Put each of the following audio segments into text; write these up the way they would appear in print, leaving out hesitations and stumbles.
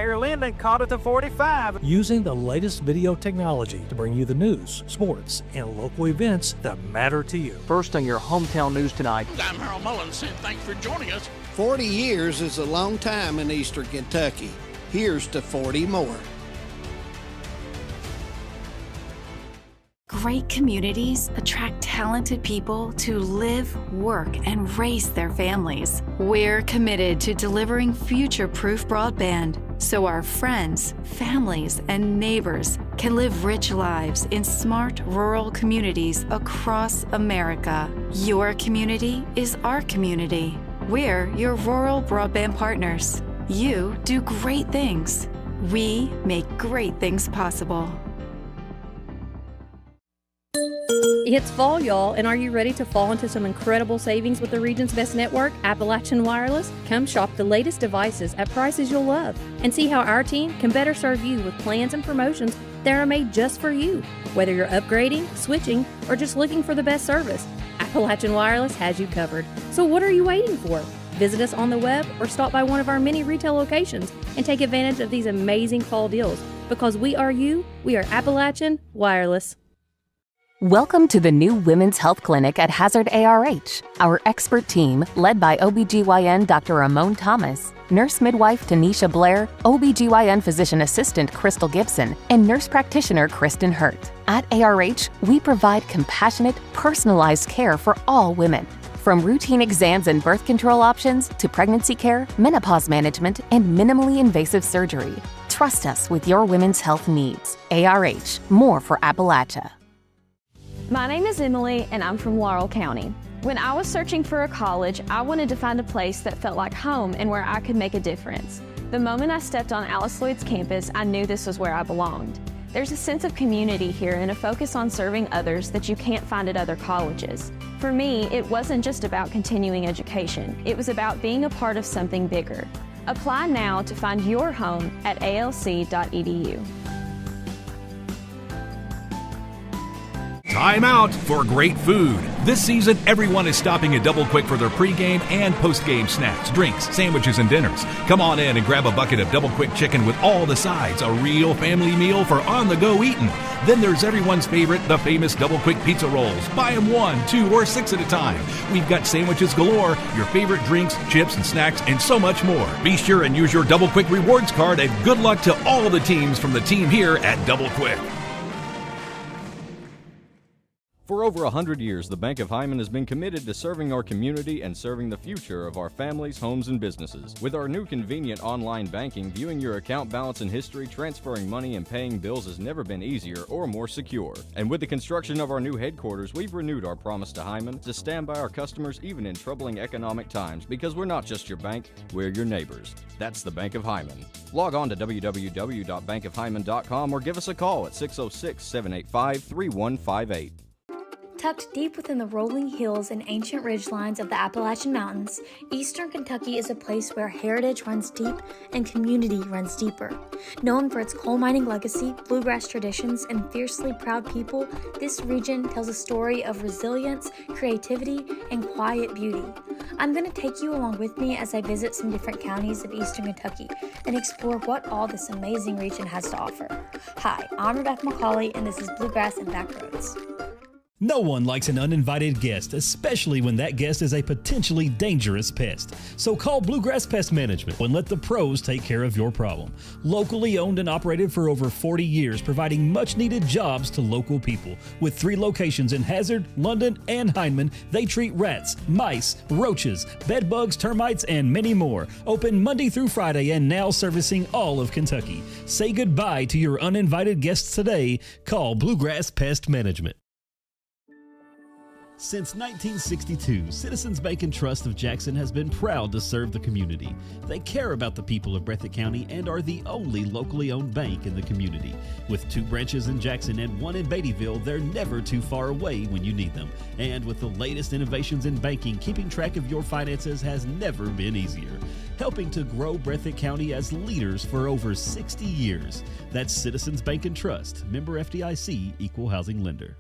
Mayor Linden caught it to 45. Using the latest video technology to bring you the news, sports, and local events that matter to you. First on your hometown news tonight. I'm Harold Mullins, and thanks for joining us. 40 years is a long time in Eastern Kentucky. Here's to 40 more. Great communities attract talented people to live, work, and raise their families. We're committed to delivering future-proof broadband so our friends, families, and neighbors can live rich lives in smart rural communities across America. Your community is our community. We're your rural broadband partners. You do great things. We make great things possible. It's fall, y'all, and are you ready to fall into some incredible savings with the region's best network, Appalachian Wireless? Come shop the latest devices at prices you'll love and see how our team can better serve you with plans and promotions that are made just for you. Whether you're upgrading, switching, or just looking for the best service, Appalachian Wireless has you covered. So what are you waiting for? Visit us on the web or stop by one of our many retail locations and take advantage of these amazing fall deals. Because we are you, we are Appalachian Wireless. Welcome to the new Women's Health Clinic at Hazard ARH. Our expert team, led by OBGYN Dr. Ramon Thomas, nurse midwife Tanisha Blair, OBGYN physician assistant Crystal Gibson, and nurse practitioner Kristen Hurt. At ARH, we provide compassionate, personalized care for all women. From routine exams and birth control options to pregnancy care, menopause management, and minimally invasive surgery. Trust us with your women's health needs. ARH, more for Appalachia. My name is Emily, and I'm from Laurel County. When I was searching for a college, I wanted to find a place that felt like home and where I could make a difference. The moment I stepped on Alice Lloyd's campus, I knew this was where I belonged. There's a sense of community here and a focus on serving others that you can't find at other colleges. For me, it wasn't just about continuing education. It was about being a part of something bigger. Apply now to find your home at alc.edu. Time out for great food. This season, everyone is stopping at Double Quick for their pregame and postgame snacks, drinks, sandwiches, and dinners. Come on in and grab a bucket of Double Quick chicken with all the sides, a real family meal for on-the-go eating. Then there's everyone's favorite, the famous Double Quick pizza rolls. Buy them 1, 2, or 6 at a time. We've got sandwiches galore, your favorite drinks, chips, and snacks, and so much more. Be sure and use your Double Quick rewards card, and good luck to all the teams from the team here at Double Quick. For over 100 years, the Bank of Hyman has been committed to serving our community and serving the future of our families, homes, and businesses. With our new convenient online banking, viewing your account balance and history, transferring money, and paying bills has never been easier or more secure. And with the construction of our new headquarters, we've renewed our promise to Hyman to stand by our customers even in troubling economic times, because we're not just your bank, we're your neighbors. That's the Bank of Hyman. Log on to www.bankofhyman.com or give us a call at 606-785-3158. Tucked deep within the rolling hills and ancient ridgelines of the Appalachian Mountains, Eastern Kentucky is a place where heritage runs deep and community runs deeper. Known for its coal mining legacy, bluegrass traditions, and fiercely proud people, this region tells a story of resilience, creativity, and quiet beauty. I'm going to take you along with me as I visit some different counties of Eastern Kentucky and explore what all this amazing region has to offer. Hi, I'm Rebecca McCauley, and this is Bluegrass and Backroads. No one likes an uninvited guest, especially when that guest is a potentially dangerous pest. So call Bluegrass Pest Management and let the pros take care of your problem. Locally owned and operated for over 40 years, providing much-needed jobs to local people. With 3 locations in Hazard, London, and Hindman, they treat rats, mice, roaches, bed bugs, termites, and many more. Open Monday through Friday and now servicing all of Kentucky. Say goodbye to your uninvited guests today. Call Bluegrass Pest Management. Since 1962, Citizens Bank and Trust of Jackson has been proud to serve the community. They care about the people of Breathitt County and are the only locally owned bank in the community. With 2 branches in Jackson and 1 in Beattyville, they're never too far away when you need them. And with the latest innovations in banking, keeping track of your finances has never been easier. Helping to grow Breathitt County as leaders for over 60 years. That's Citizens Bank and Trust, member FDIC, equal housing lender.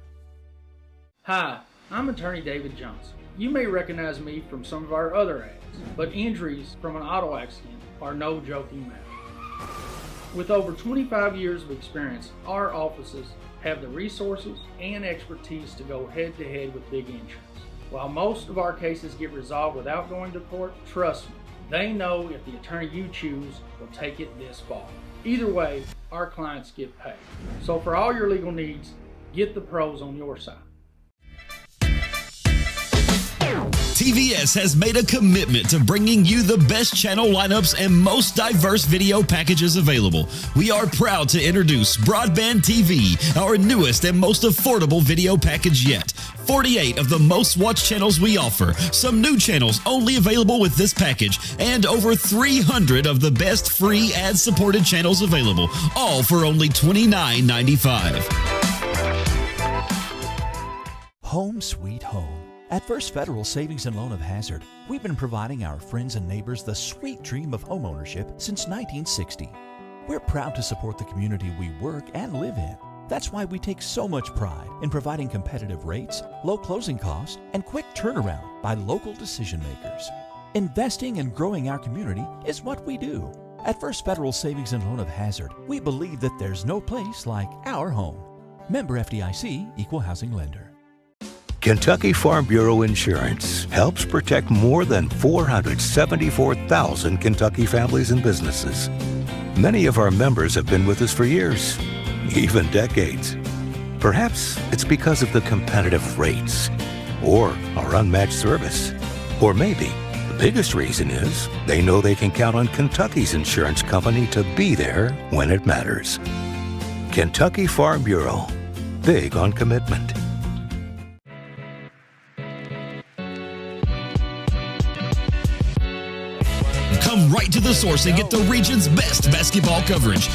Hi, I'm attorney David Johnson. You may recognize me from some of our other ads, but injuries from an auto accident are no joking matter. With over 25 years of experience, our offices have the resources and expertise to go head-to-head with big insurance. While most of our cases get resolved without going to court, trust me, they know if the attorney you choose will take it this far. Either way, our clients get paid. So for all your legal needs, get the pros on your side. TVS has made a commitment to bringing you the best channel lineups and most diverse video packages available. We are proud to introduce Broadband TV, our newest and most affordable video package yet. 48 of the most watched channels we offer, some new channels only available with this package, and over 300 of the best free ad-supported channels available, all for only $29.95. Home sweet home. At First Federal Savings and Loan of Hazard, we've been providing our friends and neighbors the sweet dream of homeownership since 1960. We're proud to support the community we work and live in. That's why we take so much pride in providing competitive rates, low closing costs, and quick turnaround by local decision makers. Investing and growing our community is what we do. At First Federal Savings and Loan of Hazard, we believe that there's no place like our home. Member FDIC, Equal Housing Lender. Kentucky Farm Bureau Insurance helps protect more than 474,000 Kentucky families and businesses. Many of our members have been with us for years, even decades. Perhaps it's because of the competitive rates or our unmatched service. Or maybe the biggest reason is they know they can count on Kentucky's insurance company to be there when it matters. Kentucky Farm Bureau, big on commitment. Come right to the source and get the region's best basketball coverage.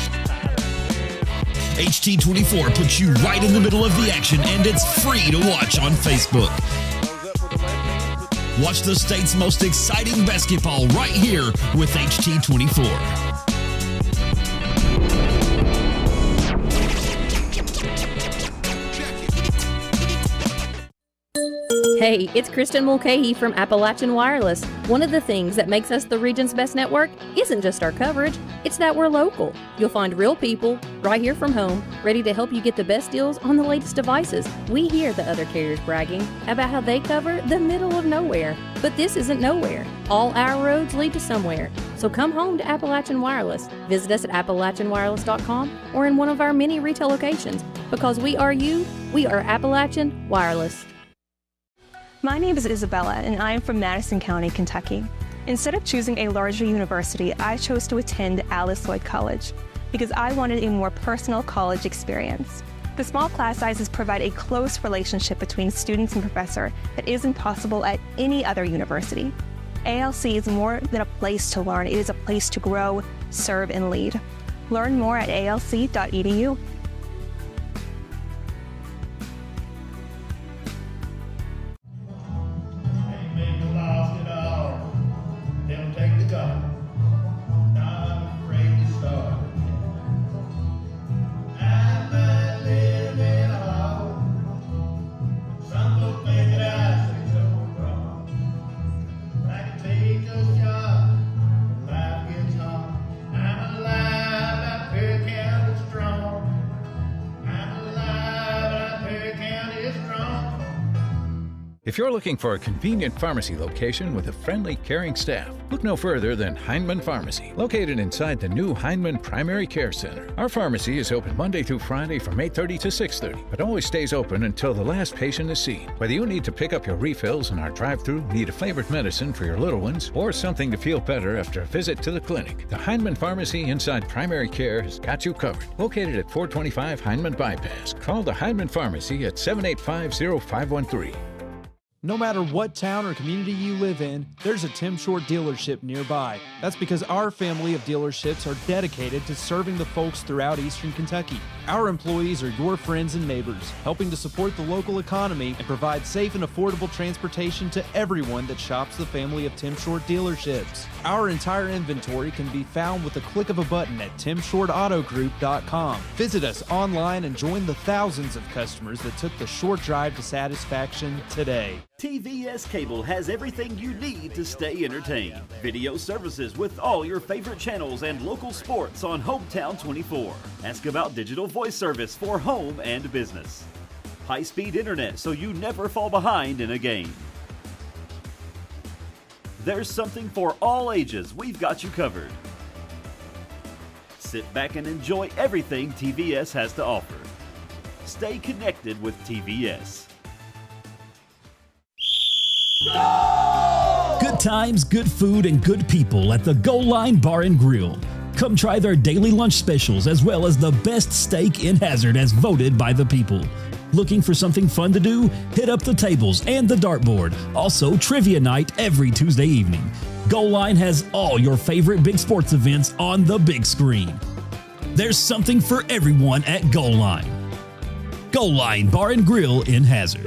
HT24 puts you right in the middle of the action, and it's free to watch on Facebook. Watch the state's most exciting basketball right here with HT24. Hey, it's Kristen Mulcahy from Appalachian Wireless. One of the things that makes us the region's best network isn't just our coverage, it's that we're local. You'll find real people right here from home, ready to help you get the best deals on the latest devices. We hear the other carriers bragging about how they cover the middle of nowhere, but this isn't nowhere. All our roads lead to somewhere. So come home to Appalachian Wireless. Visit us at AppalachianWireless.com or in one of our many retail locations. Because we are you, we are Appalachian Wireless. My name is Isabella, and I am from Madison County, Kentucky. Instead of choosing a larger university, I chose to attend Alice Lloyd College because I wanted a more personal college experience. The small class sizes provide a close relationship between students and professor that isn't possible at any other university. ALC is more than a place to learn, it is a place to grow, serve, and lead. Learn more at alc.edu. If you're looking for a convenient pharmacy location with a friendly, caring staff, look no further than Heinemann Pharmacy, located inside the new Heinemann Primary Care Center. Our pharmacy is open Monday through Friday from 8:30 to 6:30, but always stays open until the last patient is seen. Whether you need to pick up your refills in our drive-thru, need a favorite medicine for your little ones, or something to feel better after a visit to the clinic, the Heinemann Pharmacy inside Primary Care has got you covered. Located at 425 Heinemann Bypass. Call the Heinemann Pharmacy at 785-0513. No matter what town or community you live in, there's a Tim Short dealership nearby. That's because our family of dealerships are dedicated to serving the folks throughout Eastern Kentucky. Our employees are your friends and neighbors, helping to support the local economy and provide safe and affordable transportation to everyone that shops the family of Tim Short dealerships. Our entire inventory can be found with the click of a button at timshortautogroup.com. Visit us online and join the thousands of customers that took the short drive to satisfaction today. TVS Cable has everything you need to stay entertained. Video services with all your favorite channels and local sports on Hometown 24. Ask about digital voice service for home and business. High-speed internet so you never fall behind in a game. There's something for all ages. We've got you covered. Sit back and enjoy everything TVS has to offer. Stay connected with TVS. Good times, good food, and good people at the Goal Line Bar and Grill. Come try their daily lunch specials as well as the best steak in Hazard as voted by the people. Looking for something fun to do? Hit up the tables and the dartboard. Also, trivia night every Tuesday evening. Goal Line has all your favorite big sports events on the big screen. There's something for everyone at Goal Line. Goal Line Bar and Grill in Hazard.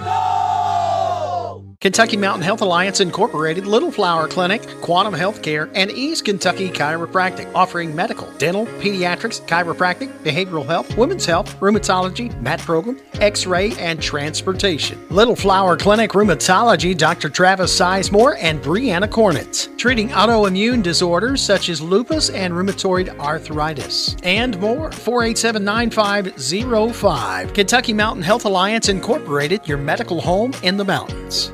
Kentucky Mountain Health Alliance Incorporated, Little Flower Clinic, Quantum Healthcare, and East Kentucky Chiropractic, offering medical, dental, pediatrics, chiropractic, behavioral health, women's health, rheumatology, mat program, x-ray, and transportation. Little Flower Clinic Rheumatology, Dr. Travis Sizemore and Brianna Cornitz, treating autoimmune disorders such as lupus and rheumatoid arthritis, and more. 487-9505. Kentucky Mountain Health Alliance Incorporated, your medical home in the mountains.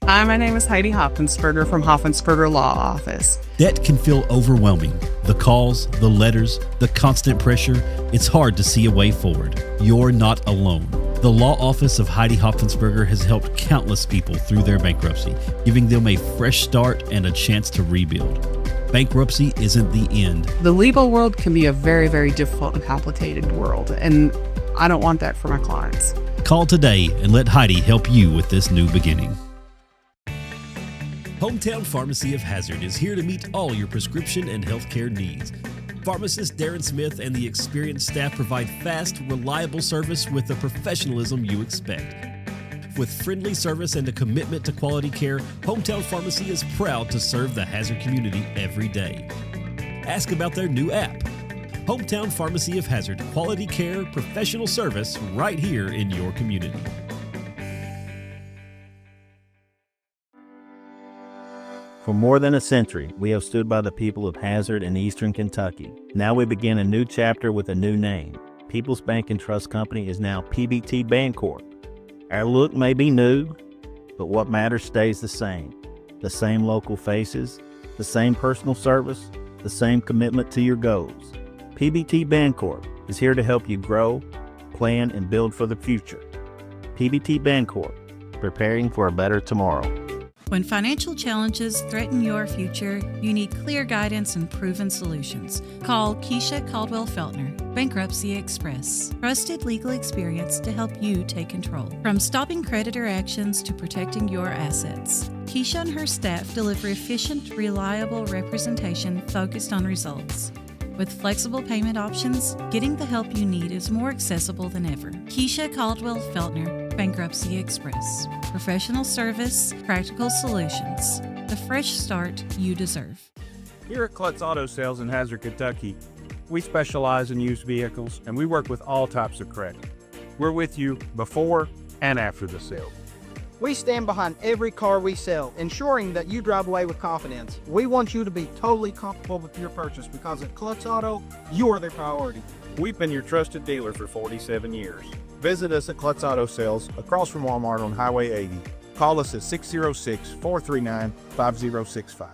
Hi, my name is Heidi Hoffensperger from Hoffensperger Law Office. Debt can feel overwhelming. The calls, the letters, the constant pressure, it's hard to see a way forward. You're not alone. The law office of Heidi Hoffensperger has helped countless people through their bankruptcy, giving them a fresh start and a chance to rebuild. Bankruptcy isn't the end. The legal world can be a very, very difficult and complicated world, and I don't want that for my clients. Call today and let Heidi help you with this new beginning. Hometown Pharmacy of Hazard is here to meet all your prescription and healthcare needs. Pharmacist Darren Smith and the experienced staff provide fast, reliable service with the professionalism you expect. With friendly service and a commitment to quality care, Hometown Pharmacy is proud to serve the Hazard community every day. Ask about their new app. Hometown Pharmacy of Hazard, quality care, professional service right here in your community. For more than a century, we have stood by the people of Hazard and Eastern Kentucky. Now we begin a new chapter with a new name. People's Bank and Trust Company is now PBT Bancorp. Our look may be new, but what matters stays the same. The same local faces, the same personal service, the same commitment to your goals. PBT Bancorp is here to help you grow, plan, and build for the future. PBT Bancorp, preparing for a better tomorrow. When financial challenges threaten your future, you need clear guidance and proven solutions. Call Keisha Caldwell Feltner, Bankruptcy Express. Trusted legal experience to help you take control. From stopping creditor actions to protecting your assets. Keisha and her staff deliver efficient, reliable representation focused on results. With flexible payment options, getting the help you need is more accessible than ever. Keisha Caldwell Feltner, Bankruptcy Express. Professional service, practical solutions. The fresh start you deserve. Here at Klutz Auto Sales in Hazard, Kentucky, we specialize in used vehicles and we work with all types of credit. We're with you before and after the sale. We stand behind every car we sell, ensuring that you drive away with confidence. We want you to be totally comfortable with your purchase because at Klutz Auto, you are the priority. We've been your trusted dealer for 47 years. Visit us at Klutz Auto Sales across from Walmart on Highway 80. Call us at 606-439-5065.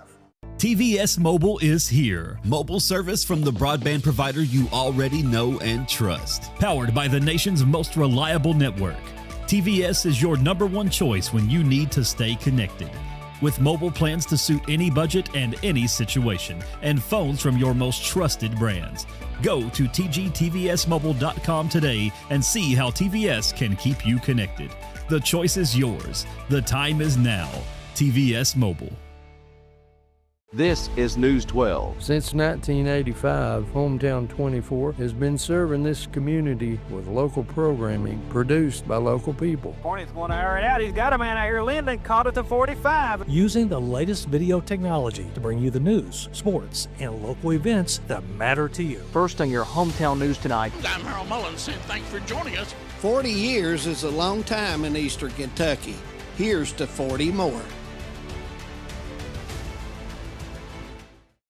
TVS Mobile is here. Mobile service from the broadband provider you already know and trust. Powered by the nation's most reliable network. TVS is your #1 choice when you need to stay connected. With mobile plans to suit any budget and any situation, and phones from your most trusted brands. Go to tgtvsmobile.com today and see how TVS can keep you connected. The choice is yours. The time is now. TVS Mobile. This is News 12. Since 1985, Hometown 24 has been serving this community with local programming produced by local people. Hornets want to air it out. He's got a man out here. Linden caught at the 45. Using the latest video technology to bring you the news, sports, and local events that matter to you. First on your hometown news tonight. I'm Harold Mullins, and thanks for joining us. 40 years is a long time in Eastern Kentucky. Here's to 40 more.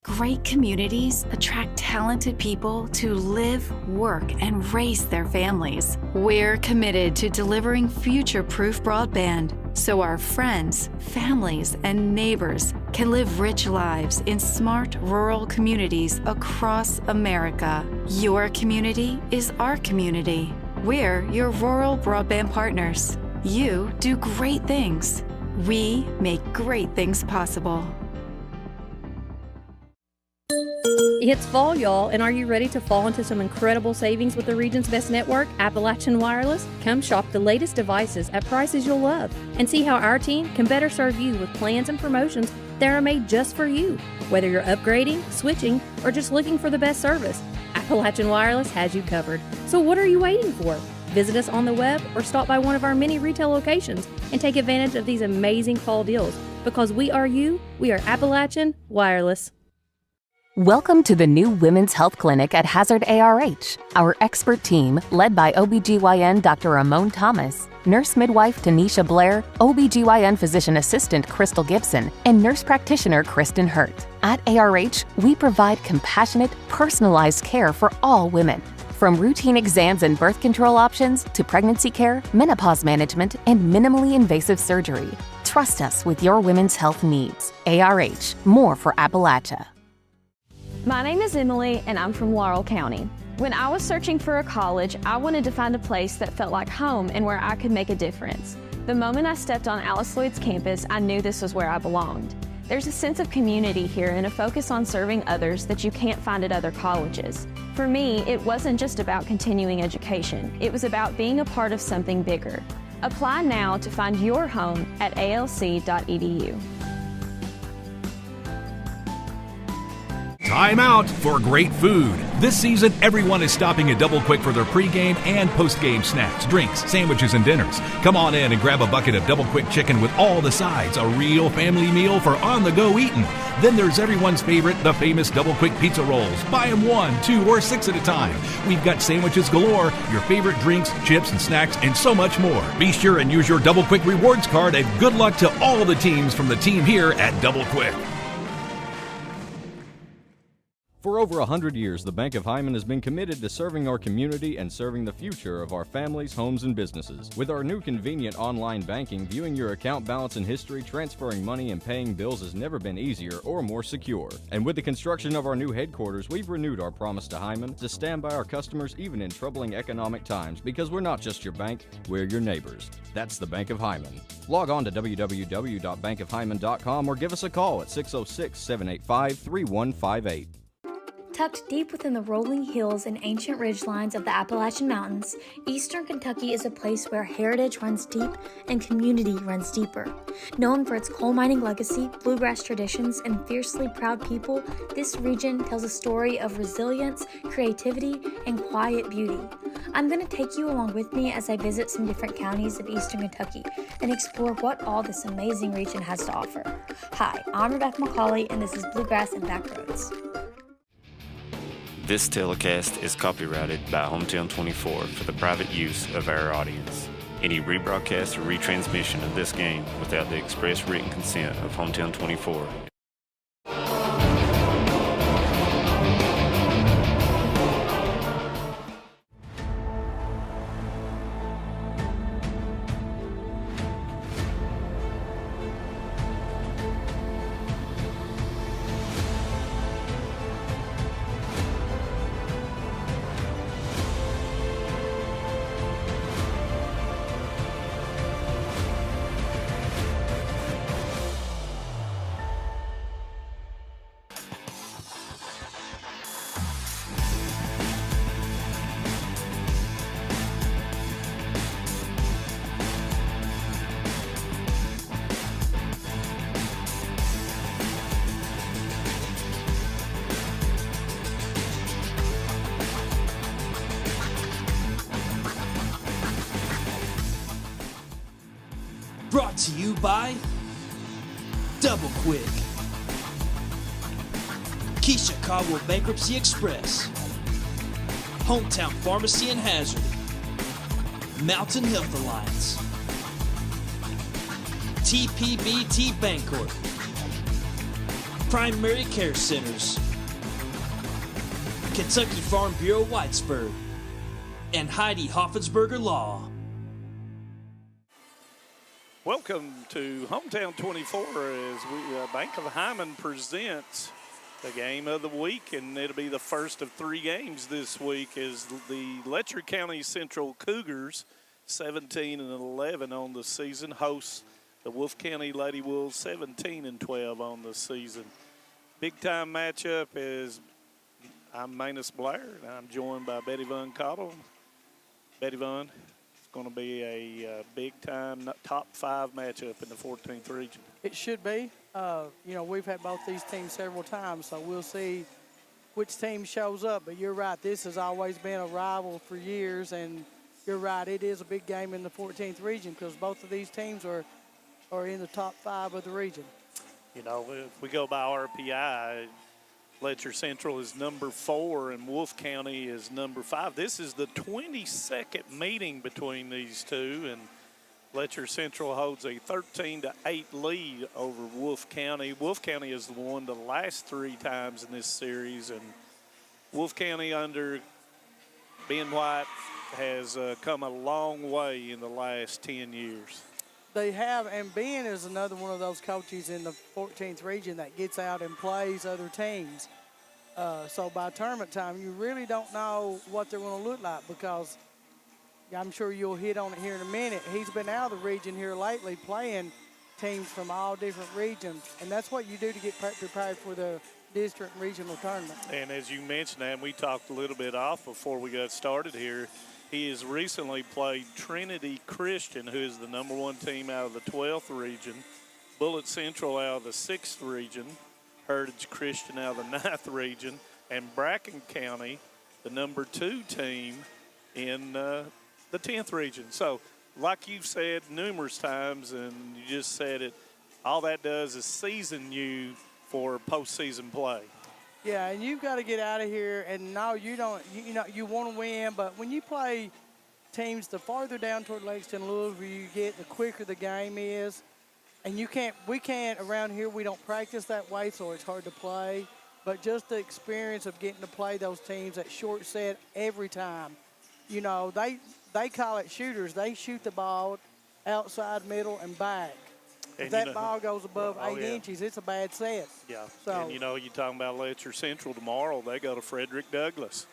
Great communities attract talented people to live, work, and raise their families. We're committed to delivering future-proof broadband so our friends, families, and neighbors can live rich lives in smart rural communities across America. Your community is our community. We're your rural broadband partners. You do great things. We make great things possible. It's fall, y'all, and are you ready to fall into some incredible savings with the region's best network, Appalachian Wireless? Come shop the latest devices at prices you'll love and see how our team can better serve you with plans and promotions that are made just for you. Whether you're upgrading, switching, or just looking for the best service, Appalachian Wireless has you covered. So what are you waiting for? Visit us on the web or stop by one of our many retail locations and take advantage of these amazing fall deals, because we are you, we are Appalachian Wireless. Welcome to the new Women's Health Clinic at Hazard ARH. Our expert team, led by OBGYN Dr. Ramon Thomas, nurse midwife Tanisha Blair, OBGYN physician assistant Crystal Gibson, and nurse practitioner Kristen Hurt. At ARH, we provide compassionate, personalized care for all women. From routine exams and birth control options to pregnancy care, menopause management, and minimally invasive surgery. Trust us with your women's health needs. ARH, more for Appalachia. My name is Emily, and I'm from Laurel County. When I was searching for a college, I wanted to find a place that felt like home and where I could make a difference. The moment I stepped on Alice Lloyd's campus, I knew this was where I belonged. There's a sense of community here and a focus on serving others that you can't find at other colleges. For me, it wasn't just about continuing education. It was about being a part of something bigger. Apply now to find your home at alc.edu. Time out for great food. This season, everyone is stopping at Double Quick for their pregame and postgame snacks, drinks, sandwiches, and dinners. Come on in and grab a bucket of Double Quick chicken with all the sides, a real family meal for on-the-go eating. Then there's everyone's favorite, the famous Double Quick pizza rolls. Buy them 1, 2, or 6 at a time. We've got sandwiches galore, your favorite drinks, chips, and snacks, and so much more. Be sure and use your Double Quick rewards card, and good luck to all the teams from the team here at Double Quick. For over 100 years, the Bank of Hyman has been committed to serving our community and serving the future of our families, homes, and businesses. With our new convenient online banking, viewing your account balance and history, transferring money, and paying bills has never been easier or more secure. And with the construction of our new headquarters, we've renewed our promise to Hyman to stand by our customers even in troubling economic times, because we're not just your bank, we're your neighbors. That's the Bank of Hyman. Log on to www.bankofhyman.com or give us a call at 606-785-3158. Tucked deep within the rolling hills and ancient ridgelines of the Appalachian Mountains, Eastern Kentucky is a place where heritage runs deep and community runs deeper. Known for its coal mining legacy, bluegrass traditions, and fiercely proud people, this region tells a story of resilience, creativity, and quiet beauty. I'm going to take you along with me as I visit some different counties of Eastern Kentucky and explore what all this amazing region has to offer. Hi, I'm Rebecca McCauley, and this is Bluegrass and Backroads. This telecast is copyrighted by Hometown 24 for the private use of our audience. Any rebroadcast or retransmission of this game without the express written consent of Hometown 24. Brought to you by Double Quick, Keisha Caldwell Bankruptcy Express, Hometown Pharmacy and Hazard, Mountain Health Alliance, TPBT Bancorp, Primary Care Centers, Kentucky Farm Bureau Whitesburg, and Heidi Hoffensberger Law. Welcome to Hometown 24 as Bank of Hyman presents the game of the week, and it'll be the first of 3 games this week as the Letcher County Central Cougars, 17-11 on the season, hosts the Wolfe County Lady Wolves, 17-12 on the season. Big time matchup is I'm Manus Blair, and I'm joined by Betty Von Cottle. Betty Von, it's going to be a big-time top 5 matchup in the 14th region. It should be. We've had both these teams several times, so we'll see which team shows up. But you're right, this has always been a rival for years, and you're right, it is a big game in the 14th region because both of these teams are in the top 5 of the region. You know, if we go by RPI, Letcher Central is number 4 and Wolfe County is number 5. This is the 22nd meeting between these two, and Letcher Central holds a 13-8 lead over Wolfe County. Wolfe County has won the last 3 times in this series, and Wolfe County under Ben White has come a long way in the last 10 years. They have, and Ben is another one of those coaches in the 14th region that gets out and plays other teams. So by tournament time, you really don't know what they're going to look like because I'm sure you'll hit on it here in a minute. He's been out of the region here lately playing teams from all different regions, and that's what you do to get prepared for the district and regional tournament. And as you mentioned, and we talked a little bit off before we got started here, he has recently played Trinity Christian, who is the number 1 team out of the 12th region, Bullitt Central out of the 6th region, Heritage Christian out of the 9th region, and Bracken County, the number 2 team in the 10th region. So, like you've said numerous times, and you just said it, all that does is season you for postseason play. Yeah, and you've got to get out of here, and no, you don't. You want to win, but when you play teams, the farther down toward Lexington, Louisville you get, the quicker the game is. And we can't around here, we don't practice that way, so it's hard to play. But just the experience of getting to play those teams at short set every time, they call it shooters. They shoot the ball outside, middle, and back. If that ball goes above 8 inches, it's a bad set. Yeah, so, and you're talking about Letcher Central tomorrow, they go to Frederick Douglass.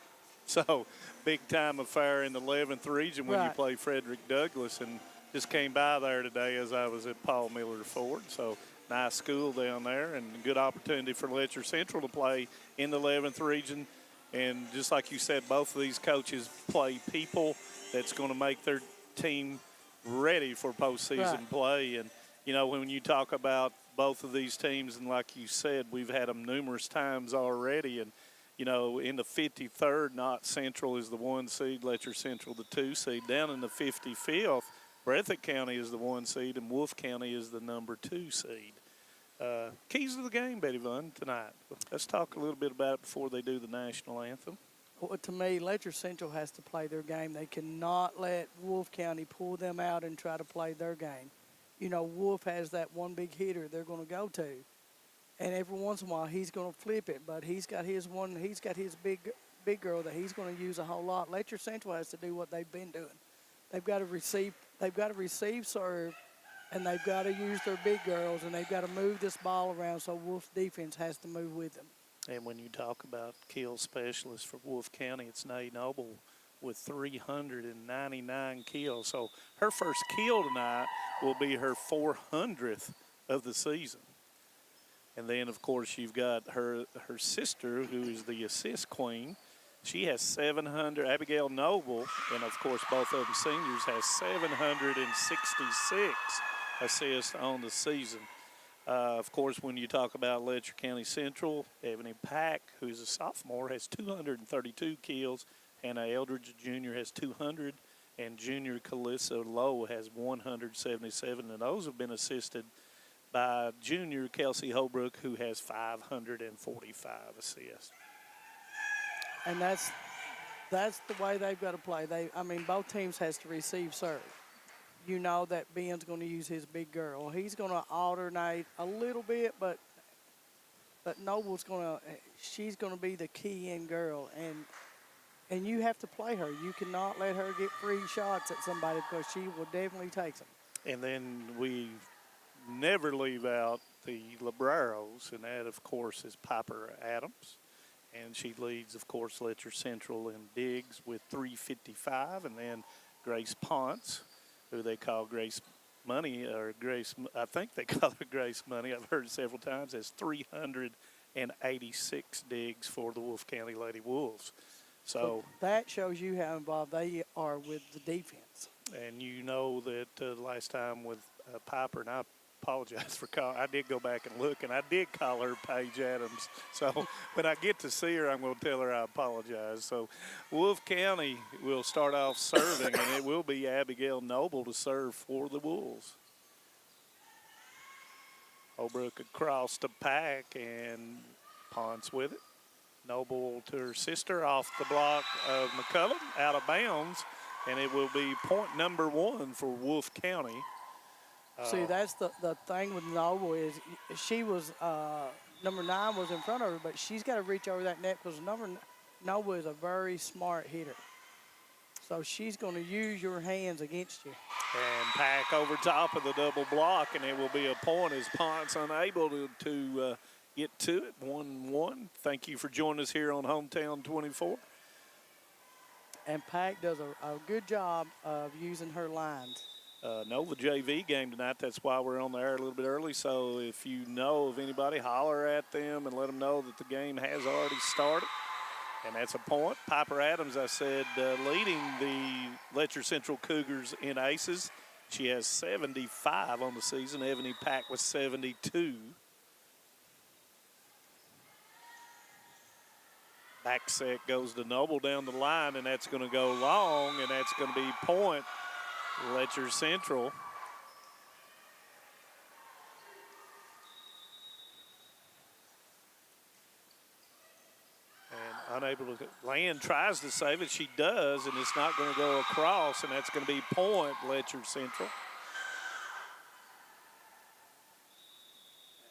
So, big-time affair in the 11th region when you play Frederick Douglass, and just came by there today as I was at Paul Miller Ford. So, nice school down there and good opportunity for Letcher Central to play in the 11th region. And just like you said, both of these coaches play people that's going to make their team ready for postseason play. And when you talk about both of these teams, and like you said, we've had them numerous times already. And, in the 53rd, Knott Central is the 1 seed, Letcher Central the 2 seed. Down in the 55th, Breathitt County is the 1 seed, and Wolfe County is the number 2 seed. Keys to the game, Betty Vaughn, tonight. Let's talk a little bit about it before they do the national anthem. Well, to me, Letcher Central has to play their game. They cannot let Wolfe County pull them out and try to play their game. Wolfe has that one big hitter they're going to go to. And every once in a while, he's going to flip it. But he's got his big girl that he's going to use a whole lot. Letcher Central has to do what they've been doing. They've got to receive serve, and they've got to use their big girls, and they've got to move this ball around, so Wolfe's defense has to move with them. And when you talk about kill specialists for Wolfe County, it's Nay Noble with 399 kills. So her first kill tonight will be her 400th of the season. And then, of course, you've got her sister, who is the assist queen. She has 700. Abigail Noble, and, of course, both of them seniors, has 766 assists on the season. Of course, when you talk about Letcher County Central, Ebony Pack, who's a sophomore, has 232 kills. Hannah Eldridge Jr. has 200, and junior Calissa Lowe has 177. And those have been assisted by junior Kelsey Holbrook, who has 545 assists. And that's the way they've got to play. Both teams has to receive serve. you know that Ben's going to use his big girl. He's going to alternate a little bit, but Noble's she's going to be the key in girl, and you have to play her. You cannot let her get free shots at somebody because she will definitely take them. And then we never leave out the Libreros, and that, of course, is Piper Adams. And she leads, of course, Letcher Central in digs with 355. And then Grace Ponce, who they call Grace Money, or Grace, I think they call her Grace Money. I've heard it several times, has 386 digs for the Wolfe County Lady Wolves. So that shows you how involved they are with the defense. And you know that last time with Piper, and I apologize for calling. I did go back and look, and I did call her Paige Adams. So when I get to see her, I'm going to tell her I apologize. So Wolfe County will start off serving, and it will be Abigail Noble to serve for the Wolves. Holbrook across the pack, and Ponce with it. Noble to her sister off the block of McCullum, out of bounds, and it will be point number 1 for Wolfe County. See, that's the thing with Noble is she was number 9 was in front of her, but she's got to reach over that net because Noble is a very smart hitter. So she's going to use your hands against you. And pack over top of the double block, and it will be a point as Ponce unable to get to it. 1-1. Thank you for joining us here on Hometown 24. And Pack does a good job of using her lines. Nova JV game tonight. That's why we're on the air a little bit early. So if you know of anybody, holler at them and let them know that the game has already started. And that's a point. Piper Adams, I said, leading the Letcher Central Cougars in aces. She has 75 on the season. Ebony Pack with 72. Back set goes to Noble down the line, and that's going to go long, and that's going to be point Letcher Central. And unable to land, tries to save it. She does, and it's not going to go across, and that's going to be point Letcher Central.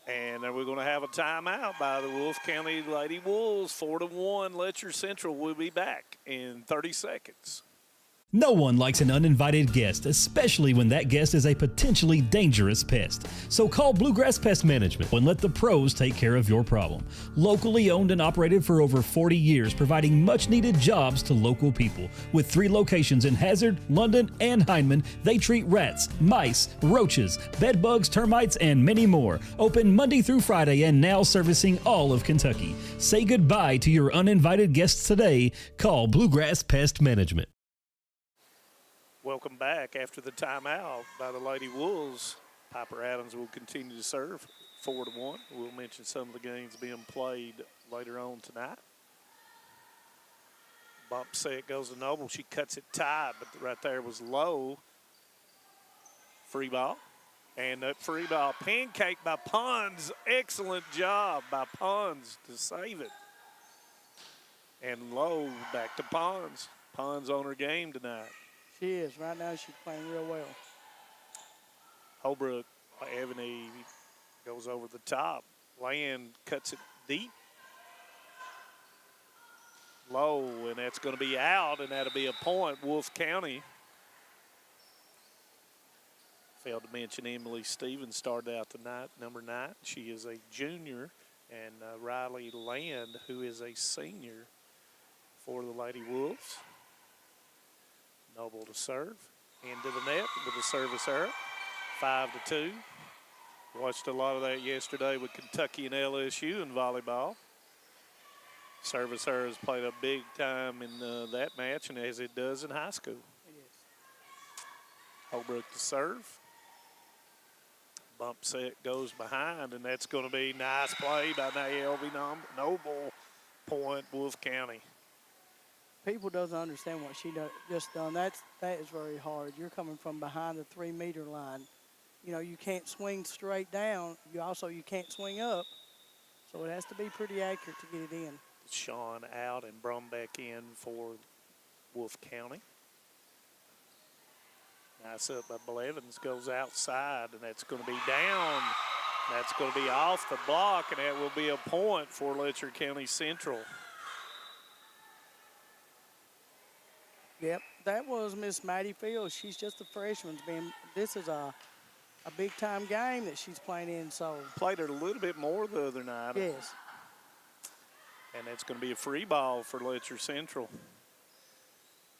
And then we're going to have a timeout by the Wolfe County Lady Wolves. 4-1, Letcher Central will be back in 30 seconds. No one likes an uninvited guest, especially when that guest is a potentially dangerous pest. So call Bluegrass Pest Management and let the pros take care of your problem. Locally owned and operated for over 40 years, providing much-needed jobs to local people. With 3 locations in Hazard, London, and Hindman, they treat rats, mice, roaches, bed bugs, termites, and many more. Open Monday through Friday and now servicing all of Kentucky. Say goodbye to your uninvited guests today. Call Bluegrass Pest Management. Welcome back after the timeout by the Lady Wolves. Piper Adams will continue to serve 4-1. We'll mention some of the games being played later on tonight. Bump set goes to Noble. She cuts it tight, but right there was low. Free ball. And that free ball pancake by Pons. Excellent job by Pons to save it. And low back to Pons. Pons on her game tonight. She is. Right now she's playing real well. Holbrook, Ebony goes over the top. Land cuts it deep. Low, and that's going to be out, and that'll be a point, Wolfe County. Failed to mention Emily Stevens started out tonight, number 9. She is a junior, and Riley Land, who is a senior for the Lady Wolves. Noble to serve. Into the net with the service error. 5-2. Watched a lot of that yesterday with Kentucky and LSU in volleyball. Service error has played a big time in that match, and as it does in high school. Holbrook to serve. Bump set goes behind, and that's going to be nice play by Naomi Noble. Point, Wolfe County. People doesn't understand what she just done. That is very hard. You're coming from behind the 3-meter line. You know, you can't swing straight down. You can't swing up. So it has to be pretty accurate to get it in. Sean out and Brumbeck in for Wolfe County. Nice up by Blevins, goes outside, and that's going to be down. That's going to be off the block, and that will be a point for Letcher County Central. Yep, that was Miss Maddie Fields. She's just a freshman. This is a big-time game that she's playing in. So played it a little bit more the other night. Yes. And it's going to be a free ball for Letcher Central.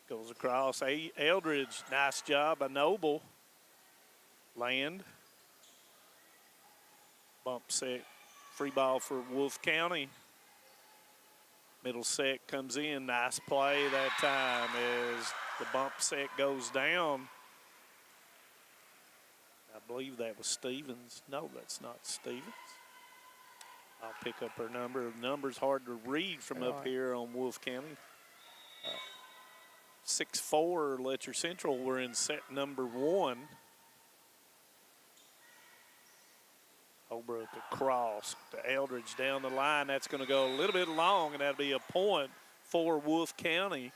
Goes across. Eldridge, nice job by Noble. Land. Bump set. Free ball for Wolfe County. Middle set comes in. Nice play that time as the bump set goes down. I believe that was Stevens. No, that's not Stevens. I'll pick up her number. The number's hard to read from up here on Wolfe County. 6-4 Letcher Central. We're in set number 1. Holbrook across to Eldridge down the line. That's going to go a little bit long, and that'll be a point for Wolfe County.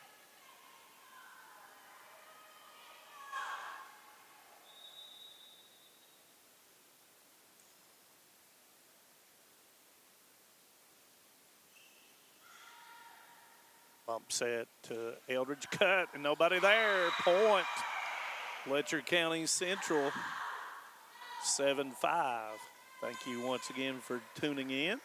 Bump set to Eldridge, cut, and nobody there. Point. Letcher County Central, 7-5. Thank you once again for tuning in.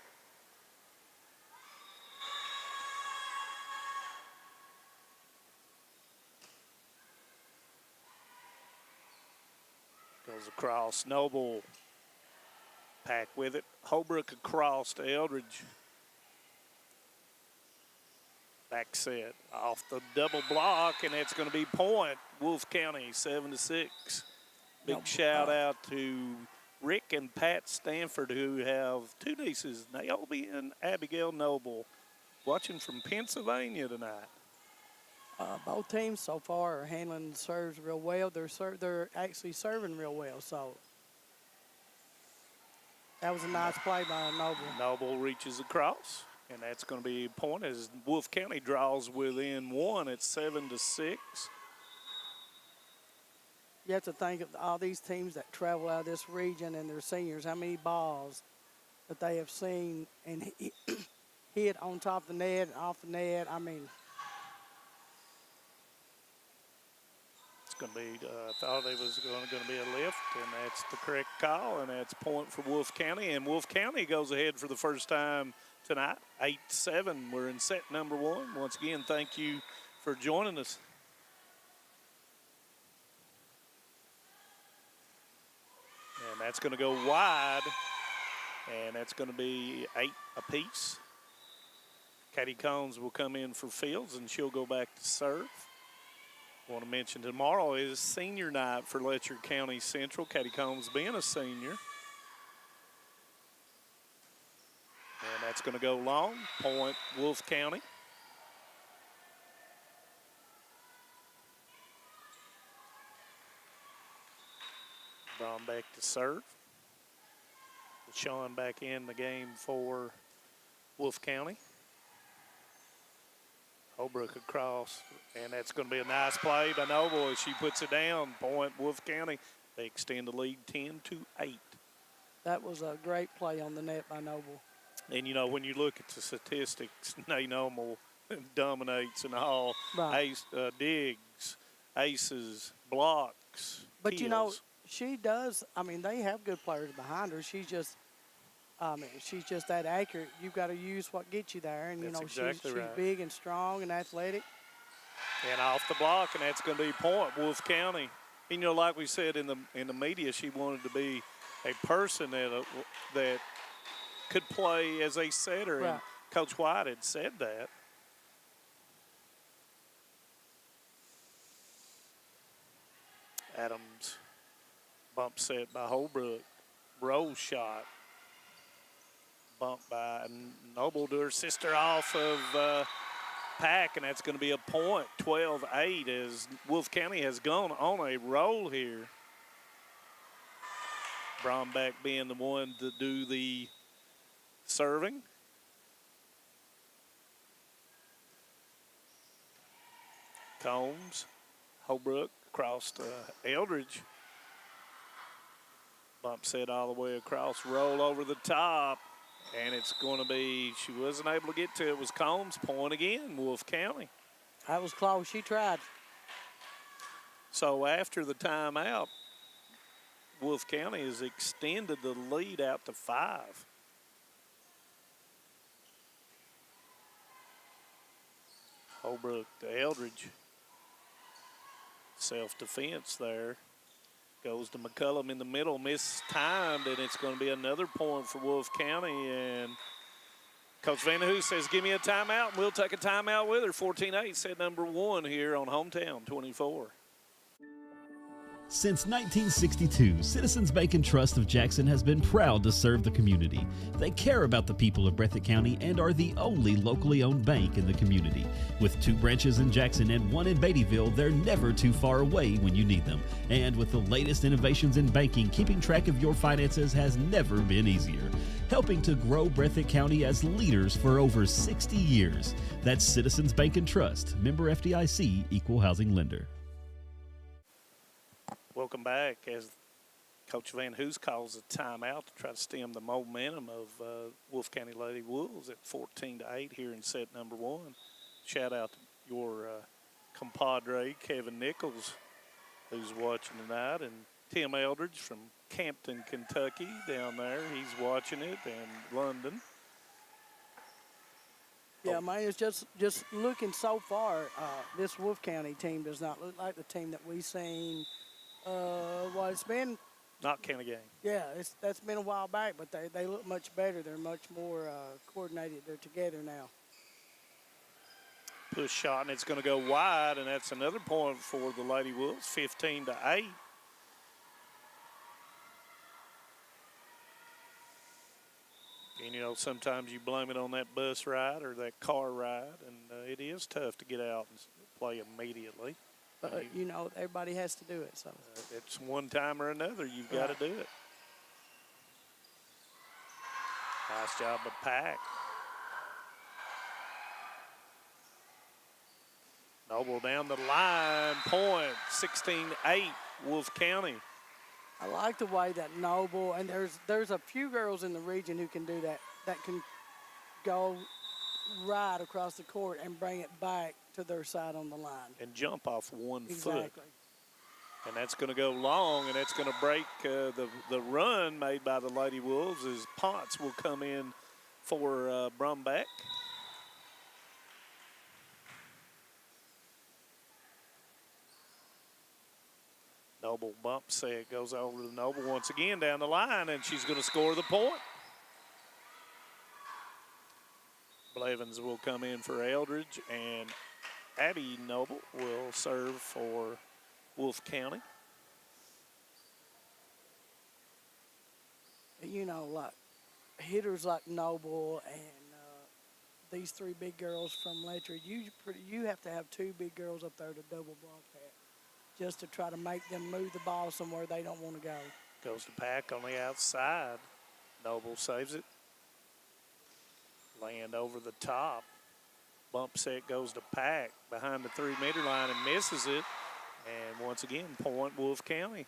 Goes across, Noble. Pack with it. Holbrook across to Eldridge. Back set off the double block, and it's going to be point. Wolfe County, 7-6. Big shout out to Rick and Pat Stanford, who have 2 nieces, Naomi and Abigail Noble, watching from Pennsylvania tonight. Both teams so far are handling serves real well. They're actually serving real well. So that was a nice play by Noble. Noble reaches across. And that's going to be a point as Wolfe County draws within 1 at 7-6. You have to think of all these teams that travel out of this region and their seniors, how many balls that they have seen and hit on top of the net, off the net. I mean, it's going to be, I thought it was going to be a lift, and that's the correct call, and that's point for Wolfe County. And Wolfe County goes ahead for the first time tonight, 8-7. We're in set number 1. Once again, thank you for joining us. And that's going to go wide, and that's going to be 8 apiece. Katie Combs will come in for Fields, and she'll go back to serve. I want to mention tomorrow is senior night for Letcher County Central. Katie Combs being a senior. And that's going to go long. Point Wolfe County. Brown back to serve. Sean back in the game for Wolfe County. Holbrook across, and that's going to be a nice play by Noble as she puts it down. Point Wolfe County. They extend the lead 10-8. that was a great play on the net by Noble. And, you know, when you look at the statistics, Noble dominates in all. Right. Ace, digs, aces, blocks, But, kills. you know, she does. I mean, they have good players behind her. She's just that accurate. You've got to use what gets you there. And, That's you know, exactly she's right. big and strong and athletic. And off the block, and that's going to be point, Wolfe County. And, you know, like we said in the media, she wanted to be a person that could play as a setter. Right. And Coach White had said that. Adams bump set by Holbrook. Roll shot. Bump by Noble to her sister off of Pack, and that's going to be a point, 12-8, as Wolfe County has gone on a roll here. Brombeck being the one to do the serving. Combs, Holbrook across to Eldridge. Bump set all the way across, roll over the top, and it's going to be, she wasn't able to get to it. It was Combs' point again, Wolfe County. That was close. She tried. So after the timeout, Wolfe County has extended the lead out to 5. Holbrook to Eldridge. Self-defense there. Goes to McCullum in the middle, mistimed, and it's going to be another point for Wolfe County. And Coach Vanderhoose says, give me a timeout, and we'll take a timeout with her. 14-8, set number 1 here on Hometown 24. Since 1962, Citizens Bank and Trust of Jackson has been proud to serve the community. They care about the people of Breathitt County and are the only locally owned bank in the community. With 2 branches in Jackson and 1 in Beattyville, they're never too far away when you need them. And with the latest innovations in banking, keeping track of your finances has never been easier. Helping to grow Breathitt County as leaders for over 60 years. That's Citizens Bank and Trust, member FDIC, equal housing lender. Welcome back as Coach Vanderhoose calls a timeout to try to stem the momentum of Wolfe County Lady Wolves at 14-8 here in set number 1. Shout out to your compadre, Kevin Nichols, who's watching tonight, and Tim Eldridge from Campton, Kentucky down there. He's watching it, and London. Yeah, man, it's just looking so far, this Wolfe County team does not look like the team that we've seen. Well, it's been not county game. Yeah, that's been a while back, but they look much better. They're much more coordinated. They're together now. Push shot, and it's going to go wide, and that's another point for the Lady Wolves, 15-8. And, you know, sometimes you blame it on that bus ride or that car ride, and it is tough to get out and play immediately. But, you know, everybody has to do it. So it's one time or another. You've got to do it. Nice job of Pack. Noble down the line, point, 16-8, Wolfe County. I like the way that Noble, and there's a few girls in the region who can do that can go right across the court and bring it back to their side on the line. And jump off one exactly. foot. And that's going to go long, and that's going to break the run made by the Lady Wolves as Ponce will come in for Brumback. Noble bump set, goes over to Noble once again down the line, and she's going to score the point. Blevins will come in for Eldridge, and Abby Noble will serve for Wolfe County. You know, like hitters like Noble and these 3 big girls from Letcher, you have to have 2 big girls up there to double block that, just to try to make them move the ball somewhere they don't want to go. Goes to Pack on the outside. Noble saves it. Land over the top. Bump set goes to Pack behind the 3-meter line and misses it. And once again, point Wolfe County.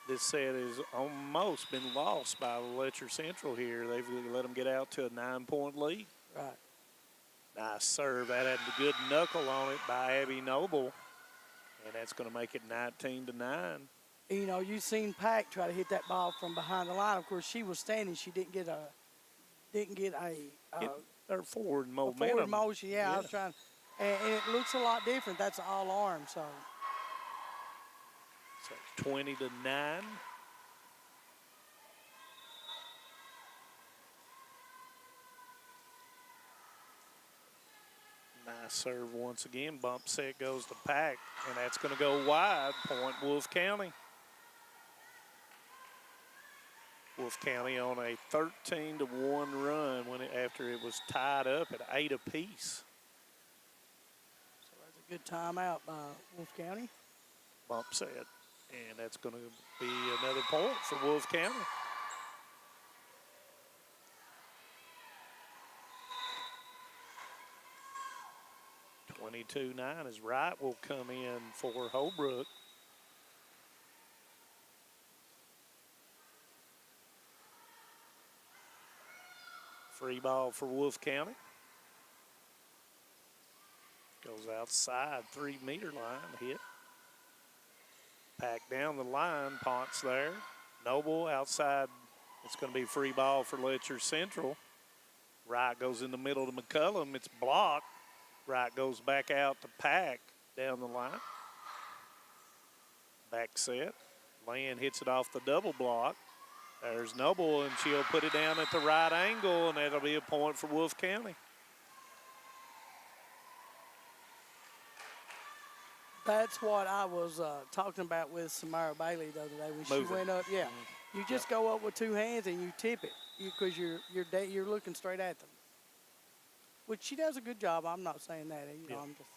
This set has almost been lost by Letcher Central here. They've let them get out to a 9-point lead. Right. Nice serve. That had the good knuckle on it by Abby Noble. And that's going to make it 19-9. You know, you've seen Pack try to hit that ball from behind the line. Of course, she was standing. She didn't get a Her forward momentum. Forward motion, yeah. I was trying, and it looks a lot different. That's all arm, so. So 20-9. Nice serve once again. Bump set goes to Pack, and that's going to go wide. Point Wolfe County. Wolfe County on a 13-1 run after it was tied up at 8 apiece. So that's a good timeout by Wolfe County. Bump set, and that's going to be another point for Wolfe County. (22-9) as Wright will come in for Holbrook. Free ball for Wolfe County. Goes outside 3-meter line, hit. Pack down the line, Ponce there. Noble outside. It's going to be free ball for Letcher Central. Wright goes in the middle to McCullum. It's blocked. Wright goes back out to Pack down the line. Back set. Land hits it off the double block. There's Noble, and she'll put it down at the right angle, and that'll be a point for Wolfe County. That's what I was talking about with Samara Bailey the other day when Moving. she went up. Yeah, you just go up with two hands and you tip it because you're looking straight at them. Which she does a good job. I'm not saying that. You know, I'm just.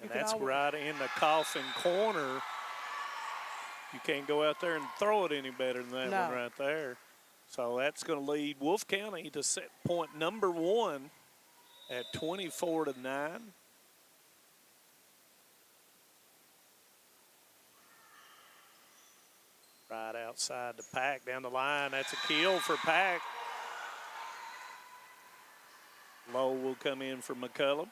And that's right in the coffin corner. You can't go out there and throw it any better than that one right there. So that's going to lead Wolfe County to set point number 1 at 24-9. Right outside the Pack, down the line. That's a kill for Pack. Lowe will come in for McCullum.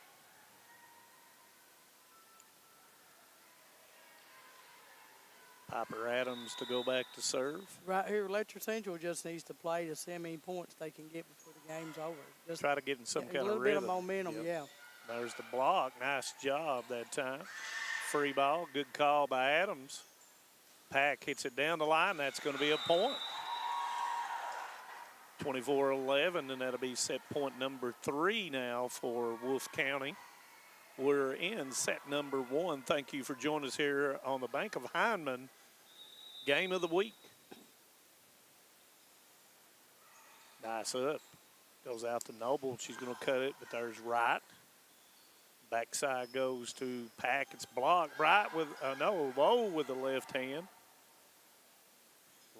Piper Adams to go back to serve. Right here, Letcher Central just needs to play to see how many points they can get before the game's over. Just try to get in some kind of rhythm. A little bit of momentum, yeah. There's the block. Nice job that time. Free ball. Good call by Adams. Pack hits it down the line. That's going to be a point. 24-11, and that'll be set point number 3 now for Wolfe County. We're in set number 1. Thank you for joining us here on the Bank of Hindman Game of the Week. Nice up. Goes out to Noble. She's going to cut it, but there's Wright. Backside goes to Pack. It's blocked. Wright with, Lowe with the left hand.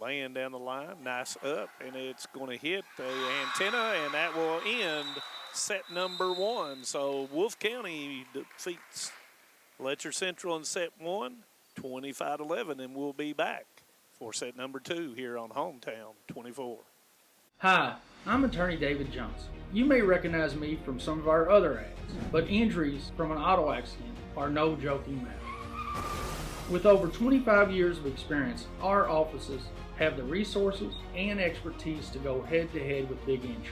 Laying down the line. Nice up, and it's going to hit the antenna, and that will end set number 1. So Wolfe County defeats Letcher Central in set 1, 25-11, and we'll be back for set number 2 here on Hometown 24. Hi, I'm attorney David Johnson. You may recognize me from some of our other ads, but injuries from an auto accident are no joking matter. With over 25 years of experience, our offices have the resources and expertise to go head-to-head with big insurance.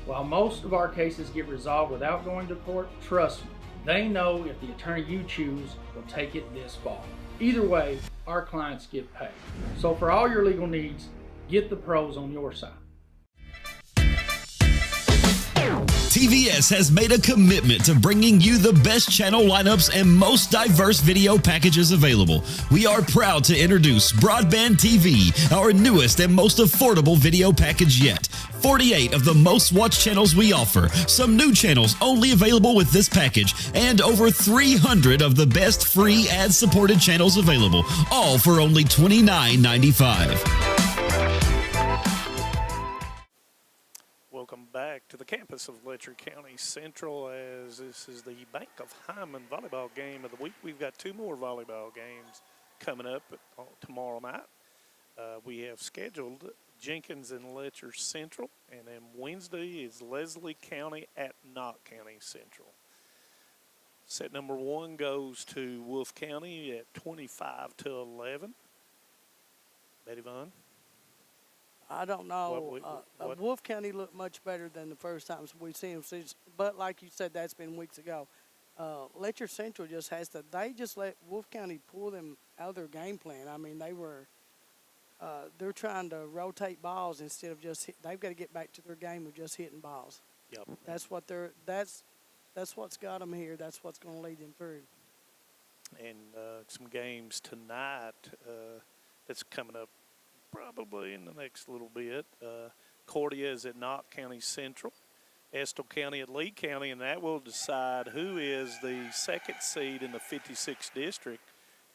While most of our cases get resolved without going to court, trust me, they know if the attorney you choose will take it this far. Either way, our clients get paid. So for all your legal needs, get the pros on your side. TVS has made a commitment to bringing you the best channel lineups and most diverse video packages available. We are proud to introduce Broadband TV, our newest and most affordable video package yet. 48 of the most watched channels we offer, some new channels only available with this package, and over 300 of the best free ad-supported channels available, all for only $29.95. Welcome back to the campus of Letcher County Central, as this is the Bank of Hyman volleyball game of the week. We've got 2 more volleyball games coming up tomorrow night. We have scheduled Jenkins and Letcher Central, and then Wednesday is Leslie County at Knott County Central. Set number 1 goes to Wolfe County at 25-11. Betty Vaughn? I don't know. Wolfe County looked much better than the first time we've seen them. But like you said, that's been weeks ago. Letcher Central just has to. They just let Wolfe County pull them out of their game plan. I mean, they're trying to rotate balls instead of just. They've got to get back to their game of just hitting balls. Yep. That's what they're. That's what's got them here. That's what's going to lead them through. And some games tonight that's coming up. Probably in the next little bit. Cordia is at Knott County Central. Estill County at Lee County, and that will decide who is the 2nd seed in the 56th district.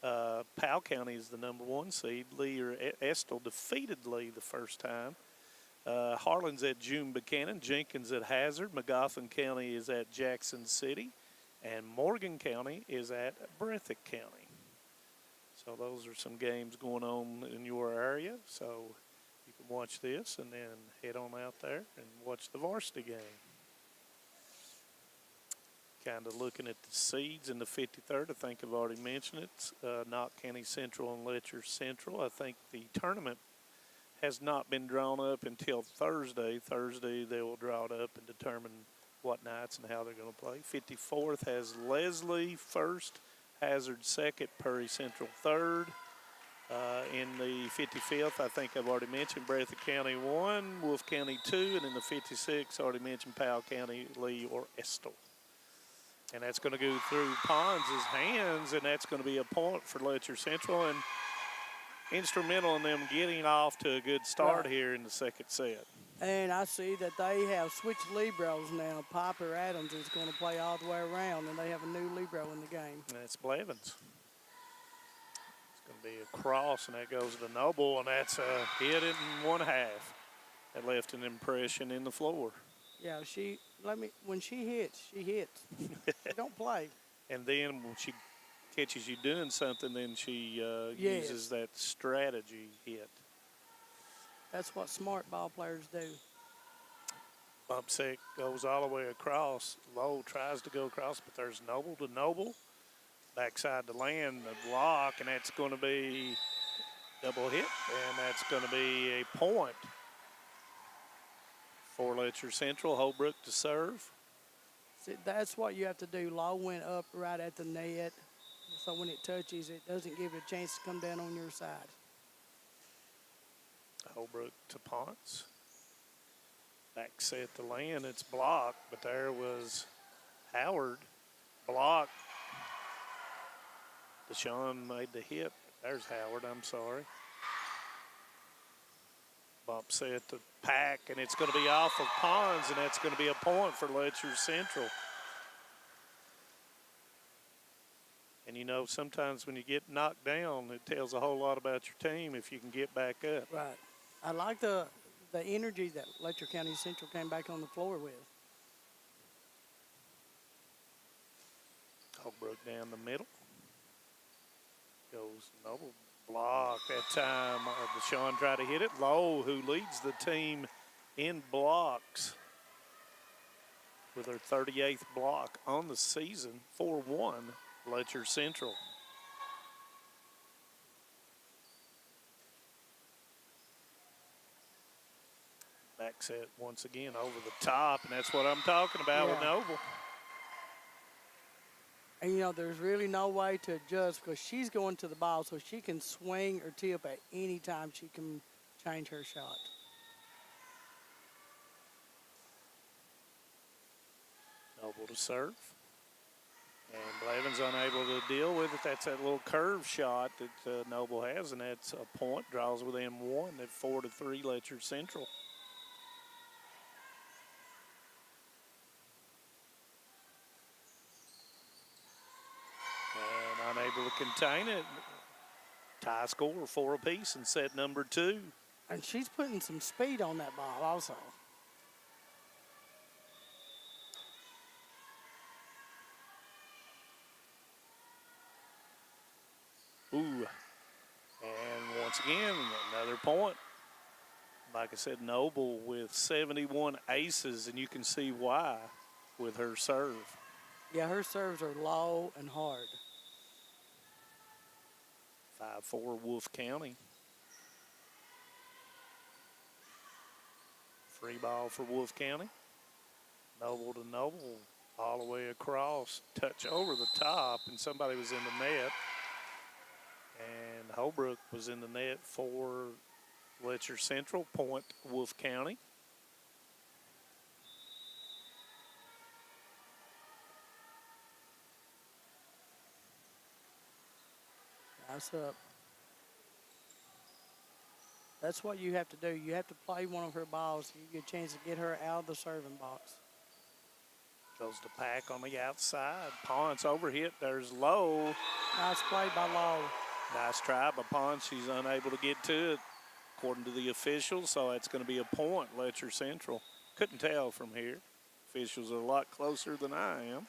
Powell County is the number 1 seed. Lee or Estill defeated Lee the first time. Harlan's at June Buchanan. Jenkins at Hazard. Magoffin County is at Jackson City. And Morgan County is at Breathitt County. So those are some games going on in your area. So you can can watch this and then head on out there and watch the varsity game. Kind of looking at the seeds in the 53rd. I think I've already mentioned it. Knott County Central and Letcher Central. I think the tournament has not been drawn up until Thursday. Thursday they will draw it up and determine what nights and how they're going to play. 54th has Leslie first, Hazard second, Perry Central third. In the 55th, I think I've already mentioned Breathitt County 1, Wolfe County 2, and in the 56th, I already mentioned Powell County, Lee, or Estill. And that's going to go through Pons' hands, and that's going to be a point for Letcher Central, and instrumental in them getting off to a good start here in the second set. And I see that they have switched Libros now. Piper Adams is going to play all the way around, and they have a new Libro in the game. And that's Blevins. It's going to be a cross, and that goes to Noble, and that's a hit in 1/2. That left an impression in the floor. Yeah, when she hits, she hits. She don't play. And then when she catches you doing something, then she uses that strategy hit. That's what smart ball players do. Bump set goes all the way across. Lowe tries to go across, but there's Noble to Noble. Backside to land the block, and that's going to be double hit, and that's going to be a point for Letcher Central. Holbrook to serve. See, that's what you have to do. Lowe went up right at the net, so when it touches, it doesn't give it a chance to come down on your side. Holbrook to Ponce. Back set to land. It's blocked, but there was Howard. Blocked. Deshaun made the hit. There's Howard, I'm sorry. Bump set to Pack, and it's going to be off of Pons, and that's going to be a point for Letcher Central. And, you know, sometimes when you get knocked down, it tells a whole lot about your team if you can get back up. Right. I like the energy that Letcher County Central came back on the floor with. Holbrook down the middle. Goes Noble. Block that time. Deshaun tried to hit it. Lowe, who leads the team in blocks with her 38th block on the season, 4-1, Letcher Central. Back set once again over the top, and that's what I'm talking about with Noble. And, you know, there's really no way to adjust because she's going to the ball, so she can swing or tip at any time she can change her shot. Noble to serve. And Blevins unable to deal with it. That's that little curve shot that Noble has, and that's a point. Draws within one at 4-3 Letcher Central. And unable to contain it. Tie score, 4 apiece in set number 2. And she's putting some speed on that ball also. Ooh. And once again, another point. Like I said, Noble with 71 aces, and you can see why with her serve. Yeah, her serves are low and hard. 5-4 Wolfe County. Free ball for Wolfe County. Noble to Noble, all the way across. Touch over the top, and somebody was in the net. And Holbrook was in the net for Letcher Central, point Wolfe County. Nice up. That's what you have to do. You have to play one of her balls so you get a chance to get her out of the serving box. Goes to Pack on the outside. Ponce overhit. There's Lowe. Nice play by Lowe. Nice try by Ponce. She's unable to get to it, according to the officials, so it's going to be a point, Letcher Central. Couldn't tell from here. Officials are a lot closer than I am.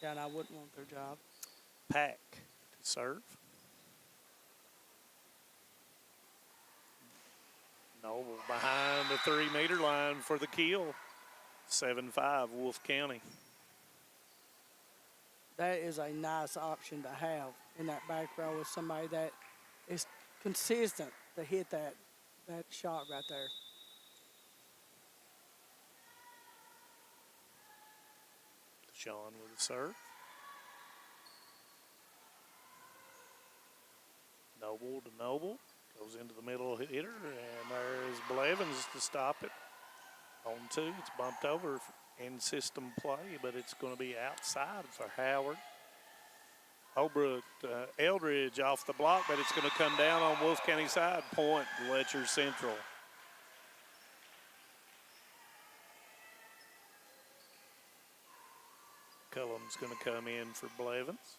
Yeah, and I wouldn't want their job. Pack to serve. Noble behind the 3-meter line for the kill. 7-5, Wolfe County. That is a nice option to have in that back row with somebody that is consistent to hit that shot right there. Deshaun with the serve. Noble to Noble. Goes into the middle hitter, and there is Blevins to stop it. On 2, it's bumped over in system play, but it's going to be outside for Howard. Holbrook, Eldridge off the block, but it's going to come down on Wolfe County side. Point, Letcher Central. Cullum's going to come in for Blevins.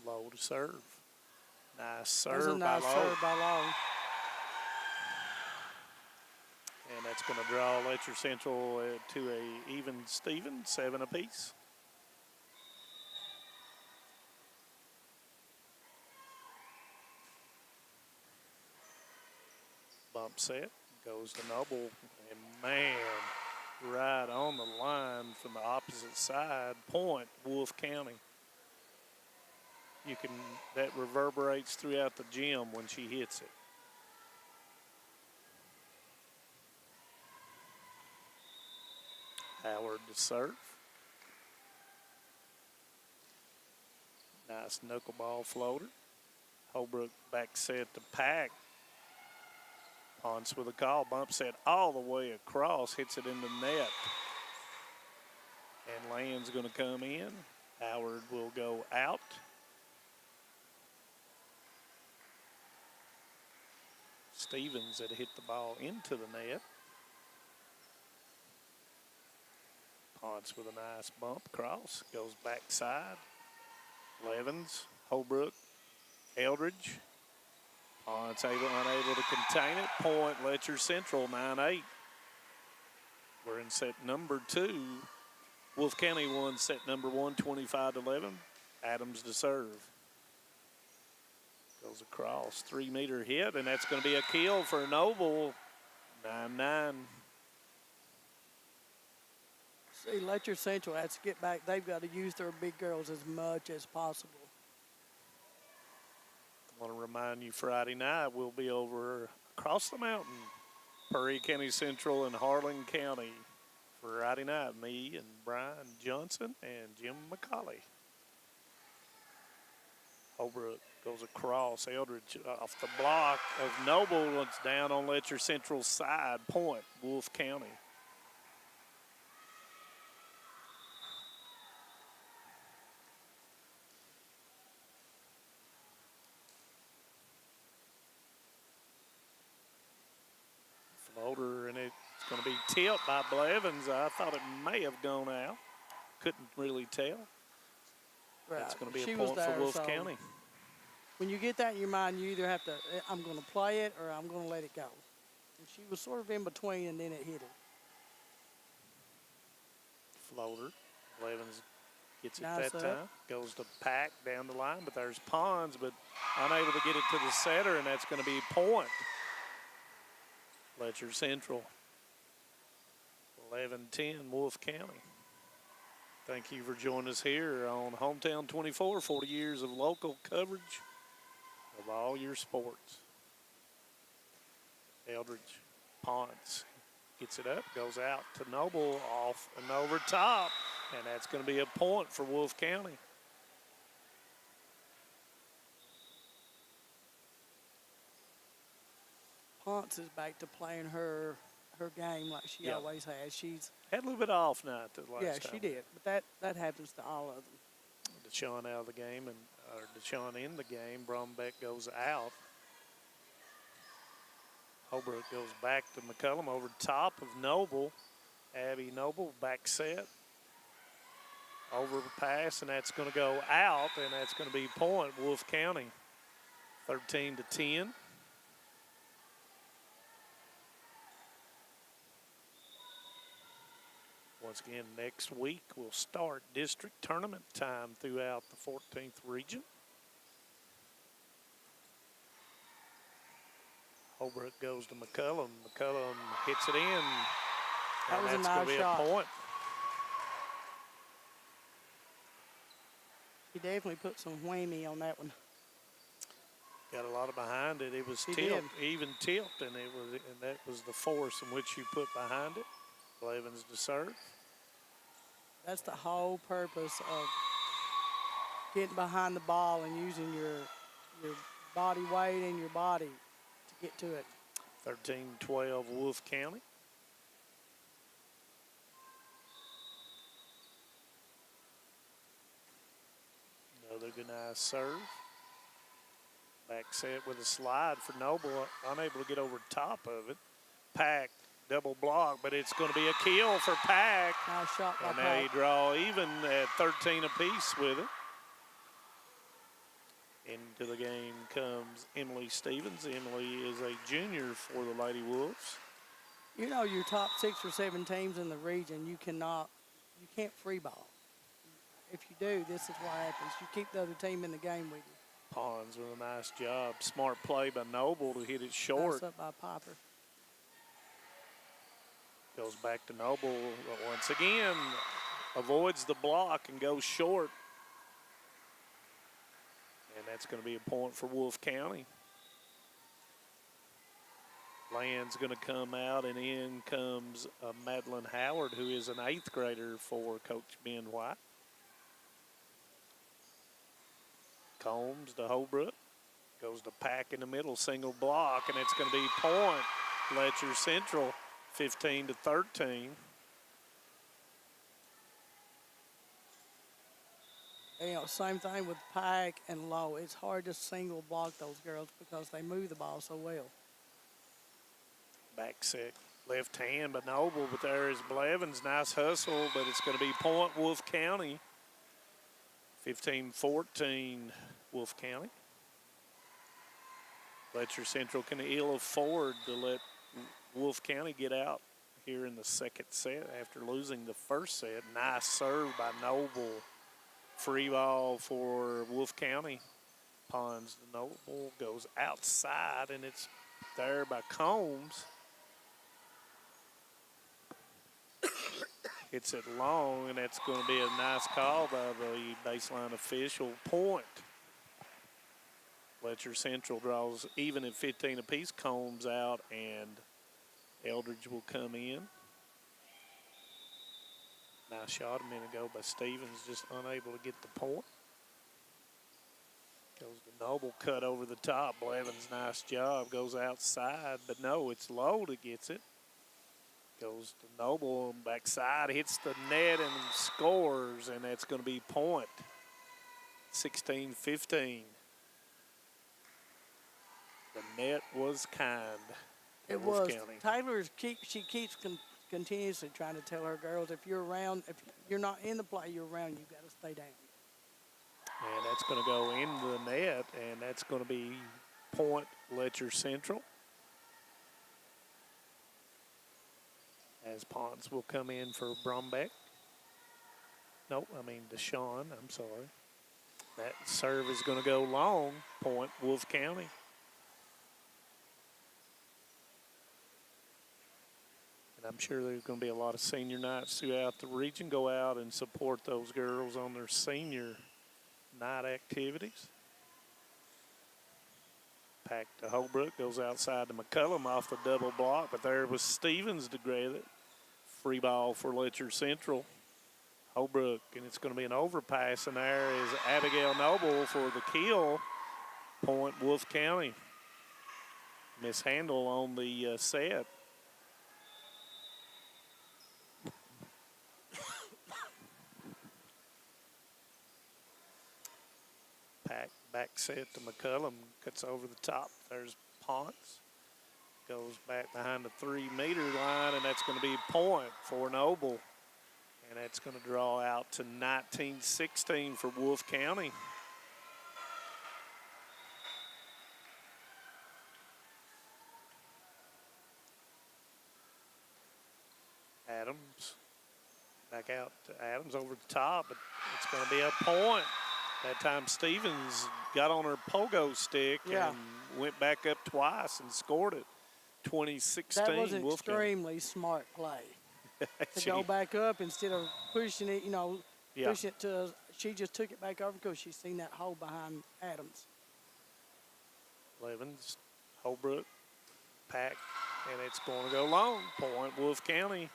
Low to serve. Nice serve by Low. And that's going to draw Letcher Central to a even Steven, 7 apiece. Bump set, goes to Noble, and man, right on the line from the opposite side, point, Wolfe County. That reverberates throughout the gym when she hits it. Howard to serve. Nice knuckleball floater. Holbrook back set to Pack. Ponce with a call. Bump set all the way across. Hits it in the net. And Land's going to come in. Howard will go out. Stevens had hit the ball into the net. Ponce with a nice bump across. Goes backside. Levens, Holbrook, Eldridge. Ponce unable to contain it. Point, Letcher Central, 9-8. We're in set number 2. Wolfe County won set number 1, 25-11. Adams to serve. Goes across, 3-meter hit, and that's going to be a kill for Noble, 9-9. See, Letcher Central has to get back. They've got to use their big girls as much as possible. I want to remind you, Friday night we'll be over across the mountain, Prairie County Central and Harlan County. Friday night, me and Brian Johnson and Jim McCauley. Holbrook goes across. Eldridge off the block of Noble. It's down on Letcher Central's side. Point, Wolfe County. Floater, and it's going to be tipped by Blevins. I thought it may have gone out. Couldn't really tell. Right. That's going to be She a was point there, for Wolfe so County. When you get that in your mind, you either have to, I'm going to play it or I'm going to let it go. And she was sort of in between, and then it hit her. Floater. Blevins gets it Nice that up. time. Goes to Pack down the line, but there's Pons, but unable to get it to the setter, and that's going to be point. Letcher Central. 11-10, Wolfe County. Thank you for joining us here on Hometown 24, 40 years of local coverage of all your sports. Eldridge, Ponce gets it up, goes out to Noble, off and over top, and that's going to be a point for Wolfe County. Ponce is back to playing her game like she always has. She's had a little bit off night the last time. she did, but that happens to all of them. Deshaun out of the game, or Deshaun in the game. Brombeck goes out. Holbrook goes back to McCullum over top of Noble. Abby Noble back set. Over the pass, and that's going to go out, and that's going to be point, Wolfe County. 13-10. Once again, next week we'll start district tournament time throughout the 14th region. Holbrook goes to McCullum. McCullum hits it in. That was a that's going nice to be shot. a point. He definitely put some whammy on that one. Got a lot of behind it. It was He tilt, did. even tilt, and that was the force in which you put behind it. Blevins to serve. That's the whole purpose of getting behind the ball and using your body weight and your body to get to it. 13-12 Wolfe County. Another good nice serve. Back set with a slide for Noble, unable to get over top of it. Pack, double block, but it's going to be a kill for Pack. Nice shot by And now Pack. you draw even at 13 apiece with it. Into the game comes Emily Stevens. Emily is a junior for the Lady Wolves. You know your top 6 or 7 teams in the region, you can't free ball. If you do, this is what happens. You keep the other team in the game with you. Pons with a nice job. Smart play by Noble to hit it short. Pass up by Piper. Goes back to Noble once again. Avoids the block and goes short. And that's going to be a point for Wolfe County. Land's going to come out, and in comes Madeline Howard, who is an 8th grader for Coach Ben White. Combs to Holbrook. Goes to Pack in the middle, single block, and it's going to be point. Letcher Central, 15-13. You know, same thing with Pack and Low. It's hard to single block those girls because they move the ball so well. Back set, left hand by Noble, but there is Blevins. Nice hustle, but it's going to be point Wolfe County. 15-14 Wolfe County. Letcher Central can ill afford to let Wolfe County get out here in the second set after losing the first set. Nice serve by Noble. Free ball for Wolfe County. Pons to Noble, goes outside, and it's there by Combs. Hits it long, and that's going to be a nice call by the baseline official. Point. Letcher Central draws even at 15 apiece. Combs out, and Eldridge will come in. Nice shot a minute ago by Stevens, just unable to get the point. Goes to Noble, cut over the top. Blevins, nice job, goes outside, but no, it's Lowe that gets it. Goes to Noble on backside, hits the net and scores, and that's going to be point. 16-15. The net was kind. It Wolfe was. County. Taylor's continuously trying to tell her girls, if you're around, if you're not in the play, you're around, you've got to stay down. And that's going to go into the net, and that's going to be point Letcher Central. As Pons will come in for Brombeck. Nope, I mean Deshawn, I'm sorry. That serve is going to go long, point Wolfe County. And I'm sure there's going to be a lot of senior nights throughout the region. Go out and support those girls on their senior night activities. Pack to Holbrook, goes outside to McCullum off the double block, but there was Stevens to grab it. Free ball for Letcher Central. Holbrook, and it's going to be an overpass, and there is Abigail Noble for the kill. Point Wolfe County. Mishandle on the set. Pack back set to McCullum, cuts over the top. There's Ponce. Goes back behind the 3-meter line, and that's going to be point for Noble. And that's going to draw out to 19-16 for Wolfe County. Adams, back out to Adams over the top, but it's going to be a point. That time Stevens got on her pogo stick and went back up twice and scored it. 2016. That was an Wolfe County. extremely smart play. To go back up instead of pushing it, push it to. She just took it back over because she seen that hole behind Adams. Levens, Holbrook, Pack, and it's going to go long. Point Wolfe County.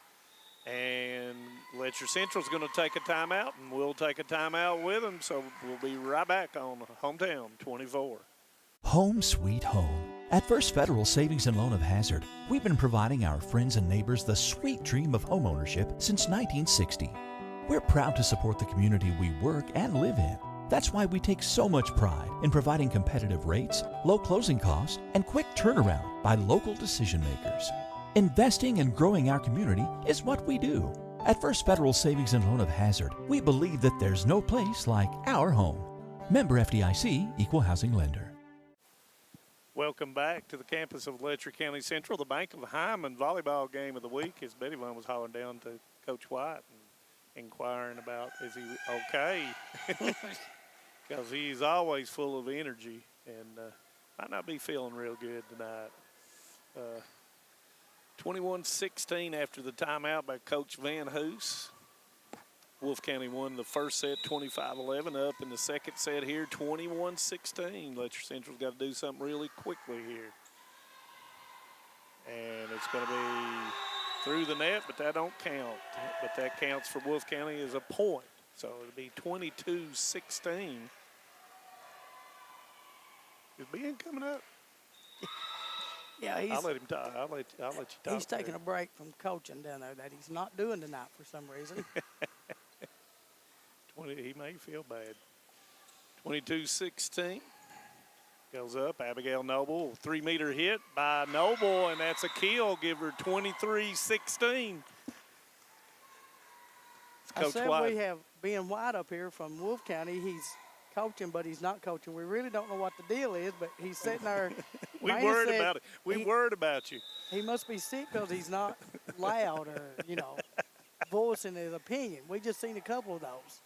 And Letcher Central's going to take a timeout, and we'll take a timeout with them. So we'll be right back on Hometown 24. Home sweet home. At First Federal Savings and Loan of Hazard, we've been providing our friends and neighbors the sweet dream of homeownership since 1960. We're proud to support the community we work and live in. That's why we take so much pride in providing competitive rates, low closing costs, and quick turnaround by local decision makers. Investing and growing our community is what we do. At First Federal Savings and Loan of Hazard, we believe that there's no place like our home. Member FDIC, Equal Housing Lender. Welcome back to the campus of Letcher County Central. The Bank of Hyman volleyball game of the week, as Betty Vaughn was hollering down to Coach White and inquiring about, is he okay? Because he's always full of energy and might not be feeling real good tonight. 21-16 after the timeout by Coach Van Hoos. Wolfe County won the first set 25-11, up in the second set here 21-16. Letcher Central's got to do something really quickly here. And it's going to be through the net, but that don't count. But that counts for Wolfe County as a point. So it'll be 22-16. Is Ben coming up? Yeah, I'll let him talk. I'll let you talk. He's taking a break from coaching down there that he's not doing tonight for some reason. He may feel bad. 22-16. Goes up. Abigail Noble, 3-meter hit by Noble, and that's a kill. Give her 23-16. I said White. We have Ben White up here from Wolfe County. He's coaching, but he's not coaching. We really don't know what the deal is, but he's sitting there. We worried about it. We worried about you. He must be sick because he's not loud or, voicing his opinion. We just seen a couple of those.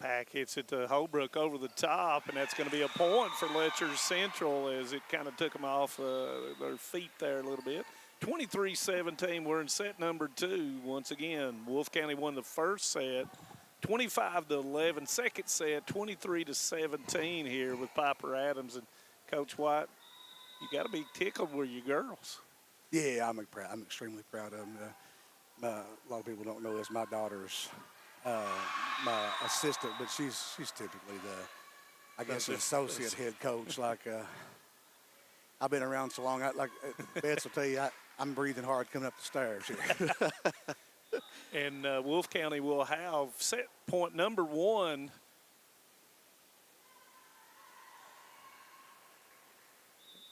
Pack hits it to Holbrook over the top, and that's going to be a point for Letcher Central as it kind of took them off their feet there a little bit. 23-17, we're in set number 2. Once again, Wolfe County won the first set, 25-11. Second set, 23-17 here with Piper Adams. And Coach White, you got to be tickled with your girls. Yeah, I'm extremely proud of them. A lot of people don't know this. My daughter's my assistant, but she's typically I guess, an associate head coach. I've been around so long. Beth will tell you, I'm breathing hard coming up the stairs here. And Wolfe County will have set point number 1.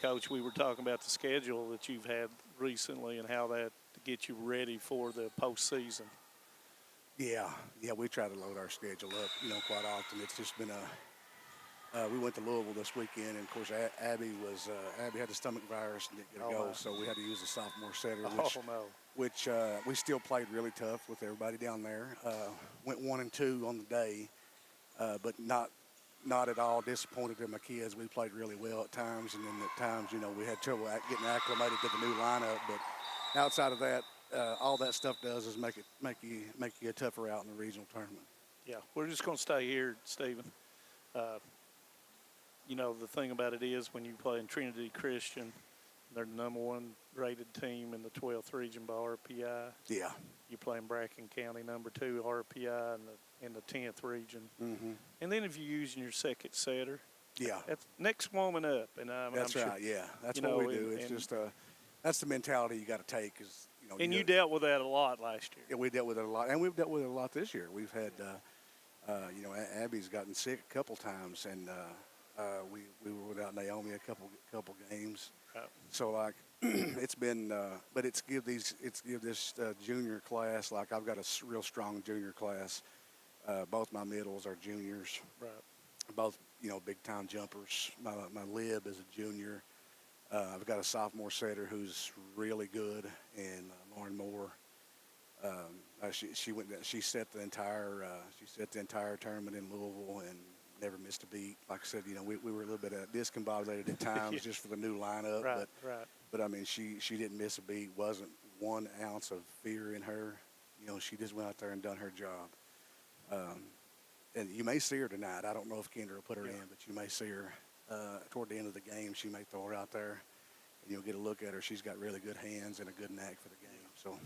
Coach, we were talking about the schedule that you've had recently and how that to get you ready for the postseason. Yeah, we try to load our schedule up, quite often. It's just been we went to Louisville this weekend, and of course Abby had the stomach virus and didn't get a goal, so we had to use a sophomore setter, which we still played really tough with everybody down there. Went 1-2 on the day, but not at all disappointed in my kids. We played really well at times, and then at times, we had trouble getting acclimated to the new lineup. But outside of that, all that stuff does is make you a tougher out in the regional tournament. Yeah, we're just going to stay here, Stephen. The thing about it is when you play in Trinity Christian, they're the number 1 rated team in the 12th region by RPI. Yeah. You play in Bracken County, number 2 RPI in the 10th region. Mm-hmm. And then if you're using your second setter, yeah, that's next woman up. And that's I'm right. Sure, yeah, that's what we do. It's just that's the mentality you got to take. Is and you dealt with that a lot last year. Yeah, we dealt with it a lot, and we've dealt with it a lot this year. We've had, Abby's gotten sick a couple times, and we were without Naomi a couple games. Right. So it's been, but it's give this junior class. I've got a real strong junior class. Both my middles are juniors. Right. Both big time jumpers. My lib is a junior. I've got a sophomore setter who's really good, and Lauren Moore. She set the entire tournament in Louisville, and never missed a beat. Like I said, we were a little bit discombobulated at times just for the new lineup. Right. But I mean, she didn't miss a beat. Wasn't 1 ounce of fear in her. She just went out there and done her job. And you may see her tonight. I don't know if Kendra will put her in, but you may see her toward the end of the game. She may throw her out there, and you'll get a look at her. She's got really good hands and a good knack for the game. So.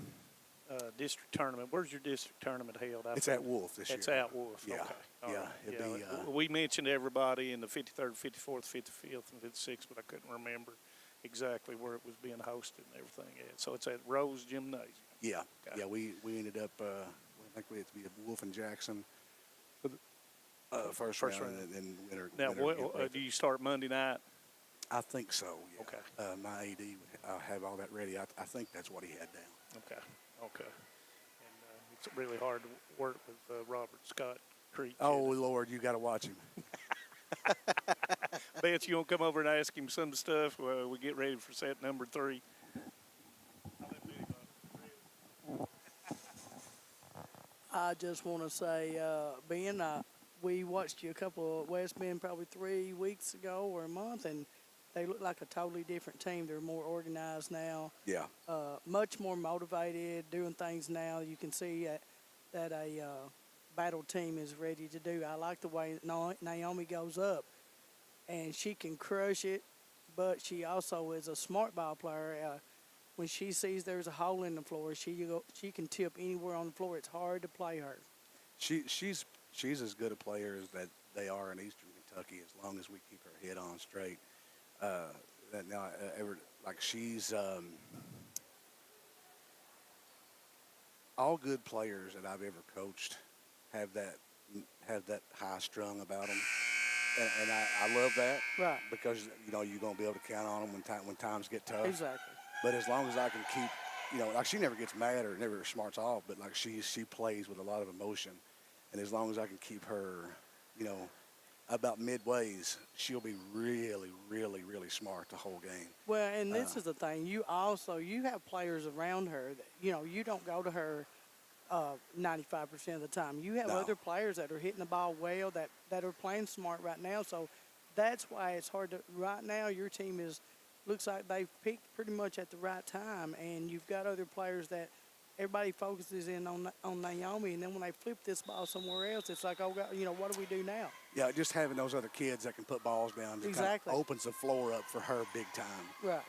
District tournament. Where's your district tournament held? It's at Wolfe this year. It's at Wolfe. Yeah. Okay. It'll be, we mentioned everybody in the 53rd, 54th, 55th, and 56th, but I couldn't remember exactly where it was being hosted and everything. So it's at Rose Gymnasium. Yeah. Okay. Yeah. We ended up. I think we had to be at Wolfe and Jackson for the first round, and then winner. Now, do you start Monday night? I think so. Yeah. Okay. My AD would have all that ready. I think that's what he had down. Okay. And it's really hard to work with Robert Scott Creek. Oh, Lord, you got to watch him. Bet you won't come over and ask him some stuff while we get ready for set number 3. I just want to say, Ben, we watched you a couple of West Bend probably 3 weeks ago or a month, and they look like a totally different team. They're more organized now. Yeah. Much more motivated, doing things now. You can see that a battle team is ready to do. I like the way Naomi goes up, and she can crush it, but she also is a smart ball player. When she sees there's a hole in the floor, she can tip anywhere on the floor. It's hard to play her. She's as good a player as that they are in Eastern Kentucky, as long as we keep her head on straight. She's all good players that I've ever coached have that high strung about them, and I love that. Right. Because you're going to be able to count on them when times get tough. Exactly. But as long as I can keep, she never gets mad or never smarts off, but she plays with a lot of emotion, and as long as I can keep her, about midways, she'll be really, really, really smart the whole game. Well, and this is the thing. You have players around her that, you don't go to her 95% of the time. You have other players that are hitting the ball well, that are playing smart right now. So that's why it's hard to, right now your team looks like they've picked pretty much at the right time, and you've got other players that everybody focuses in on Naomi, and then when they flip this ball somewhere else, it's like, oh God, what do we do now? Yeah, just having those other kids that can put balls down just kind of opens the floor up for her big time. Right.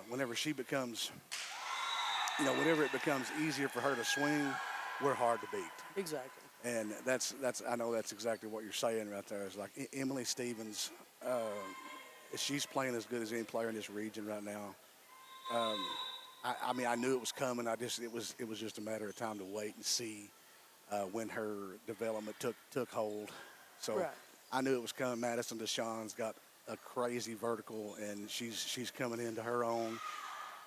Whenever she becomes, whenever it becomes easier for her to swing, we're hard to beat. Exactly. And that's I know that's exactly what you're saying right there. It's like Emily Stevens, she's playing as good as any player in this region right now. I knew it was coming. It was just a matter of time to wait and see when her development took hold. So I knew it was coming. Madison Deshawn's got a crazy vertical, and she's coming into her own.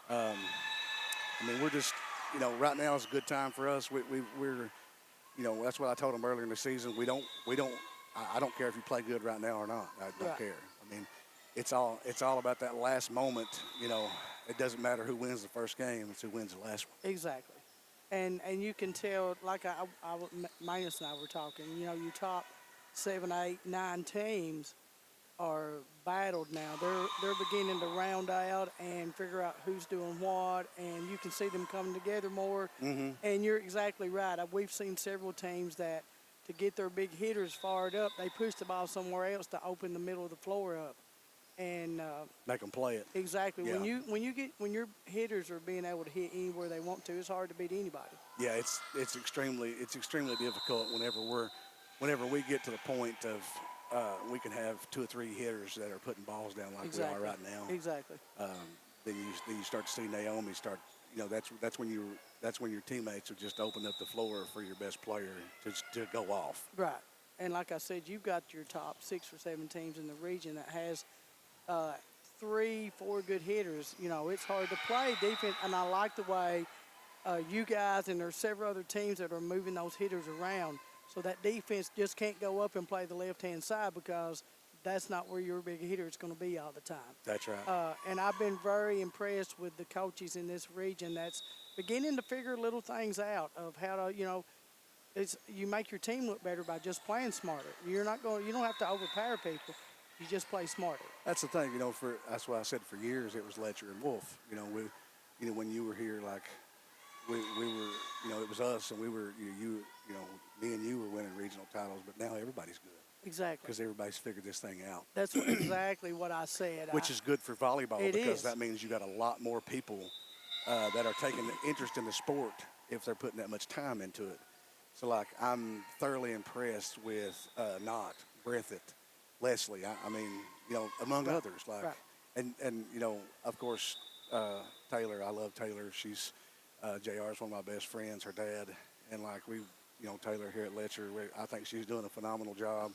We're just, right now is a good time for us. We're that's what I told them earlier in the season. I don't care if you play good right now or not. I don't care. It's all about that last moment. It doesn't matter who wins the first game; it's who wins the last one. Exactly, and you can tell. Like Manus and I were talking. Your top 7, 8, 9 teams are battled now. They're beginning to round out and figure out who's doing what, and you can see them coming together more. Mm-hmm. And you're exactly right. We've seen several teams that to get their big hitters fired up, they push the ball somewhere else to open the middle of the floor up. And make them play it. Exactly. Yeah. When your hitters are being able to hit anywhere they want to, it's hard to beat anybody. Yeah, it's extremely difficult whenever we get to the point of we can have 2 or 3 hitters that are putting balls down like we are right now. Exactly. Then you start to see Naomi start. That's when your teammates will just open up the floor for your best player to go off. Right. And like I said, you've got your top 6 or 7 teams in the region that has 3, 4 good hitters. It's hard to play defense, and I like the way you guys and there's several other teams that are moving those hitters around, so that defense just can't go up and play the left-hand side because that's not where your big hitter is going to be all the time. That's right. And I've been very impressed with the coaches in this region that's beginning to figure little things out of how to, you make your team look better by just playing smarter. You don't have to overpower people. You just play smarter. That's the thing, that's why I said for years it was Letcher and Wolfe. When you were here, like we were, it was us, and we were, me and you were winning regional titles, but now everybody's good. Exactly. Because everybody's figured this thing out. That's exactly what I said. Which is good for volleyball It because is. that means you got a lot more people that are taking interest in the sport if they're putting that much time into it. So, like, I'm thoroughly impressed with Knott, Breathitt, Leslie. I mean, among others. Like, and of course, Taylor. I love Taylor. She's JR is one of my best friends. Her dad, and like Taylor here at Letcher. I think she's doing a phenomenal job.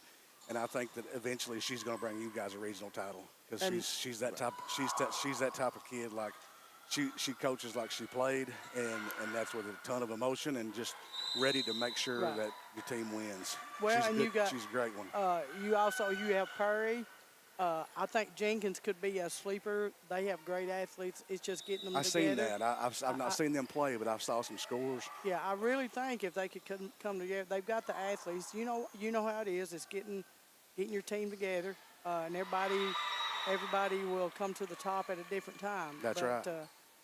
And I think that eventually she's going to bring you guys a regional title because she's that type. She's that type of kid. Like she coaches like she played, and that's with a ton of emotion and just ready to make sure that your team wins. Well, she's and good. She's a great one. You have Perry. I think Jenkins could be a sleeper. They have great athletes. It's just getting them I've together. seen that. I've not seen them play, but I saw some scores. Yeah, I really think if they could come together, they've got the athletes. You know how it is. It's getting your team together, and everybody will come to the top at a different time. That's right.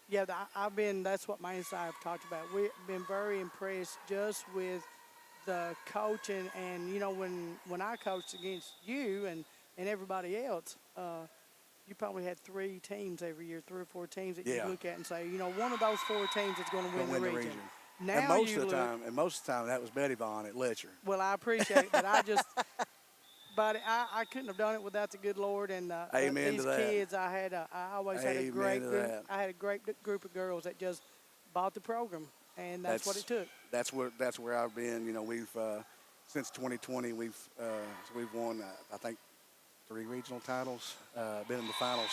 That's what Maine and I have talked about. We've been very impressed just with the coaching, and when I coached against you and everybody else, you probably had 3 teams every year, 3 or 4 teams that you look at and say, one of those 4 teams is going to win the region. Now and most of the time, that was Betty Vaughn at Letcher. Well, I appreciate it, but but I couldn't have done it without the good Lord and these kids. I always had a great group. I had a great group of girls that just bought the program, and that's what it took. That's where I've been. We've since 2020 we've won I think 3 regional titles. Been in the finals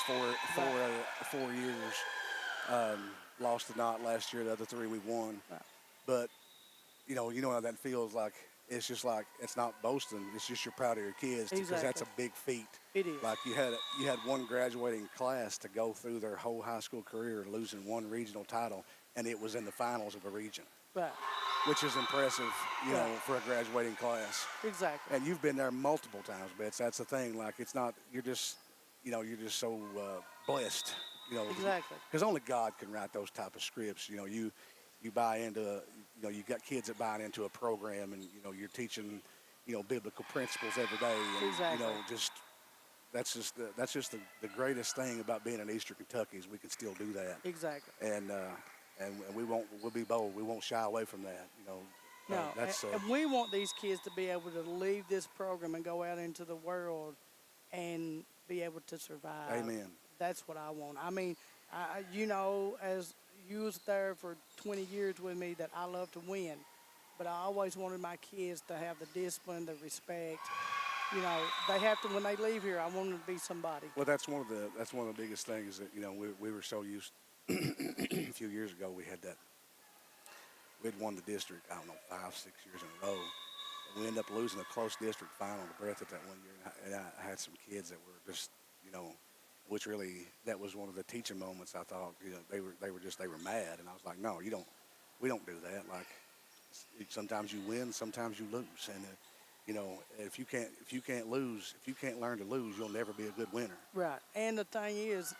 4 years. Lost to Knott last year. The other 3 we won. Right. But you know how that feels like. It's just like it's not boasting. It's just you're proud of your kids because that's a big feat. It is. Like you had one graduating class to go through their whole high school career losing 1 regional title, and it was in the finals of a region. Right. Which is impressive, for a graduating class. Exactly. And you've been there multiple times, Bets. That's the thing. Like it's not. You're just so blessed. Exactly. Because only God can write those type of scripts. You buy into, you got kids that buy into a program, and you're teaching, biblical principles every day, and exactly. That's just the greatest thing about being in Eastern Kentucky is we can still do that. Exactly. And we'll be bold. We won't shy away from that. No, that's and we want these kids to be able to leave this program and go out into the world and be able to survive. Amen. That's what I want. I mean, as you was there for 20 years with me, that I love to win, but I always wanted my kids to have the discipline, the respect. They have to, when they leave here, I want them to be somebody. Well, that's one of the biggest things that we were so used. A few years ago, we'd won the district. I don't know, 5, 6 years in a row. And we ended up losing a close district final to Breathitt that one year, and I had some kids that were just, which really, that was one of the teaching moments. I thought, they were mad, and I was like, no, we don't do that. Like, sometimes you win, sometimes you lose, and if you can't learn to lose, you'll never be a good winner. Right, and the thing is,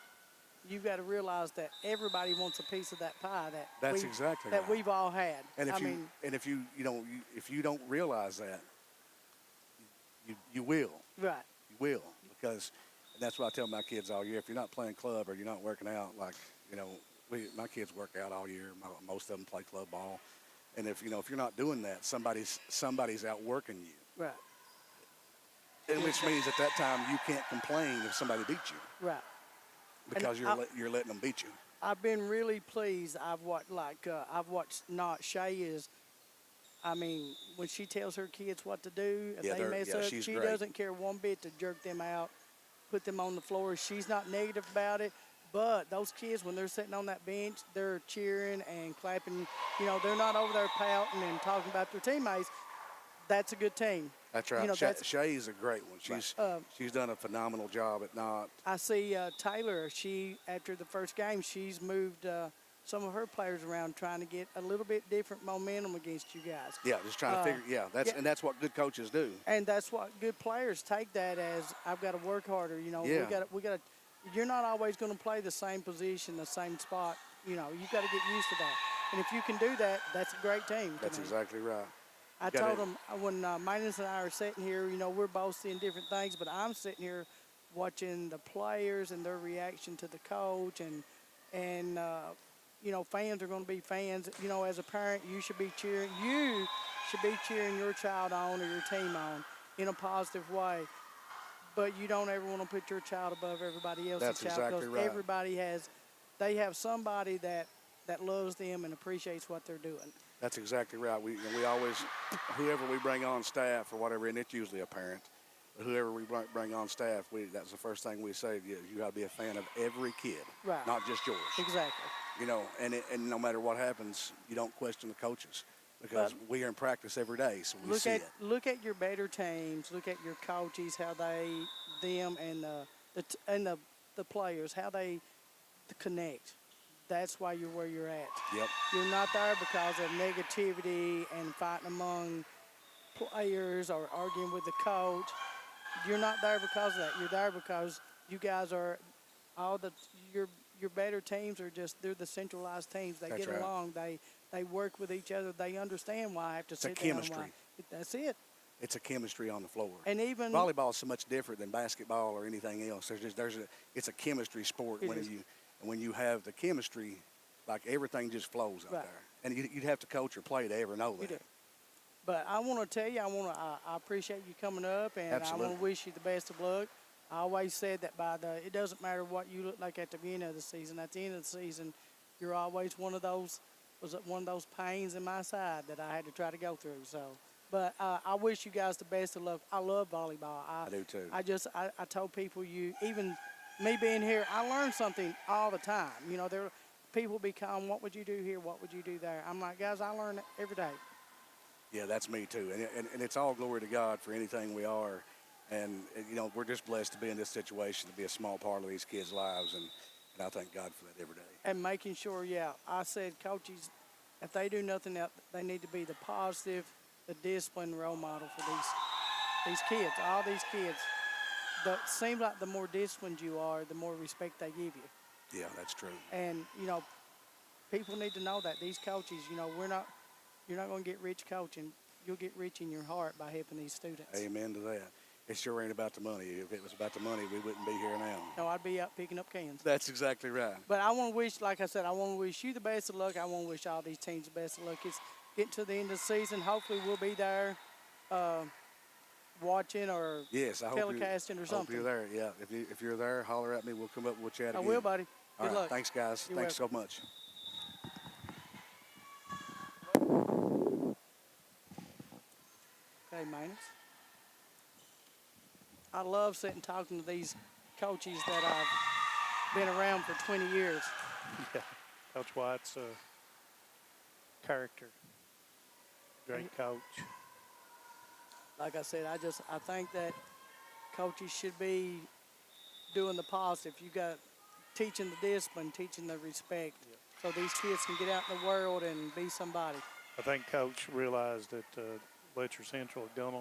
you've got to realize that everybody wants a piece of that pie that we've all had. And if you don't realize that, you will. Right. You will, because. And that's what I tell my kids all year. If you're not playing club or you're not working out, like, my kids work out all year. Most of them play club ball. And if you're not doing that, somebody's outworking you. Right. And which means at that time you can't complain if somebody beats you. Right. Because you're letting them beat you. I've been really pleased. I've watched Knott. Shay is, when she tells her kids what to do, if they mess up, she doesn't care one bit to jerk them out, put them on the floor. She's not negative about it, but those kids, when they're sitting on that bench, they're cheering and clapping. They're not over there pouting and talking about their teammates. That's a good team. That's right. Shay's a great one. She's done a phenomenal job at Knott. I see Taylor. After the first game, she's moved. some of her players around trying to get a little bit different momentum against you guys. Yeah, just trying to figure. And that's what good coaches do. And that's what good players take that as. I've got to work harder. You know, we got to. You're not always going to play the same position, the same spot. You know, you've got to get used to that. And if you can do that, that's a great team. That's exactly right. I told them when Maintenance and I are sitting here, you know, we're both seeing different things, but I'm sitting here watching the players and their reaction to the coach, and you know, fans are going to be fans. You know, as a parent, you should be cheering. You should be cheering your child on or your team on in a positive way. But you don't ever want to put your child above everybody else's That's child, exactly because right. everybody have somebody that loves them and appreciates what they're doing. That's exactly right. We always, whoever we bring on staff or whatever, and it's usually a parent, but whoever we bring on staff, that's the first thing we say. You got to be a fan of every kid, right? Not just yours. Exactly. You know, and no matter what happens, you don't question the coaches, because we are in practice every day, so we see it. Look at your better teams. Look at your coaches, how them and the players, how they connect. That's why you're where you're at. Yep. You're not there because of negativity and fighting among players or arguing with the coach. You're not there because of that. You're there because you guys are your better teams are they're the centralized teams. They get along. They work with each other. They understand why I have to sit down. It's a chemistry. That's it. It's a chemistry on the floor. And even volleyball is so much different than basketball or anything else. It's a chemistry sport. When you have the chemistry, like everything just flows out there. And you'd have to coach or play to ever know that. You do. But I want to tell you, I appreciate you coming up, and Absolutely. I want to wish you the best of luck. I always said that it doesn't matter what you look like at the beginning of the season. At the end of the season, you're always one of those pains in my side that I had to try to go through. So, but I wish you guys the best of luck. I love volleyball. I do too. I told people, even me being here, I learn something all the time. You know, people become, what would you do here? What would you do there? I'm like, guys, I learn every day. Yeah, that's me too. And it's all glory to God for anything we are. And you know, we're just blessed to be in this situation, to be a small part of these kids' lives. And I thank God for that every day. And making sure, I said, coaches, if they do nothing else, they need to be the positive, the disciplined role model for these kids, all these kids. It seems like the more disciplined you are, the more respect they give you. Yeah, that's true. And, you know, people need to know that. These coaches, you know, you're not going to get rich coaching. You'll get rich in your heart by helping these students. Amen to that. It sure ain't about the money. If it was about the money, we wouldn't be here now. No, I'd be out picking up cans. That's exactly right. But I want to wish, like I said, I want to wish you the best of luck. I want to wish all these teams the best of luck. It's getting to the end of the season. Hopefully we'll be there watching or telecasting or something. I hope you're there, yeah. If you're there, holler at me. We'll come up and we'll chat again. I will, buddy. Good luck. Thanks, guys. Thanks so much. Okay, Manus. I love sitting talking to these coaches that I've been around for 20 years. Yeah, Coach White's a character. Great coach. Like I said, I think that coaches should be doing the positive. You got teaching the discipline, teaching the respect, so these kids can get out in the world and be somebody. I think Coach realized that Letcher Central had gone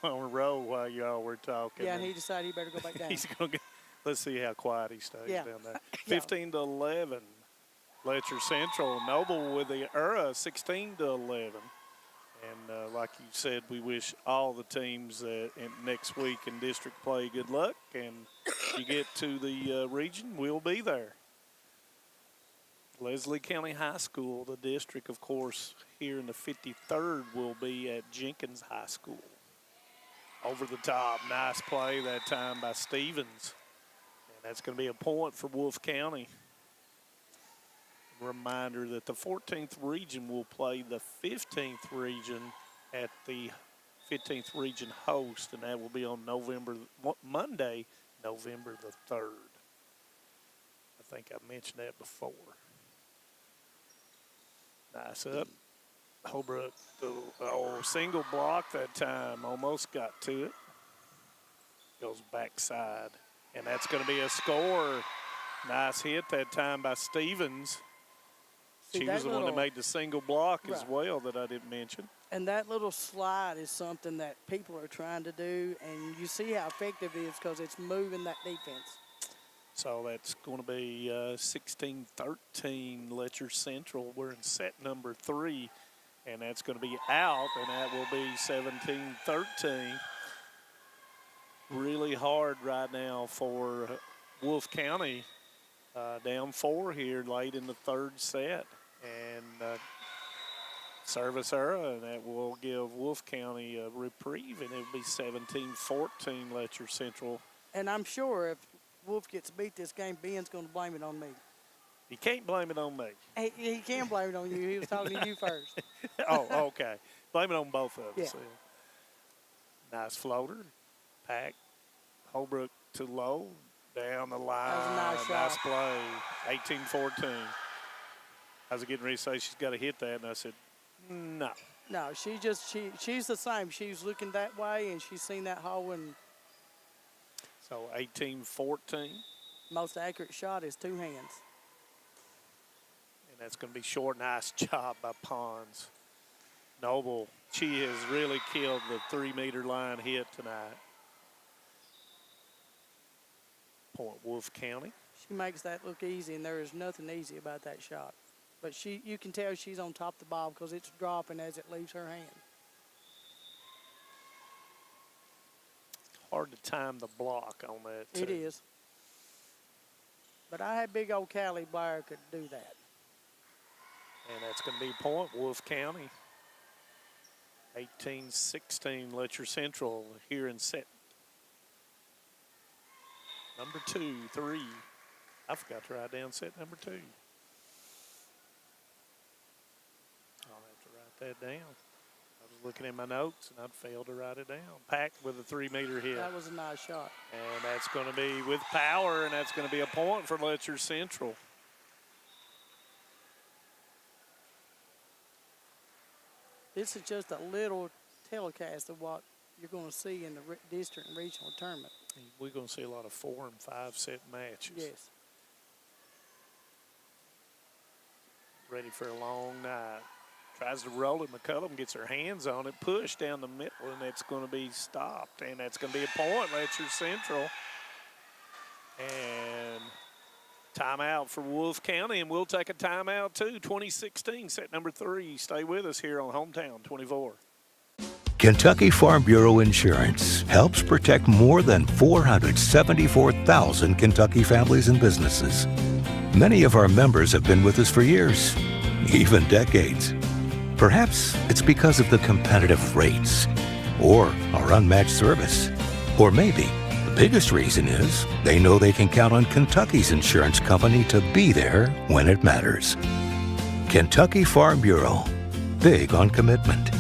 on a roll while y'all were talking. Yeah, and he decided he better go back down. He's going to let's see how quiet he stays down there. Yeah. 15-11, Letcher Central. Noble with the 16-11. And like you said, we wish all the teams next week in district play good luck. And if you get to the region, we'll be there. Leslie County High School, the district, of course, here in the 53rd will be at Jenkins High School. Over the top, nice play that time by Stevens. And that's going to be a point for Wolfe County. Reminder that the 14th region will play the 15th region at the 15th region host, and that will be on Monday, November the 3rd. I think I mentioned that before. Nice up. Holbrook, single block that time, almost got to it. Goes backside, and that's going to be a score. Nice hit that time by Stevens. See, she was the one that made the single block as Right. well that I didn't mention. And that little slide is something that people are trying to do, and you see how effective it is because it's moving that defense. So that's going to be 16-13 Letcher Central. We're in set number 3, and that's going to be out, and that will be 17-13. Really hard right now for Wolfe County, down 4 here late in the third set. And service error, and that will give Wolfe County a reprieve, and it'll be 17-14 Letcher Central. And I'm sure if Wolfe gets beat this game, Ben's going to blame it on me. You can't blame it on me. He can blame it on you. He was talking to you first. Oh, okay. Blame it on both of us. Yeah. Yeah. Nice floater. Pack. Holbrook too low. Down the line. That was a nice Nice shot. play. 18-14. I was getting ready to say she's got to hit that, and I said, no. No, she's the same. She's looking that way, and she's seen that hole, and So 18-14. most accurate shot is 2 hands. And that's going to be short. Nice job by Pons. Noble, she has really killed the 3-meter line hit tonight. Point Wolfe County. She makes that look easy, and there is nothing easy about that shot. But you can tell she's on top of the ball because it's dropping as it leaves her hand. Hard to time the block on that, too. It is. But I had big old Callie Blair could do that. And that's going to be point Wolfe County. 18-16 Letcher Central here in set number 2, 3. I forgot to write down set number 2. I'll have to write that down. I was looking at my notes and I'd failed to write it down. Packed with a 3-meter hit. That was a nice shot. And that's going to be with power, and that's going to be a point for Letcher Central. This is just a little telecast of what you're going to see in the district and regional tournament. We're going to see a lot of 4- and 5-set matches. Yes. Ready for a long night. Tries to roll it. McCullum gets her hands on it, push down the middle, and it's going to be stopped. And that's going to be a point, Letcher Central. And timeout for Wolfe County, and we'll take a timeout too. 2016, set number 3. Stay with us here on Hometown 24. Kentucky Farm Bureau Insurance helps protect more than 474,000 Kentucky families and businesses. Many of our members have been with us for years, even decades. Perhaps it's because of the competitive rates or our unmatched service. Or maybe the biggest reason is they know they can count on Kentucky's insurance company to be there when it matters. Kentucky Farm Bureau, big on commitment.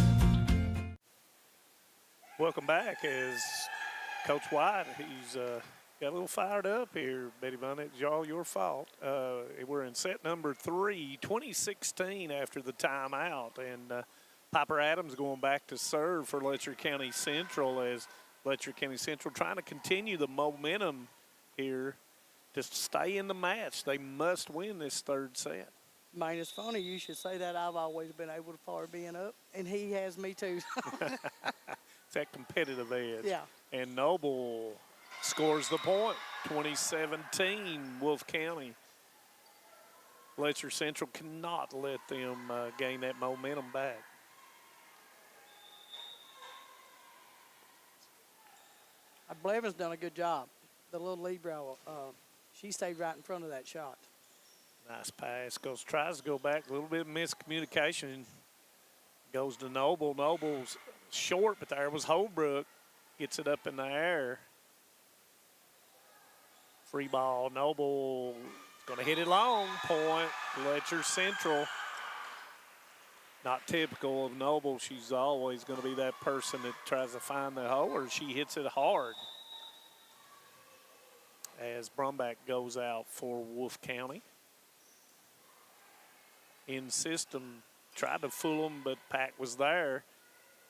Welcome back as Coach White, he's got a little fired up here, Betty Bunn. It's all your fault. We're in set number 3, 2016 after the timeout. And Piper Adams going back to serve for Letcher County Central as Letcher County Central trying to continue the momentum here to stay in the match. They must win this third set. Man, it's funny you should say that. I've always been able to fire Ben up, and he has me too. It's that competitive edge. Yeah. And Noble scores the point, 2017, Wolfe County. Letcher Central cannot let them gain that momentum back. Blevins done a good job. The little libero, she stayed right in front of that shot. Nice pass. Tries to go back. A little bit of miscommunication. Goes to Noble. Noble's short, but there was Holbrook. Gets it up in the air. Free ball. Noble is going to hit it long. Point. Letcher Central. Not typical of Noble. She's always going to be that person that tries to find the hole, or she hits it hard. As Brumback goes out for Wolfe County. In system, tried to fool them, but Pack was there.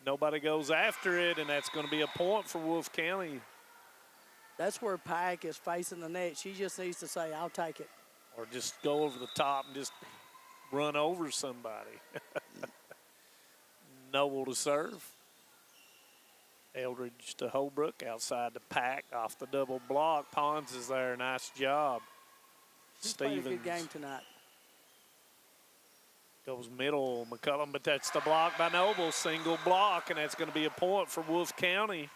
Nobody goes after it, and that's going to be a point for Wolfe County. That's where Pack is facing the net. She just needs to say, I'll take it. Or just go over the top and just run over somebody. Noble to serve. Eldridge to Holbrook, outside the pack, off the double block. Pons is there, nice job. He's played a Stevens good game tonight. goes middle, McCullum, but that's the block by Noble, single block, and that's going to be a point for Wolfe County.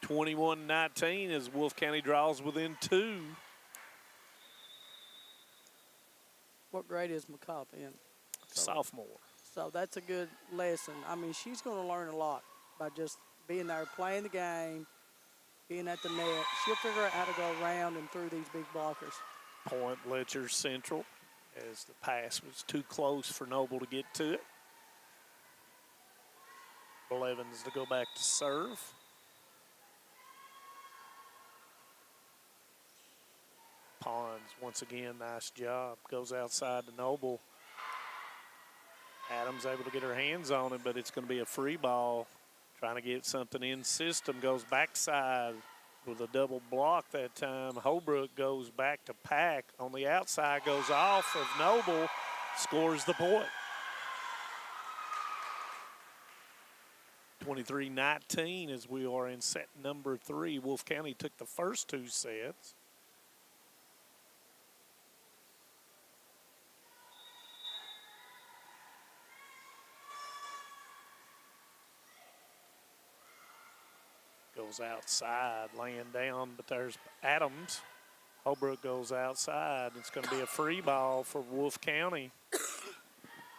21-19 as Wolfe County draws within 2. What grade is McCullough in? Sophomore. So that's a good lesson. I mean, she's going to learn a lot by just being there, playing the game, being at the net. She'll figure out how to go around and through these big blockers. Point Letcher Central as the pass was too close for Noble to get to it. Blevins to go back to serve. Pons, once again, nice job. Goes outside to Noble. Adams able to get her hands on it, but it's going to be a free ball. Trying to get something in system, goes backside with a double block that time. Holbrook goes back to pack. On the outside, goes off of Noble, scores the point. 23-19 as we are in set number 3. Wolfe County took the first 2 sets. Goes outside, laying down, but there's Adams. Holbrook goes outside. It's going to be a free ball for Wolfe County.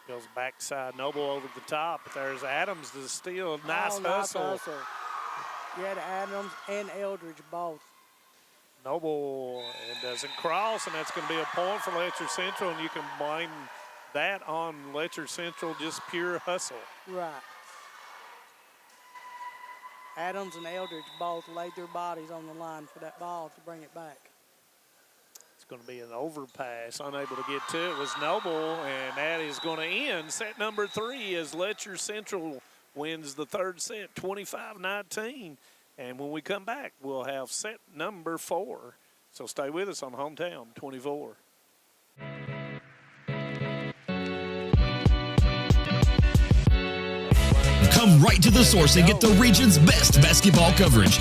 Goes backside, Noble over the top, but there's Adams to steal. Nice hustle. You had Adams and Eldridge both. Noble and doesn't cross, and that's going to be a point for Letcher Central, and you can blame that on Letcher Central, just pure hustle. Right. Adams and Eldridge both laid their bodies on the line for that ball to bring it back. It's going to be an overpass. Unable to get to it was Noble, and that is going to end set number 3 as Letcher Central wins the 3rd set, 25-19. And when we come back, we'll have set number 4. So stay with us on Hometown 24. Come right to the source and get the region's best basketball coverage.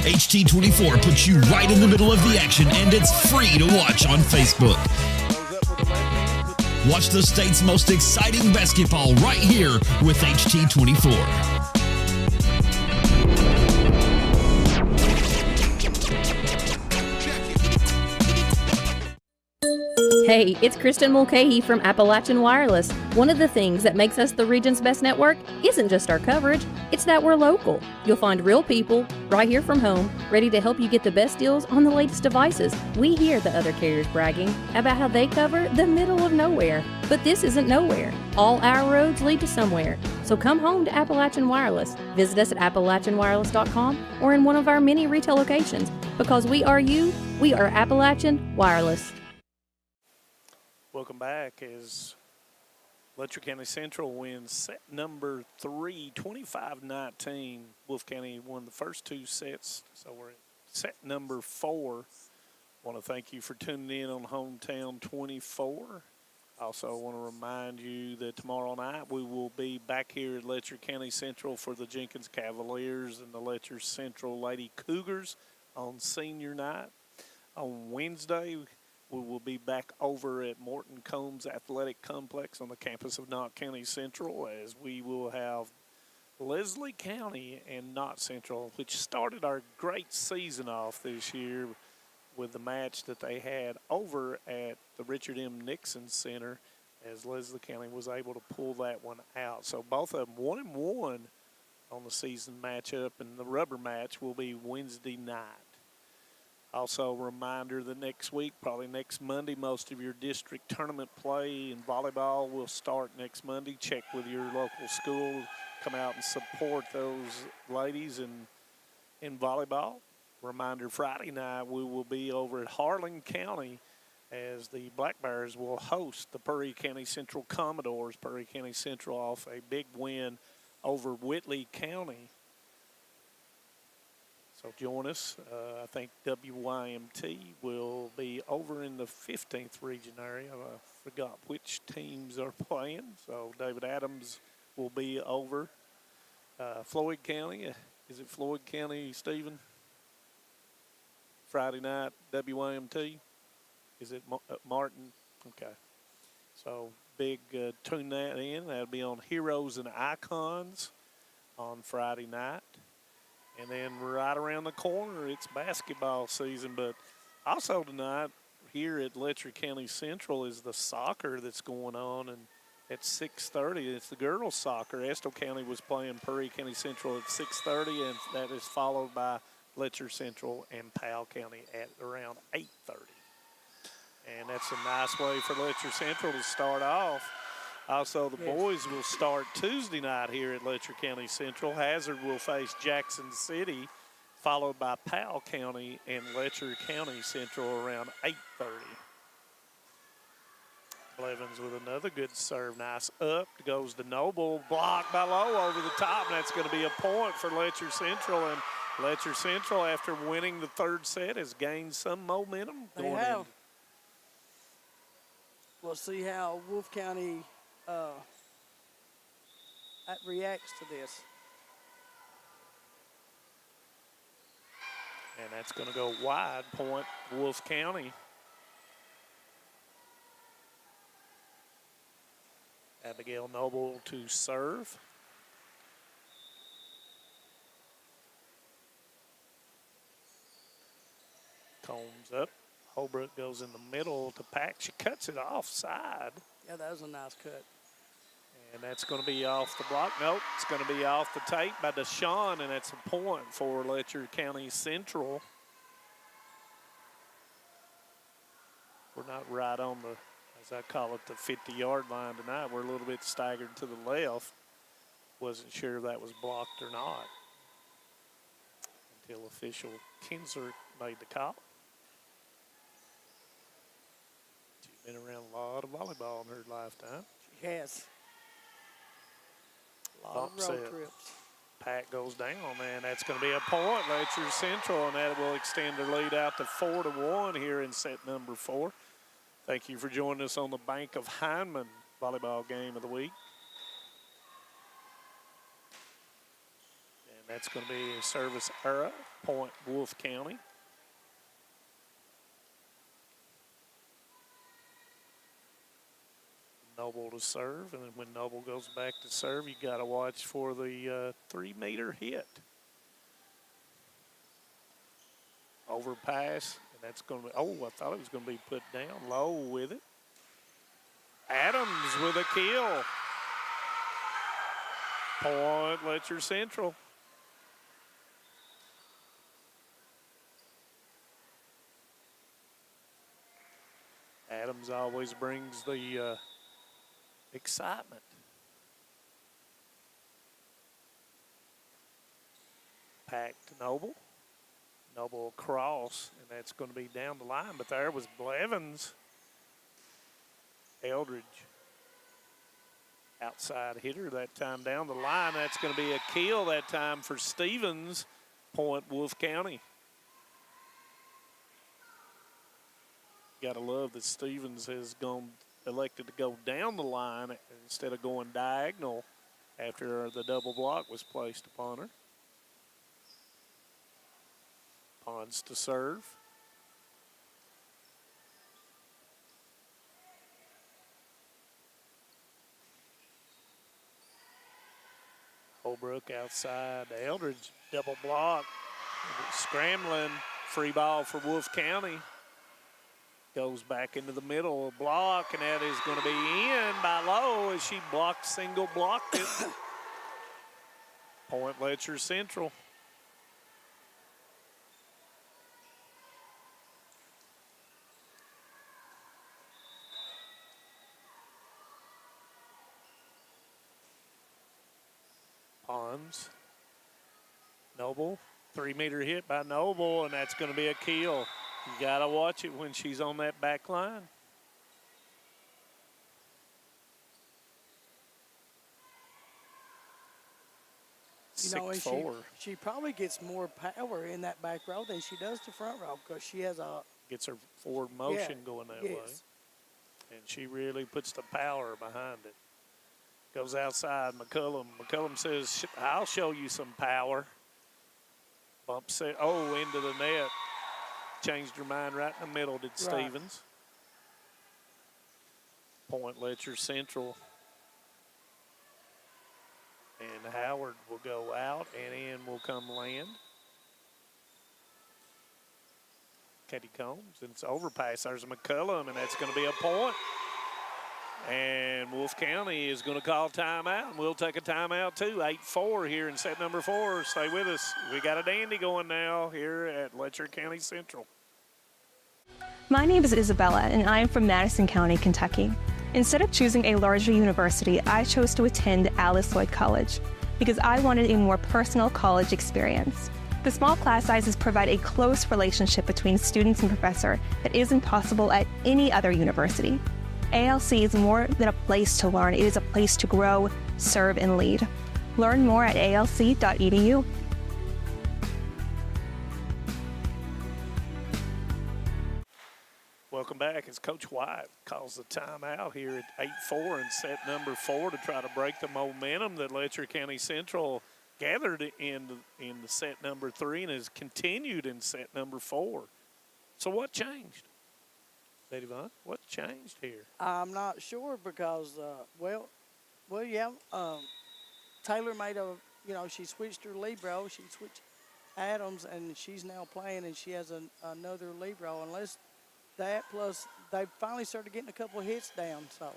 HT24 puts you right in the middle of the action, and it's free to watch on Facebook. Watch the state's most exciting basketball right here with HT24. Hey, it's Kristen Mulcahy from Appalachian Wireless. One of the things that makes us the region's best network isn't just our coverage, it's that we're local. You'll find real people right here from home, ready to help you get the best deals on the latest devices. We hear the other carriers bragging about how they cover the middle of nowhere, but this isn't nowhere. All our roads lead to somewhere. So come home to Appalachian Wireless. Visit us at AppalachianWireless.com or in one of our many retail locations. Because we are you, we are Appalachian Wireless. Welcome back as Letcher County Central wins set number 3, 25-19. Wolfe County won the first 2 sets, so we're in set number 4. Want to thank you for tuning in on Hometown 24. Also want to remind you that tomorrow night we will be back here at Letcher County Central for the Jenkins Cavaliers and the Letcher Central Lady Cougars on senior night. On Wednesday, we will be back over at Morton Combs Athletic Complex on the campus of Knott County Central, as we will have Leslie County and Knott Central, which started our great season off this year with the match that they had over at the Richard M. Nixon Center, as Leslie County was able to pull that one out. So both of them 1-1 on the season matchup, and the rubber match will be Wednesday night. Also, a reminder that next week, probably next Monday, most of your district tournament play in volleyball will start next Monday. Check with your local school. Come out and support those ladies in volleyball. Reminder, Friday night, we will be over at Harlan County as the Black Bears will host the Perry County Central Commodores. Perry County Central off a big win over Whitley County. So join us. I think WYMT will be over in the 15th region area. I forgot which teams are playing. So David Adams will be over. Floyd County, is it Floyd County, Stephen? Friday night, WYMT? Is it Martin? Okay. So big tune that in. That'll be on Heroes and Icons on Friday night. And then right around the corner, it's basketball season. But also tonight here at Letcher County Central is the soccer that's going on. And at 6:30, it's the girls' soccer. Estill County was playing Prairie County Central at 6:30, and that is followed by Letcher Central and Powell County at around 8:30. And that's a nice way for Letcher Central to start off. Also, the boys will start Tuesday night here at Letcher County Central. Hazard will face Jackson City, followed by Powell County and Letcher County Central around 8:30. Blevins with another good serve. Nice up. Goes to Noble. Blocked by Lowe over the top, and that's going to be a point for Letcher Central. And Letcher Central, after winning the third set, has gained some momentum. They have. We'll see how Wolfe County reacts to this. And that's going to go wide, point Wolfe County. Abigail Noble to serve. Combs up. Holbrook goes in the middle to Pack. She cuts it offside. Yeah, that was a nice cut. And that's going to be off the block. Nope, it's going to be off the tape by Deshawn, and that's a point for Letcher County Central. We're not right on the, as I call it, the 50-yard line tonight. We're a little bit staggered to the left. Wasn't sure if that was blocked or not until official Kinzer made the call. She's been around a lot of volleyball in her lifetime. She has. A lot of road trips. Pack goes down, man. That's going to be a point. Letcher Central, and that will extend their lead out to 4-1 here in set number 4. Thank you for joining us on the Bank of Hindman volleyball game of the week. And that's going to be a service error, point Wolfe County. Noble to serve, and then when Noble goes back to serve, you got to watch for the 3-meter hit. Overpass, and that's going to be, oh, I thought it was going to be put down. Low with it. Adams with a kill. Point Letcher Central. Adams always brings the excitement. Pack to Noble. Noble across, and that's going to be down the line. But there was Blevins. Eldridge. Outside hitter that time down the line. That's going to be a kill that time for Stevens. Point Wolfe County. Got to love that Stevens has elected to go down the line instead of going diagonal after the double block was placed upon her. Pons to serve. Holbrook outside. Eldridge double block. Scrambling. Free ball for Wolfe County. Goes back into the middle, block, and that is going to be in by Lowe as she single blocked it. Point Letcher Central. Pons. Noble, 3-meter hit by Noble, and that's going to be a kill. You got to watch it when she's on that back line. And 6'4". she probably gets more power in that back row than she does the front row because she has a Gets her forward motion going that way. And she really puts the power behind it. Goes outside, McCullum. McCullum says, I'll show you some power. Bumps it, into the net. Changed her mind right in the middle, did Stevens. Point Letcher Central. And Howard will go out, and in will come Land. Katie Combs, and it's overpass. There's McCullum, and that's going to be a point. And Wolfe County is going to call timeout, and we'll take a timeout too. 8-4 here in set number 4. Stay with us. We got a dandy going now here at Letcher County Central. My name is Isabella, and I am from Madison County, Kentucky. Instead of choosing a larger university, I chose to attend Alice Lloyd College because I wanted a more personal college experience. The small class sizes provide a close relationship between students and professor that isn't possible at any other university. ALC is more than a place to learn, it is a place to grow, serve, and lead. Learn more at alc.edu. Welcome back as Coach White calls the timeout here at 8-4 in set number 4 to try to break the momentum that Letcher County Central gathered in the set number 3 and has continued in set number 4. So what changed? Betty Vaughn, what changed here? I'm not sure because, Taylor made she switched her libero. She switched Adams, and she's now playing, and she has another libero. Unless that, plus they finally started getting a couple of hits down, so.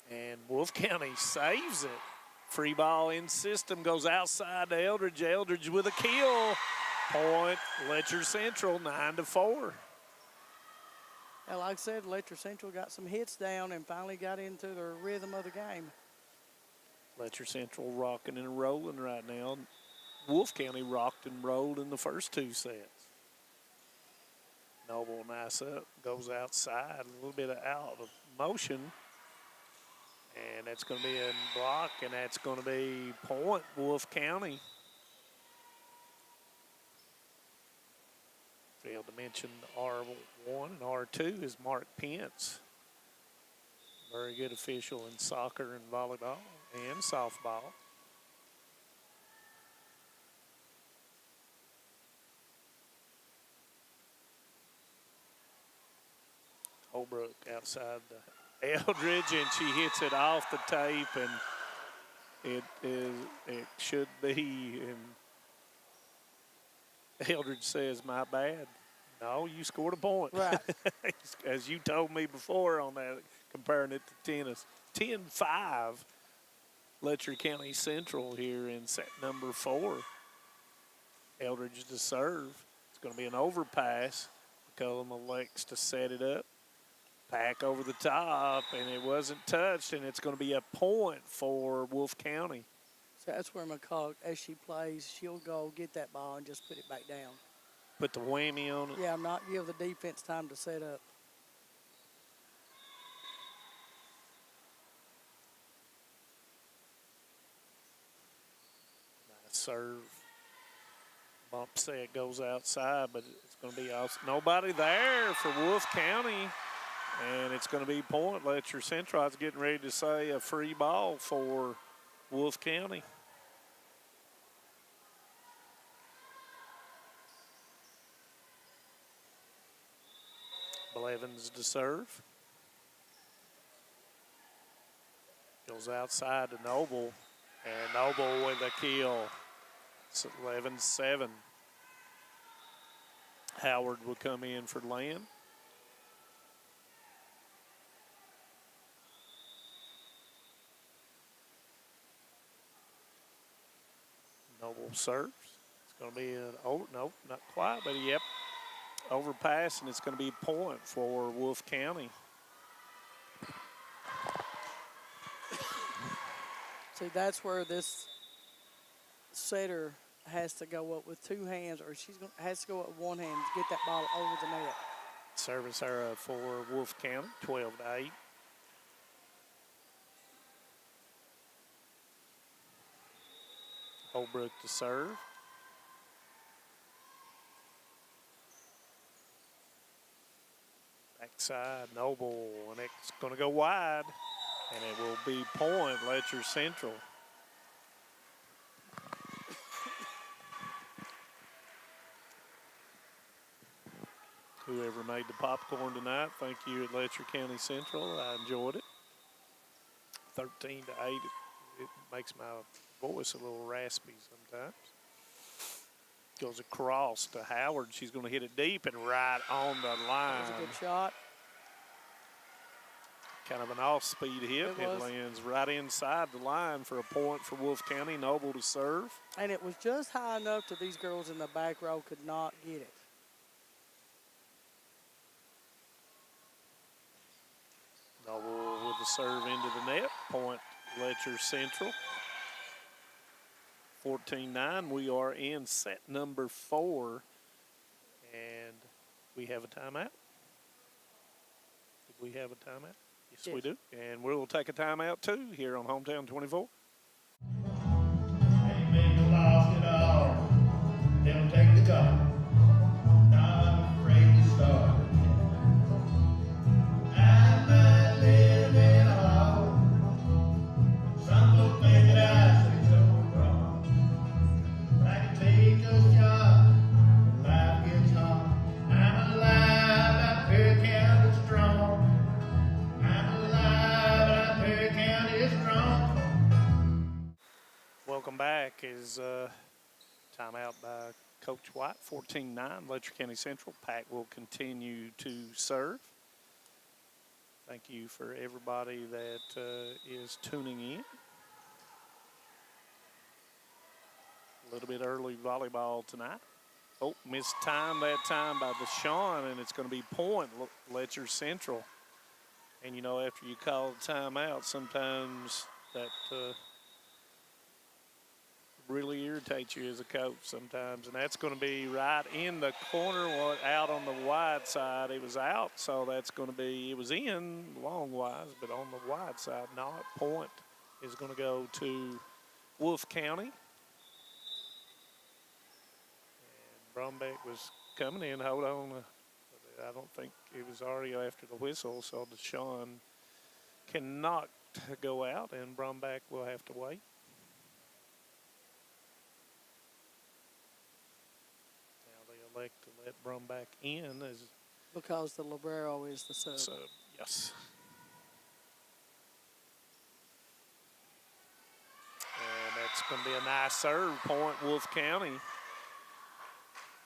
And Wolfe County saves it. Free ball in system, goes outside to Eldridge. Eldridge with a kill. Point, Letcher Central, 9-4. And like I said, Letcher Central got some hits down and finally got into the rhythm of the game. Letcher Central rocking and rolling right now. Wolfe County rocked and rolled in the first 2 sets. Noble, nice up, goes outside, a little bit out of motion. And that's going to be a block, and that's going to be point, Wolfe County. Failed to mention R1 and R2 is Mark Pence. Very good official in soccer and volleyball and softball. Holbrook outside the Eldridge, and she hits it off the tape, and it should be, and Eldridge says, my bad. No, you scored a point. Right. As you told me before on that, comparing it to tennis. 10-5, Letcher County Central here in set number 4. Eldridge to serve. It's going to be an overpass. McCullum elects to set it up. Pack over the top, and it wasn't touched, and it's going to be a point for Wolfe County. So that's where McCall, as she plays, she'll go get that ball and just put it back down. Put the whammy on it. Yeah, not give the defense time to set up. Nice serve. Bump set goes outside, but it's going to be nobody there for Wolfe County. And it's going to be point. Letcher Central. I was getting ready to say a free ball for Wolfe County. Blevins to serve. Goes outside to Noble. And Noble with a kill. It's 11-7. Howard will come in for Land. Noble serves. It's going to be no, not quite, but yep, overpass, and it's going to be a point for Wolfe County. See, that's where this setter has to go up with 2 hands, or has to go up with 1 hand to get that ball over the net. Service error for Wolfe County, 12-8. Holbrook to serve. Backside, Noble, and it's going to go wide, and it will be point, Letcher Central. Whoever made the popcorn tonight, thank you at Letcher County Central. I enjoyed it. 13-8, it makes my voice a little raspy sometimes. Goes across to Howard. She's going to hit it deep and right on the line. That was a good shot. Kind of an off-speed hit. It lands right inside the line for a point for Wolfe County. Noble to serve. And it was just high enough that these girls in the back row could not get it. Noble with the serve into the net. Point Letcher Central. 14-9. We are in set number 4. And we have a timeout. Did we have a timeout? Yes, we do. And we'll take a timeout too here on Hometown 24. Amen. Lost it all. They'll take the cup. Not afraid to start. I'm not living hard. Some folks think that I say so wrong. I can take a shot when life gets hard. I'm alive, I'm Perry County strong. Welcome back is timeout by Coach White, 14-9, Letcher County Central. Pack will continue to serve. Thank you for everybody that is tuning in. A little bit early volleyball tonight. Oh, missed time that time by Deshaun, and it's going to be point Letcher Central. And, you know, after you call a timeout, sometimes that really irritates you as a coach sometimes. And that's going to be right in the corner, out on the wide side. It was out, so that's going to be, it was in long-wise, but on the wide side, not. Point is going to go to Wolfe County. And Brombeck was coming in. Hold on. I don't think it was already after the whistle, so Deshaun cannot go out, and Brombeck will have to wait. Now they elect to let Brombeck in as because the libero is the sub. So, yes. And that's going to be a nice serve, point Wolfe County.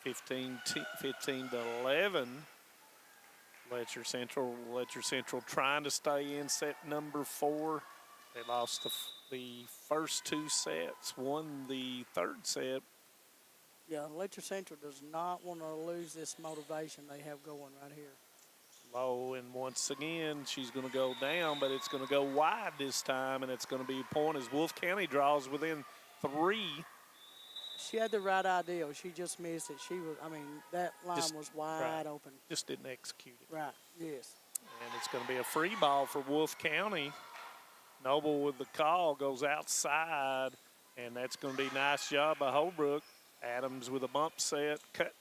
15 to 11. Letcher Central trying to stay in set number 4. They lost the first 2 sets, won the 3rd set. Yeah, Letcher Central does not want to lose this motivation they have going right here. Low, and once again, she's going to go down, but it's going to go wide this time, and it's going to be a point as Wolfe County draws within 3. She had the right idea. She just missed it. She was, I mean, that line was wide open. Just didn't execute it. Right, yes. And it's going to be a free ball for Wolfe County. Noble with the call goes outside, and that's going to be a nice job by Holbrook. Adams with a bump set, cut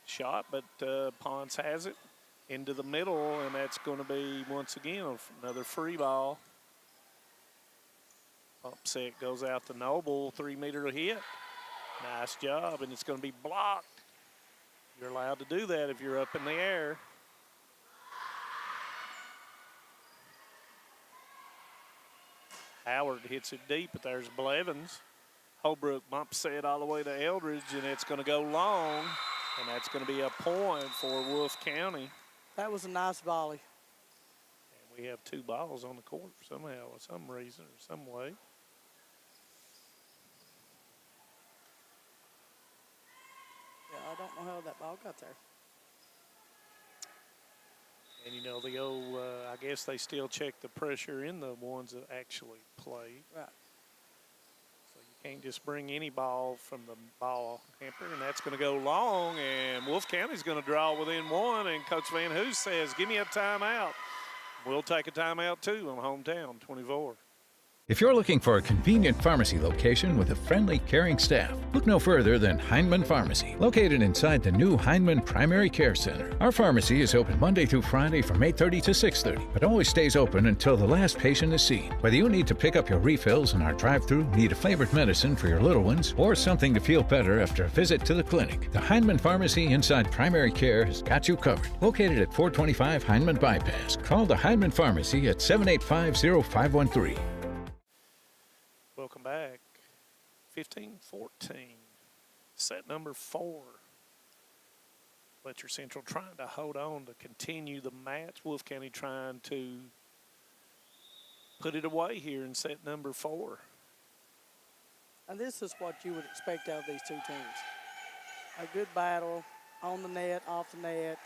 shot, but Ponce has it into the middle, and that's going to be, once again, another free ball. Bump set goes out to Noble, 3-meter hit. Nice job, and it's going to be blocked. You're allowed to do that if you're up in the air. Howard hits it deep, but there's Blevins. Holbrook bump set all the way to Eldridge, and it's going to go long, and that's going to be a point for Wolfe County. That was a nice volley. And we have 2 balls on the court somehow, for some reason or some way. Yeah, I don't know how that ball got there. And, you know, the old, I guess they still check the pressure in the ones that actually play. Right. So you can't just bring any ball from the ball hamper, and that's going to go long, and Wolfe County's going to draw within 1, and Coach Van Hoos says, give me a timeout. We'll take a timeout, too, on Hometown 24. If you're looking for a convenient pharmacy location with a friendly, caring staff, look no further than Hindman Pharmacy, located inside the new Hindman Primary Care Center. Our pharmacy is open Monday through Friday from 8:30 to 6:30, but always stays open until the last patient is seen. Whether you need to pick up your refills in our drive-thru, need a flavored medicine for your little ones, or something to feel better after a visit to the clinic, the Hindman Pharmacy inside Primary Care has got you covered. Located at 425 Hindman Bypass. Call the Hindman Pharmacy at 785-0513. Welcome back. 15-14. Set number 4. Letcher Central trying to hold on to continue the match. Wolfe County trying to put it away here in set number 4. And this is what you would expect out of these two teams. A good battle on the net, off the net.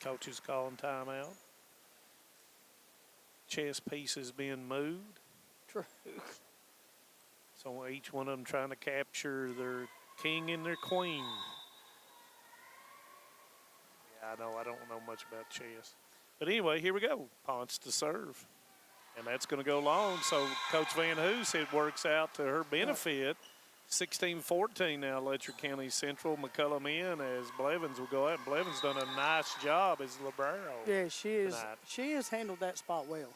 Coaches calling timeout. Chess pieces being moved. True. So each one of them trying to capture their king and their queen. Yeah, I know. I don't know much about chess. But anyway, here we go. Ponce to serve. And that's going to go long. So Coach Van Hoos, it works out to her benefit. 16-14 now, Letcher County Central. McCullum in as Blevins will go out. And Blevins done a nice job as libero. Yeah, she is. tonight. She has handled that spot well.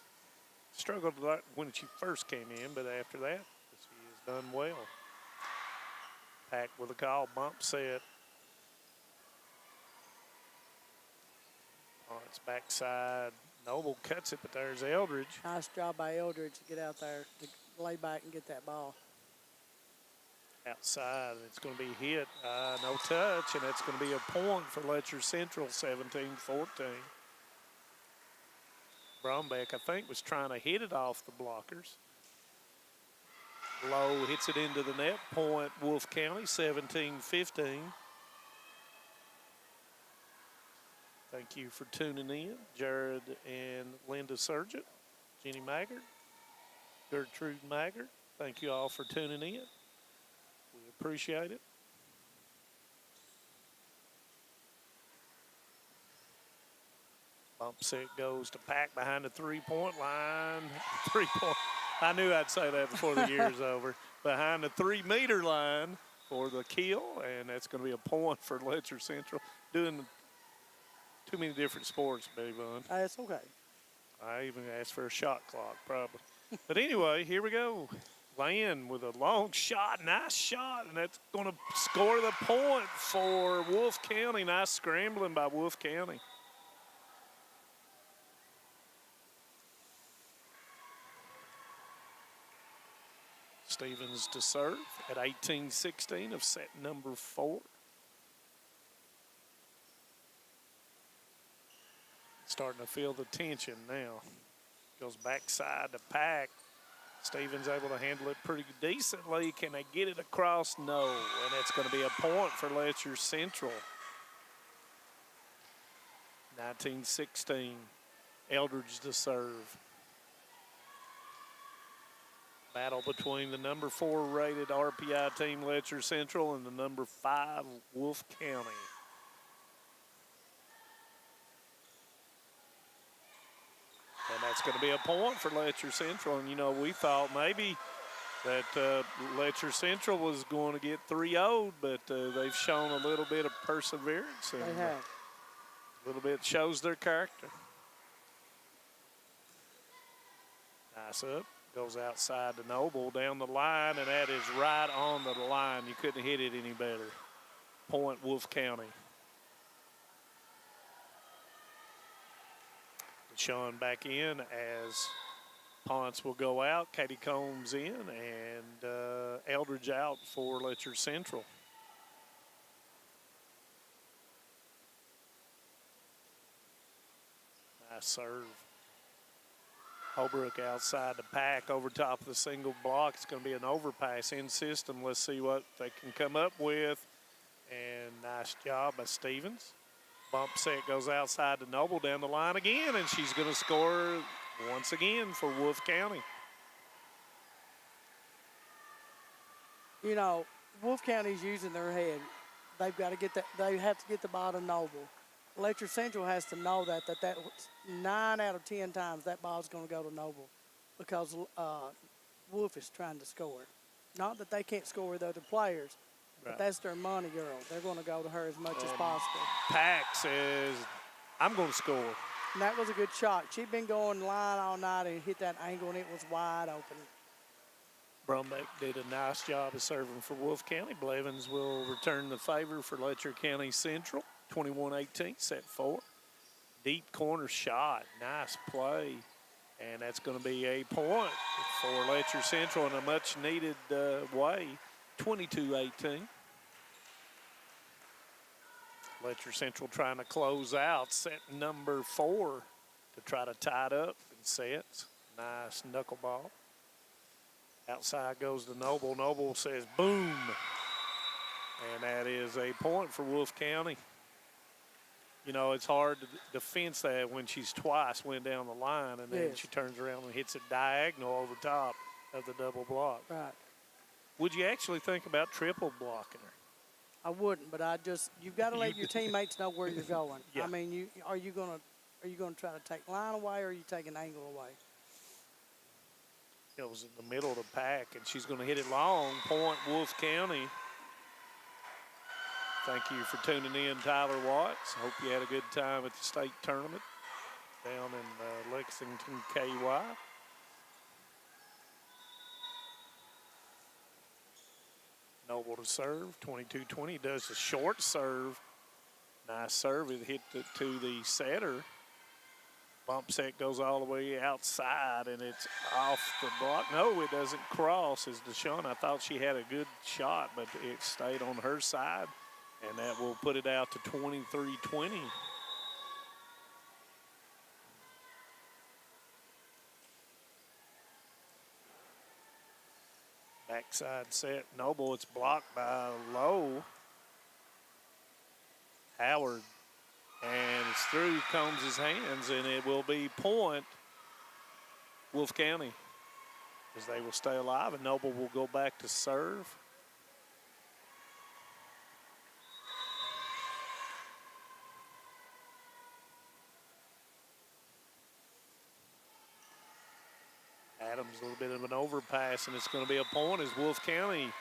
Struggled a lot when she first came in, but after that, she has done well. Pack with a call, bump set. Oh, it's backside. Noble cuts it, but there's Eldridge. Nice job by Eldridge to get out there, to lay back and get that ball. Outside, and it's going to be hit. No touch, and it's going to be a point for Letcher Central, 17-14. Brombeck, I think, was trying to hit it off the blockers. Low hits it into the net. Point, Wolfe County, 17-15. Thank you for tuning in. Jared and Linda Surgeon, Jenny Maggard, Gertrude Maggard. Thank you all for tuning in. We appreciate it. Bump set goes to Pack behind the three-point line. I knew I'd say that before the year's over. Behind the 3-meter line for the kill, and that's going to be a point for Letcher Central. Doing too many different sports, Betty Vaughn. It's okay. I even asked for a shot clock, probably. But anyway, here we go. Land with a long shot, nice shot, and that's going to score the point for Wolfe County. Nice scrambling by Wolfe County. Stevens to serve at 18-16 of set number 4. Starting to feel the tension now. Goes backside to Pack. Stevens able to handle it pretty decently. Can they get it across? No. And it's going to be a point for Letcher Central. 19-16. Eldridge to serve. Battle between the number 4 rated RPI team Letcher Central and the number 5 Wolfe County. And that's going to be a point for Letcher Central. And, you know, we thought maybe that Letcher Central was going to get 3-0'd, but they've shown a little bit of perseverance. And They have. a little bit shows their character. Nice up. Goes outside to Noble down the line, and that is right on the line. You couldn't hit it any better. Point, Wolfe County. Sean back in as Ponce will go out. Katie Combs in, and Eldridge out for Letcher Central. Nice serve. Holbrook outside the Pack over top of the single block. It's going to be an overpass in system. Let's see what they can come up with. And nice job by Stevens. Bump set goes outside to Noble down the line again, and she's going to score once again for Wolfe County. You know, Wolfe County's using their head. They've got to get that. They have to get the ball to Noble. Letcher Central has to know that 9 out of 10 times that ball's going to go to Noble because Wolfe is trying to score. Not that they can't score with other players, but Right. that's their money girl. They're going to go to her as much as possible. Pack says, I'm going to score. And that was a good shot. She'd been going line all night and hit that angle, and it was wide open. Brumbeck did a nice job of serving for Wolfe County. Blevins will return the favor for Letcher County Central. 21-18, set 4. Deep corner shot. Nice play. And that's going to be a point for Letcher Central in a much-needed way. 22-18. Letcher Central trying to close out set number 4 to try to tie it up and sets. Nice knuckleball. Outside goes to Noble. Noble says boom. And that is a point for Wolfe County. You know, it's hard to defense that when she's twice went down the line and then she turns around and hits it diagonal over top of the double block. Right. Would you actually think about triple blocking her? I wouldn't, but you've got to let your teammates know where you're going. Yeah. I mean, are you going to try to take line away, or are you taking angle away? It was in the middle of the pack, and she's going to hit it long. Point Wolfe County. Thank you for tuning in, Tyler Watts. Hope you had a good time at the state tournament down in Lexington, KY. Noble to serve, 22-20. Does the short serve. Nice serve. It hit to the setter. Bump set goes all the way outside, and it's off the block. No, it doesn't cross, as Deshawn. I thought she had a good shot, but it stayed on her side, and that will put it out to 23-20. Backside set. Noble, it's blocked by Lowe. Howard. And it's through Combs' hands, and it will be point Wolfe County as they will stay alive, and Noble will go back to serve. Adams, a little bit of an overpass, and it's going to be a point as Wolfe County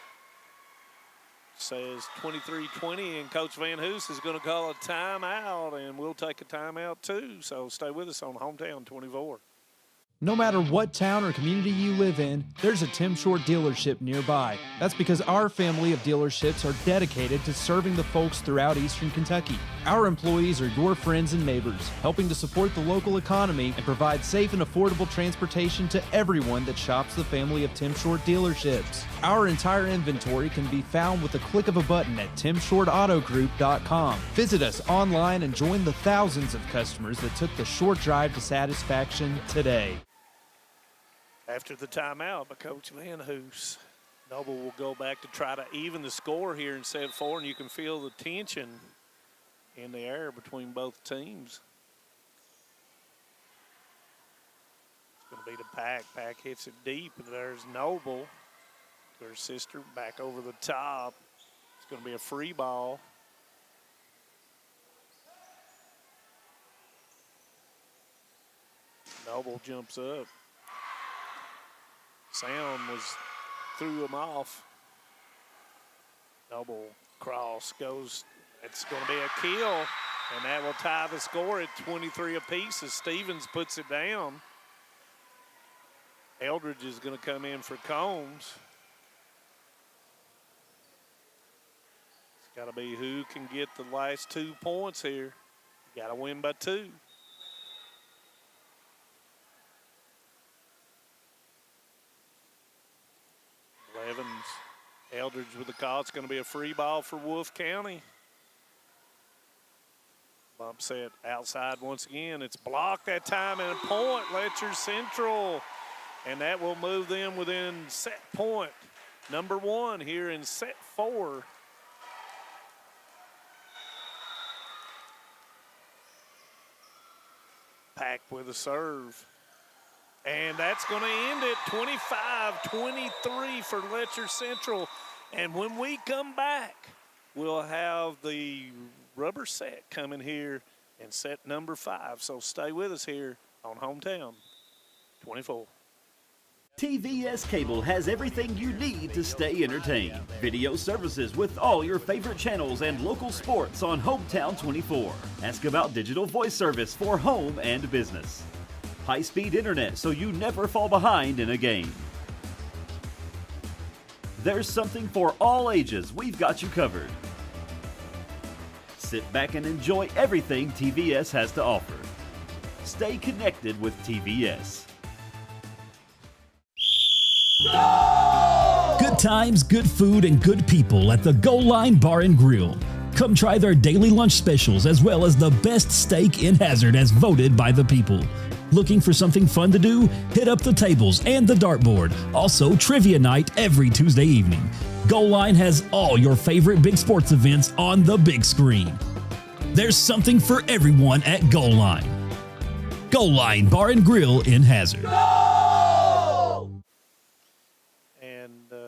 says 23-20, and Coach Van Hoos is going to call a timeout, and we'll take a timeout too. So stay with us on Hometown 24. No matter what town or community you live in, there's a Tim Short dealership nearby. That's because our family of dealerships are dedicated to serving the folks throughout Eastern Kentucky. Our employees are your friends and neighbors, helping to support the local economy and provide safe and affordable transportation to everyone that shops the family of Tim Short dealerships. Our entire inventory can be found with the click of a button at timshortautogroup.com. Visit us online and join the thousands of customers that took the short drive to satisfaction today. After the timeout by Coach Van Hoos, Noble will go back to try to even the score here in set 4, and you can feel the tension in the air between both teams. It's going to be the Pack. Pack hits it deep, and there's Noble. Her sister back over the top. It's going to be a free ball. Noble jumps up. Sound threw him off. Noble cross goes. It's going to be a kill, and that will tie the score at 23 apiece as Stevens puts it down. Eldridge is going to come in for Combs. It's got to be who can get the last 2 points here. You got to win by 2. Evans, Eldridge with the call. It's going to be a free ball for Wolfe County. Bump set outside once again. It's blocked that time, and a point, Letcher Central. And that will move them within set point number 1 here in set 4. Pack with a serve. And that's going to end it 25-23 for Letcher Central. And when we come back, we'll have the rubber set coming here in set number 5. So stay with us here on Hometown 24. TVS Cable has everything you need to stay entertained. Video services with all your favorite channels and local sports on Hometown 24. Ask about digital voice service for home and business. High-speed internet so you never fall behind in a game. There's something for all ages. We've got you covered. Sit back and enjoy everything TVS has to offer. Stay connected with TVS. Good times, good food, and good people at the Goal Line Bar and Grill. Come try their daily lunch specials as well as the best steak in Hazard as voted by the people. Looking for something fun to do? Hit up the tables and the dartboard. Also, trivia night every Tuesday evening. Goal Line has all your favorite big sports events on the big screen. There's something for everyone at Goal Line. Goal Line Bar and Grill in Hazard.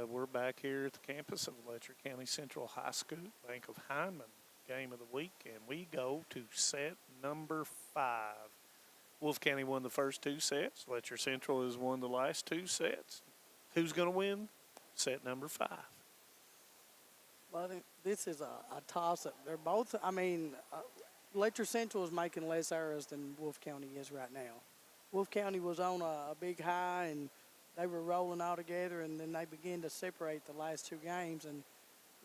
We're back here at the campus of Letcher County Central High School, Bank of Hyman, game of the week, and we go to set number 5. Wolfe County won the first 2 sets. Letcher Central has won the last 2 sets. Who's going to win? Set number 5. Well, I think this is a toss-up. They're both, Letcher Central is making less errors than Wolfe County is right now. Wolfe County was on a big high, and they were rolling all together, and then they began to separate the last 2 games. And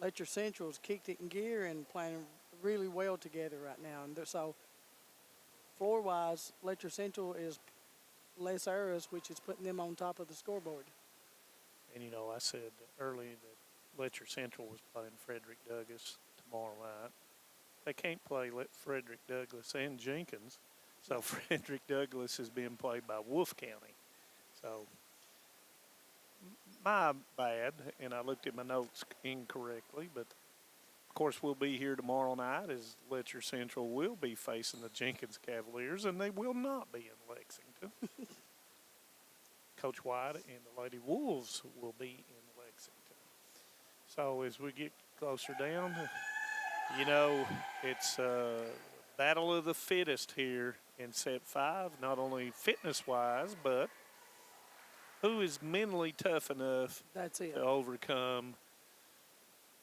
Letcher Central's kicked it in gear and playing really well together right now. And so, floor-wise, Letcher Central is less errors, which is putting them on top of the scoreboard. And, I said earlier that Letcher Central was playing Frederick Douglass tomorrow night. They can't play Frederick Douglass and Jenkins, so Frederick Douglass is being played by Wolfe County. So, my bad, and I looked at my notes incorrectly, but of course we'll be here tomorrow night as Letcher Central will be facing the Jenkins Cavaliers, and they will not be in Lexington. Coach White and the Lady Wolves will be in Lexington. So as we get closer down, it's battle of the fittest here in set 5, not only fitness-wise, but who is mentally tough enough to overcome?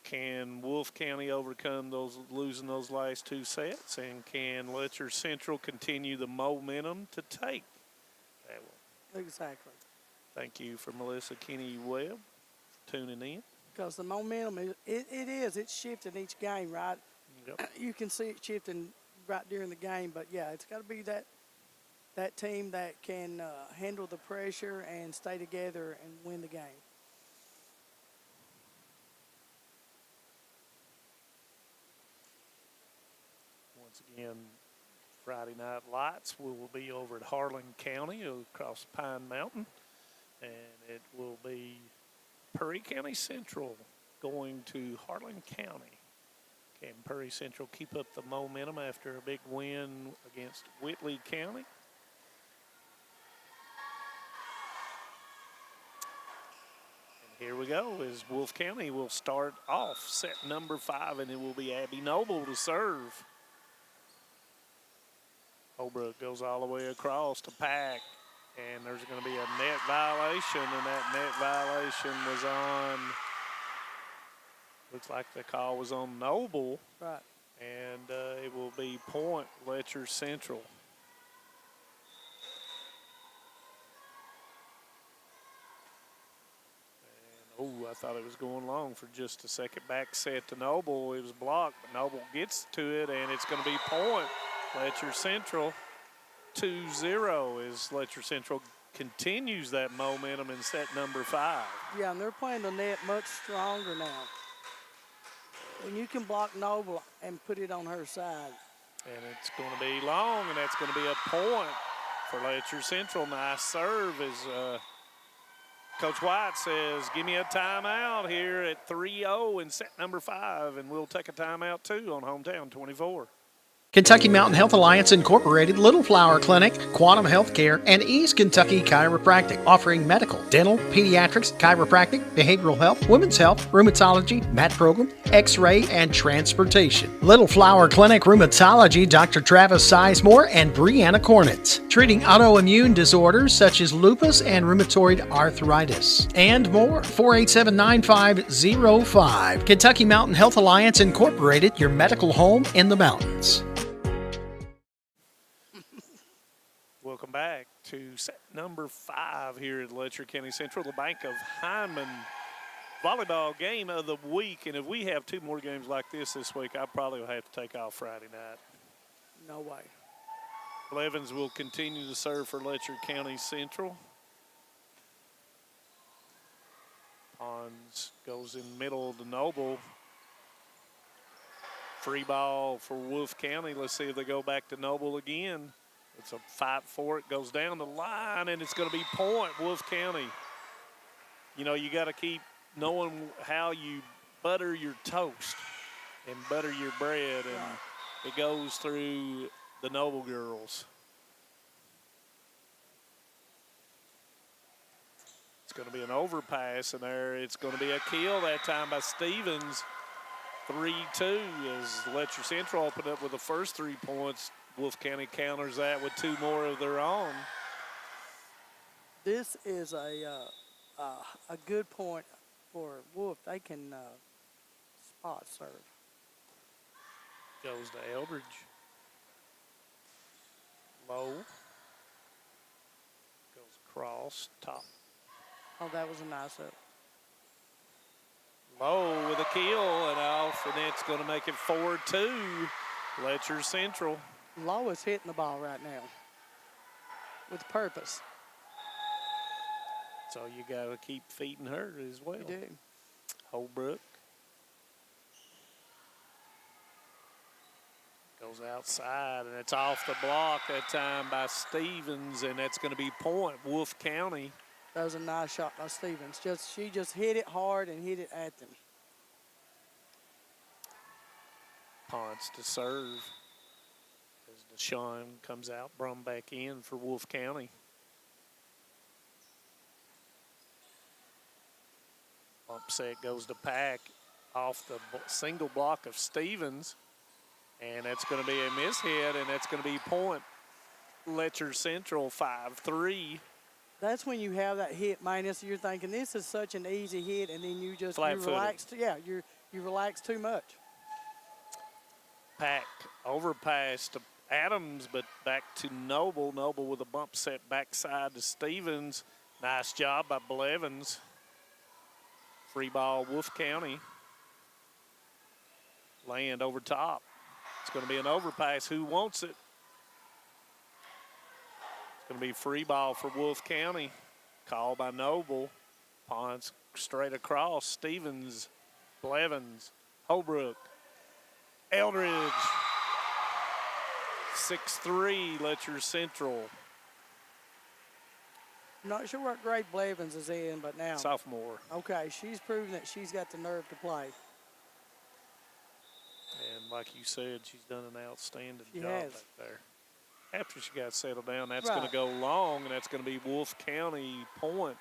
Can Wolfe County overcome losing those last 2 sets? And can Letcher Central continue the momentum to take that one? Exactly. Thank you for Melissa Kinney-Webb for tuning in. Because the momentum, it's shifting each game, right? Yep. You can see it shifting right during the game, but yeah, it's got to be that team that can handle the pressure and stay together and win the game. Once again, Friday Night Lights will be over at Harlan County across Pine Mountain, and it will be Perry County Central going to Harlan County. Can Perry Central keep up the momentum after a big win against Whitley County? Here we go, as Wolfe County will start off set number 5, and it will be Abby Noble to serve. Holbrook goes all the way across to Pack, and there's going to be a net violation, and that net violation was on, looks like the call was on Noble. Right. And it will be point Letcher Central. I thought it was going long for just a second. Back set to Noble. It was blocked, but Noble gets to it, and it's going to be point Letcher Central 2-0 as Letcher Central continues that momentum in set number 5. Yeah, and they're playing the net much stronger now. And you can block Noble and put it on her side. And it's going to be long, and that's going to be a point for Letcher Central. Nice serve as Coach White says, give me a timeout here at 3-0 in set number 5, and we'll take a timeout too on Hometown 24. Kentucky Mountain Health Alliance Incorporated, Little Flower Clinic, Quantum Healthcare, and East Kentucky Chiropractic, offering medical, dental, pediatrics, chiropractic, behavioral health, women's health, rheumatology, mat program, x-ray, and transportation. Little Flower Clinic Rheumatology, Dr. Travis Sizemore and Brianna Cornitz. Treating autoimmune disorders such as lupus and rheumatoid arthritis. And more. 487-9505. Kentucky Mountain Health Alliance Incorporated, your medical home in the mountains. Welcome back to set number 5 here at Letcher County Central, the Bank of Hyman volleyball game of the week. And if we have 2 more games like this week, I probably will have to take off Friday night. No way. Blevins will continue to serve for Letcher County Central. Pons goes in middle to Noble. Free ball for Wolfe County. Let's see if they go back to Noble again. It's a fight for it. Goes down the line, and it's going to be point, Wolfe County. You know, you got to keep knowing how you butter your toast and butter your bread, and it goes through the Noble girls. It's going to be an overpass in there. It's going to be a kill that time by Stevens. 3-2 as Letcher Central opened up with the first 3 points. Wolfe County counters that with 2 more of their own. This is a good point for Wolfe. They can spot serve. Goes to Eldridge. Low. Goes across, top. Oh, that was a nice up. Low with a kill and off, and it's going to make it 4-2. Letcher Central. Low is hitting the ball right now with purpose. So you got to keep feeding her as well. You do. Holbrook goes outside, and it's off the block that time by Stevens, and that's going to be point, Wolfe County. That was a nice shot by Stevens. She just hit it hard and hit it at them. Ponce to serve as Deshaun comes out, Brum back in for Wolfe County. Bump set goes to Pack off the single block of Stevens, and that's going to be a miss hit, and that's going to be point, Letcher Central 5-3. That's when you have that hit minus. You're thinking this is such an easy hit, and then you just you Flat-footed. relax. Yeah, you relax too much. Pack overpass to Adams, but back to Noble. Noble with a bump set backside to Stevens. Nice job by Blevins. Free ball, Wolfe County. Land over top. It's going to be an overpass. Who wants it? It's going to be free ball for Wolfe County. Called by Noble. Ponce straight across. Stevens, Blevins, Holbrook, Eldridge. 6-3, Letcher Central. Not sure what grade Blevins is in, but now. Sophomore. Okay, she's proven that she's got the nerve to play. And like you said, she's done an outstanding She job has. back there. After she got settled down, that's Right. going to go long, and that's going to be Wolfe County point.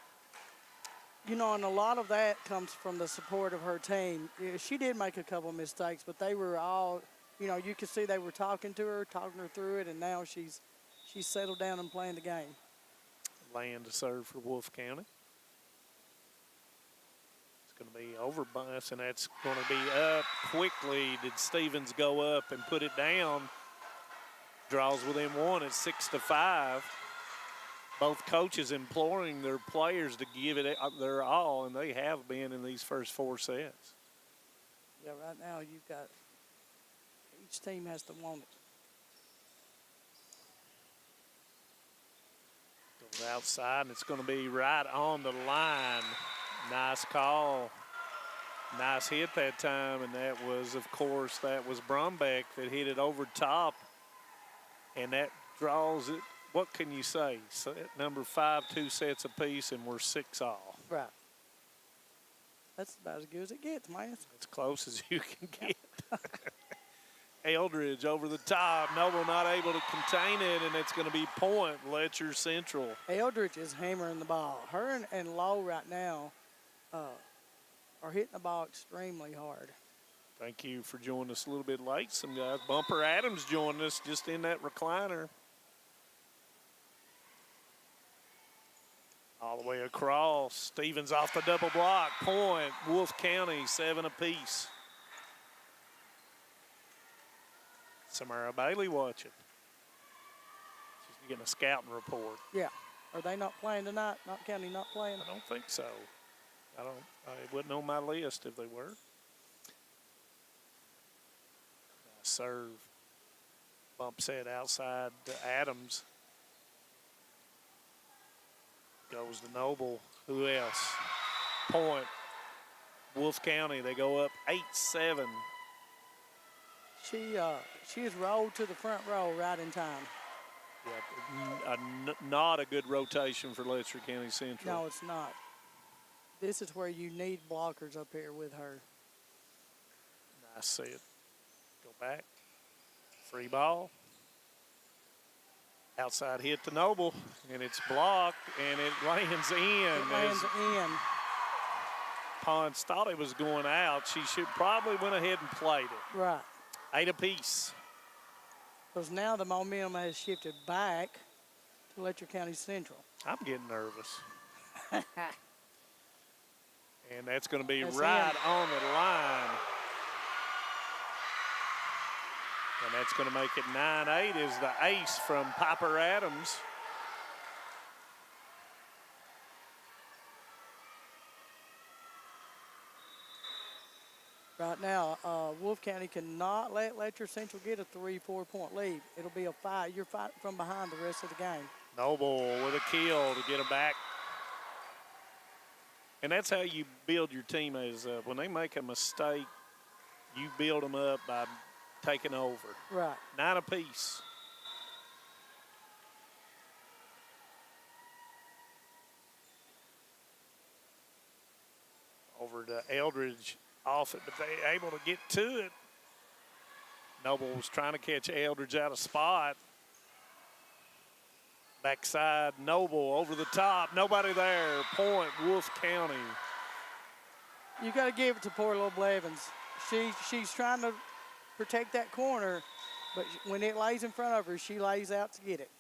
You know, and a lot of that comes from the support of her team. Yeah, she did make a couple mistakes, but they were all, you know, you could see they were talking her through it, and now she's settled down and playing the game. Land to serve for Wolfe County. It's going to be over bus, and that's going to be up quickly. Did Stevens go up and put it down? Draws within one at 6-5. Both coaches imploring their players to give it their all, and they have been in these first 4 sets. Yeah, right now you've got each team has to want it. Goes outside, and it's going to be right on the line. Nice call. Nice hit that time, and that was, of course, that was Brumbeck that hit it over top, and that draws it. What can you say? Set number 5, 2 sets apiece, and we're 6 all. Right. That's about as good as it gets, man. As close as you can get. Eldridge over the top. Noble not able to contain it, and it's going to be point, Letcher Central. Eldridge is hammering the ball. Her and Lowe right now are hitting the ball extremely hard. Thank you for joining us a little bit late. Some guys, Bumper Adams joined us just in that recliner. All the way across. Stevens off the double block. Point. Wolfe County, 7 apiece. Samara Bailey watching. She's getting a scouting report. Yeah. Are they not playing tonight? Knott County not playing? I don't think so. It wasn't on my list if they were. Serve. Bump set outside to Adams. Goes to Noble. Who else? Point. Wolfe County, they go up 8-7. She is rolled to the front row right in time. Yeah, not a good rotation for Letcher County Central. No, it's not. This is where you need blockers up here with her. Nice set. Go back. Free ball. Outside hit to Noble, and it's blocked, and it lands in. It lands in. Pons thought it was going out. She should probably went ahead and played it. Right. 8 apiece. Because now the momentum has shifted back to Letcher County Central. I'm getting nervous. And that's going to be That's right in. on the line. And that's going to make it 9-8 is the ace from Piper Adams. Right now, Wolfe County cannot let Letcher Central get a 3-4 point lead. It'll be a fight. You're fighting from behind the rest of the game. Noble with a kill to get it back. And that's how you build your teammates up. When they make a mistake, you build them up by taking over. Right. 9 apiece. Over to Eldridge off it, but they able to get to it. Noble was trying to catch Eldridge out of spot. Backside, Noble over the top. Nobody there. Point, Wolfe County. You got to give it to poor little Blevins. She's trying to protect that corner, but when it lays in front of her, she lays out to get it.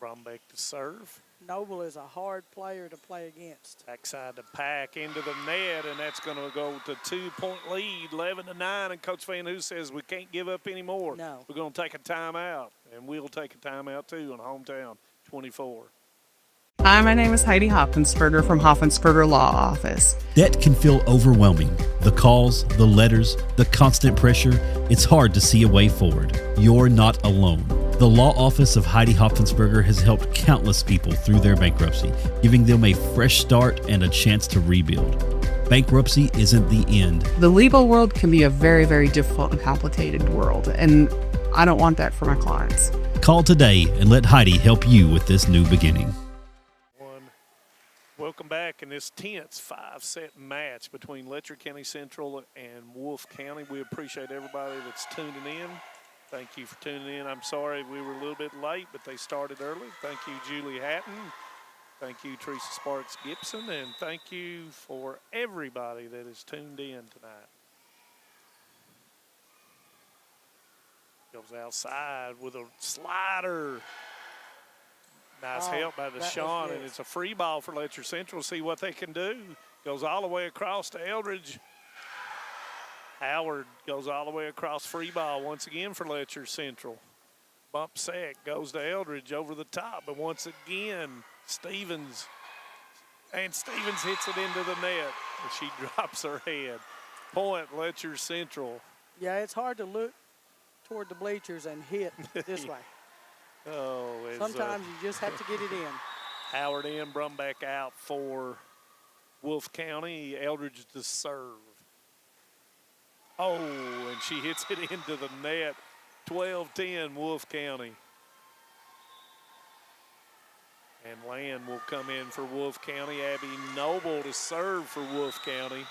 Brumbeck to serve. Noble is a hard player to play against. Backside to Pack into the net, and that's going to go to 2-point lead, 11-9. And Coach Van Hoos says we can't give up anymore. No. We're going to take a timeout, and we'll take a timeout too on hometown 24. Hi, my name is Heidi Hoffensperger from Hoffensperger Law Office. Debt can feel overwhelming. The calls, the letters, the constant pressure, it's hard to see a way forward. You're not alone. The law office of Heidi Hoffensperger has helped countless people through their bankruptcy, giving them a fresh start and a chance to rebuild. Bankruptcy isn't the end. The legal world can be a very, very difficult and complicated world, and I don't want that for my clients. Call today and let Heidi help you with this new beginning. Welcome back in this tense 5-set match between Letcher County Central and Wolfe County. We appreciate everybody that's tuning in. Thank you for tuning in. I'm sorry we were a little bit late, but they started early. Thank you, Julie Hatton. Thank you, Teresa Sparks Gibson. And thank you for everybody that is tuned in tonight. Goes outside with a slider. Nice help by Deshaun, and it's a free ball for Letcher Central. See what they can do. Goes all the way across to Eldridge. Howard goes all the way across, free ball once again for Letcher Central. Bump set goes to Eldridge over the top, but once again, Stevens. And Stevens hits it into the net, and she drops her head. Point, Letcher Central. Yeah, it's hard to look toward the bleachers and hit this way. Oh, sometimes you just have to get it in. Howard in, Brumbeck out for Wolfe County. Eldridge to serve. Oh, and she hits it into the net. 12-10, Wolfe County. And Land will come in for Wolfe County. Abby Noble to serve for Wolfe County.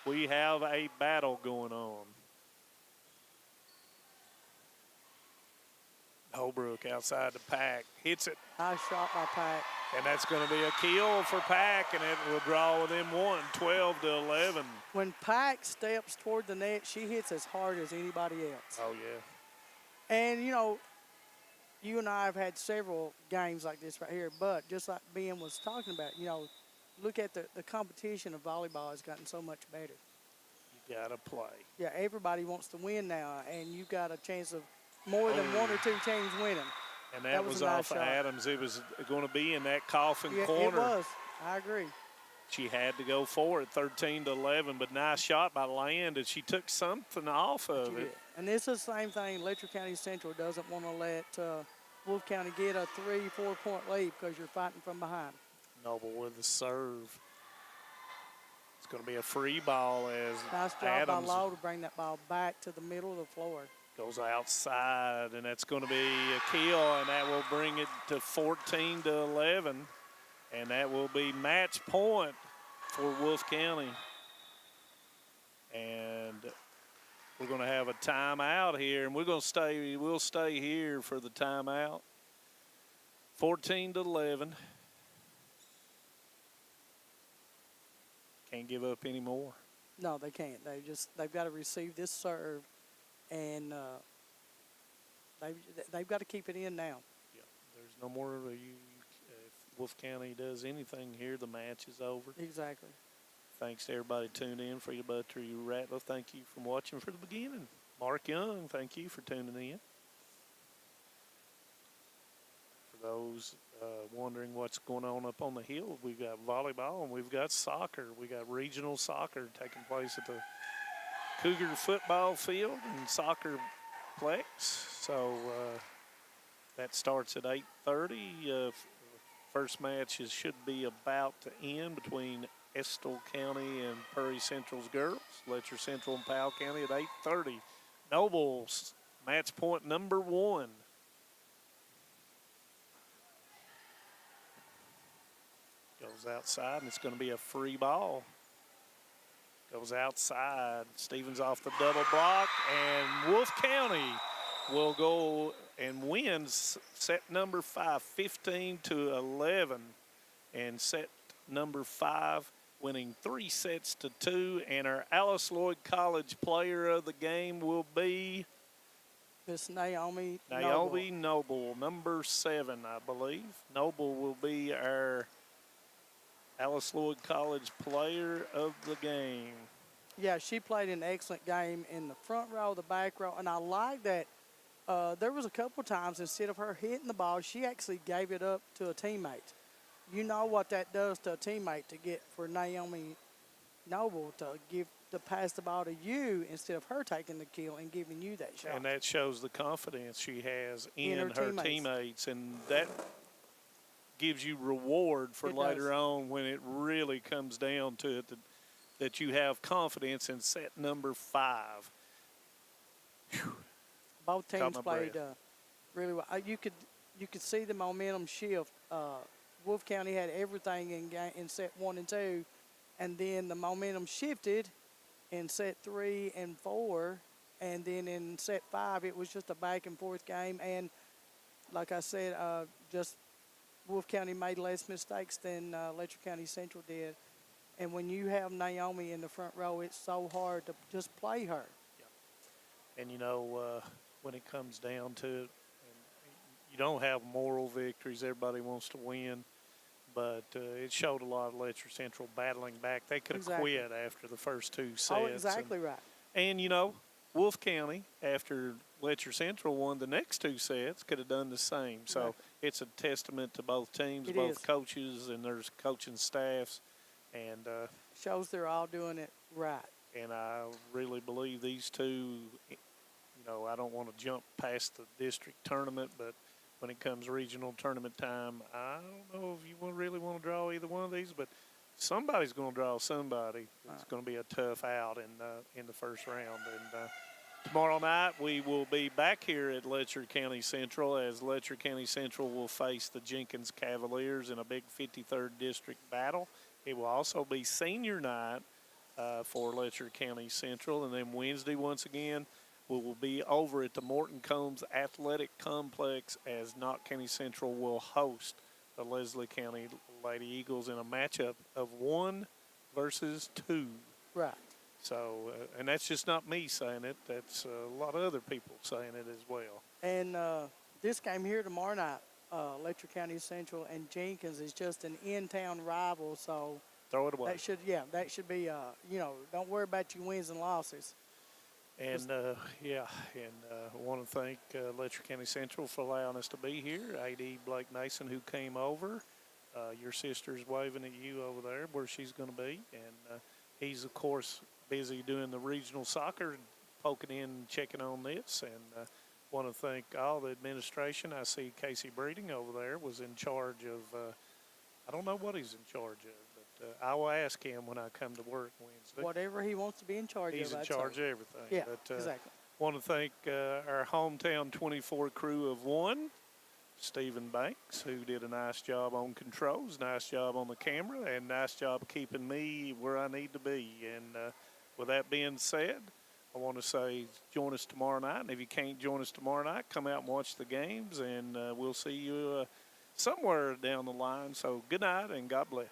We have a battle going on. Holbrook outside the pack, hits it. Nice shot by Pack. And that's going to be a kill for Pack, and it will draw within one, 12-11. When Pack steps toward the net, she hits as hard as anybody else. Oh, yeah. And, you know, you and I have had several games like this right here, but just like Ben was talking about, you know, look at the competition of volleyball has gotten so much better. You got to play. Yeah, everybody wants to win now, and you got a chance of more than one or two teams winning. And that was a nice off of shot. Adams. It was going to be in that coffin Yeah, corner. it was. I agree. She had to go for it, 13-11, but nice shot by Land, and she took something off of it. And this is the same thing. Letcher County Central doesn't want to let Wolfe County get a 3-4 point lead because you're fighting from behind. Noble with the serve. It's going to be a free ball as Nice job Adams by Law to bring that ball back to the middle of the floor. goes outside, and that's going to be a kill, and that will bring it to 14-11, and that will be match point for Wolfe County. And we're going to have a timeout here, and we'll stay here for the timeout. 14-11. Can't give up any more. No, they can't. They've got to receive this serve, and they've got to keep it in now. Yeah, there's no more. If Wolfe County does anything here, the match is over. Exactly. Thanks to everybody tuned in. For you, Butler, you Ratliff, thank you for watching from the beginning. Mark Young, thank you for tuning in. For those wondering what's going on up on the hill, we've got volleyball and we've got soccer. We got regional soccer taking place at the Cougar football field and soccer plex. So that starts at 8:30. First match should be about to end between Estill County and Prairie Central's girls. Letcher Central and Powell County at 8:30. Nobles, match point number 1. Goes outside, and it's going to be a free ball. Goes outside. Stevens off the double block, and Wolfe County will go and wins set number 5, 15-11. And set number 5 winning 3 sets to 2. And our Alice Lloyd College player of the game will be Miss Naomi Noble, number 7, I believe. Noble will be our Alice Lloyd College player of the game. Yeah, she played an excellent game in the front row, the back row, and I like that there was a couple times instead of her hitting the ball, she actually gave it up to a teammate. You know what that does to a teammate to get for Naomi Noble to pass the ball to you instead of her taking the kill and giving you that shot. And that shows the confidence she has in her teammates, and that gives you reward for later on when it really comes down to it, that you have confidence in set number 5. Whew. Both teams played really well. You could see the momentum shift. Wolfe County had everything in set 1 and 2, and then the momentum shifted in set 3 and 4, and then in set 5 it was just a back and forth game. And like I said, just Wolfe County made less mistakes than Letcher County Central did. And when you have Naomi in the front row, it's so hard to just play her. Yeah. And, you know, when it comes down to it, you don't have moral victories. Everybody wants to win. But it showed a lot of Letcher Central battling back. They could have quit after the first 2 sets. Oh, exactly right. And, you know, Wolfe County, after Letcher Central won the next 2 sets, could have done the same. So it's a testament to both teams, both coaches and their coaching staffs. And shows they're all doing it right. And I really believe these 2, you know, I don't want to jump past the district tournament, but when it comes regional tournament time, I don't know if you really want to draw either one of these, but somebody's going to draw somebody. It's going to be a tough out in the first round. And tomorrow night we will be back here at Letcher County Central, as Letcher County Central will face the Jenkins Cavaliers in a big 53rd district battle. It will also be senior night for Letcher County Central. And then Wednesday, once again, We will be over at the Morton Combs Athletic Complex as Knott County Central will host the Leslie County Lady Eagles in a matchup of 1 versus 2. Right. So, and that's just not me saying it. That's a lot of other people saying it as well. And this game here tomorrow night, Letcher County Central and Jenkins is just an in-town rival. So throw it away. That should be, don't worry about your wins and losses. And, I want to thank Letcher County Central for allowing us to be here. A.D. Blake Nason, who came over. Your sister's waving at you over there where she's going to be. And he's, of course, busy doing the regional soccer, poking in and checking on this. And want to thank all the administration. I see Casey Breeding over there was in charge of, I don't know what he's in charge of. I will ask him when I come to work Wednesday. Whatever he wants to be in charge of. He's in charge of everything. Yeah, but, exactly. Want to thank our hometown 24 crew of 1, Stephen Banks, who did a nice job on controls, nice job on the camera, and nice job keeping me where I need to be. And with that being said, I want to say join us tomorrow night. And if you can't join us tomorrow night, come out and watch the games, and we'll see you somewhere down the line. So good night and God bless.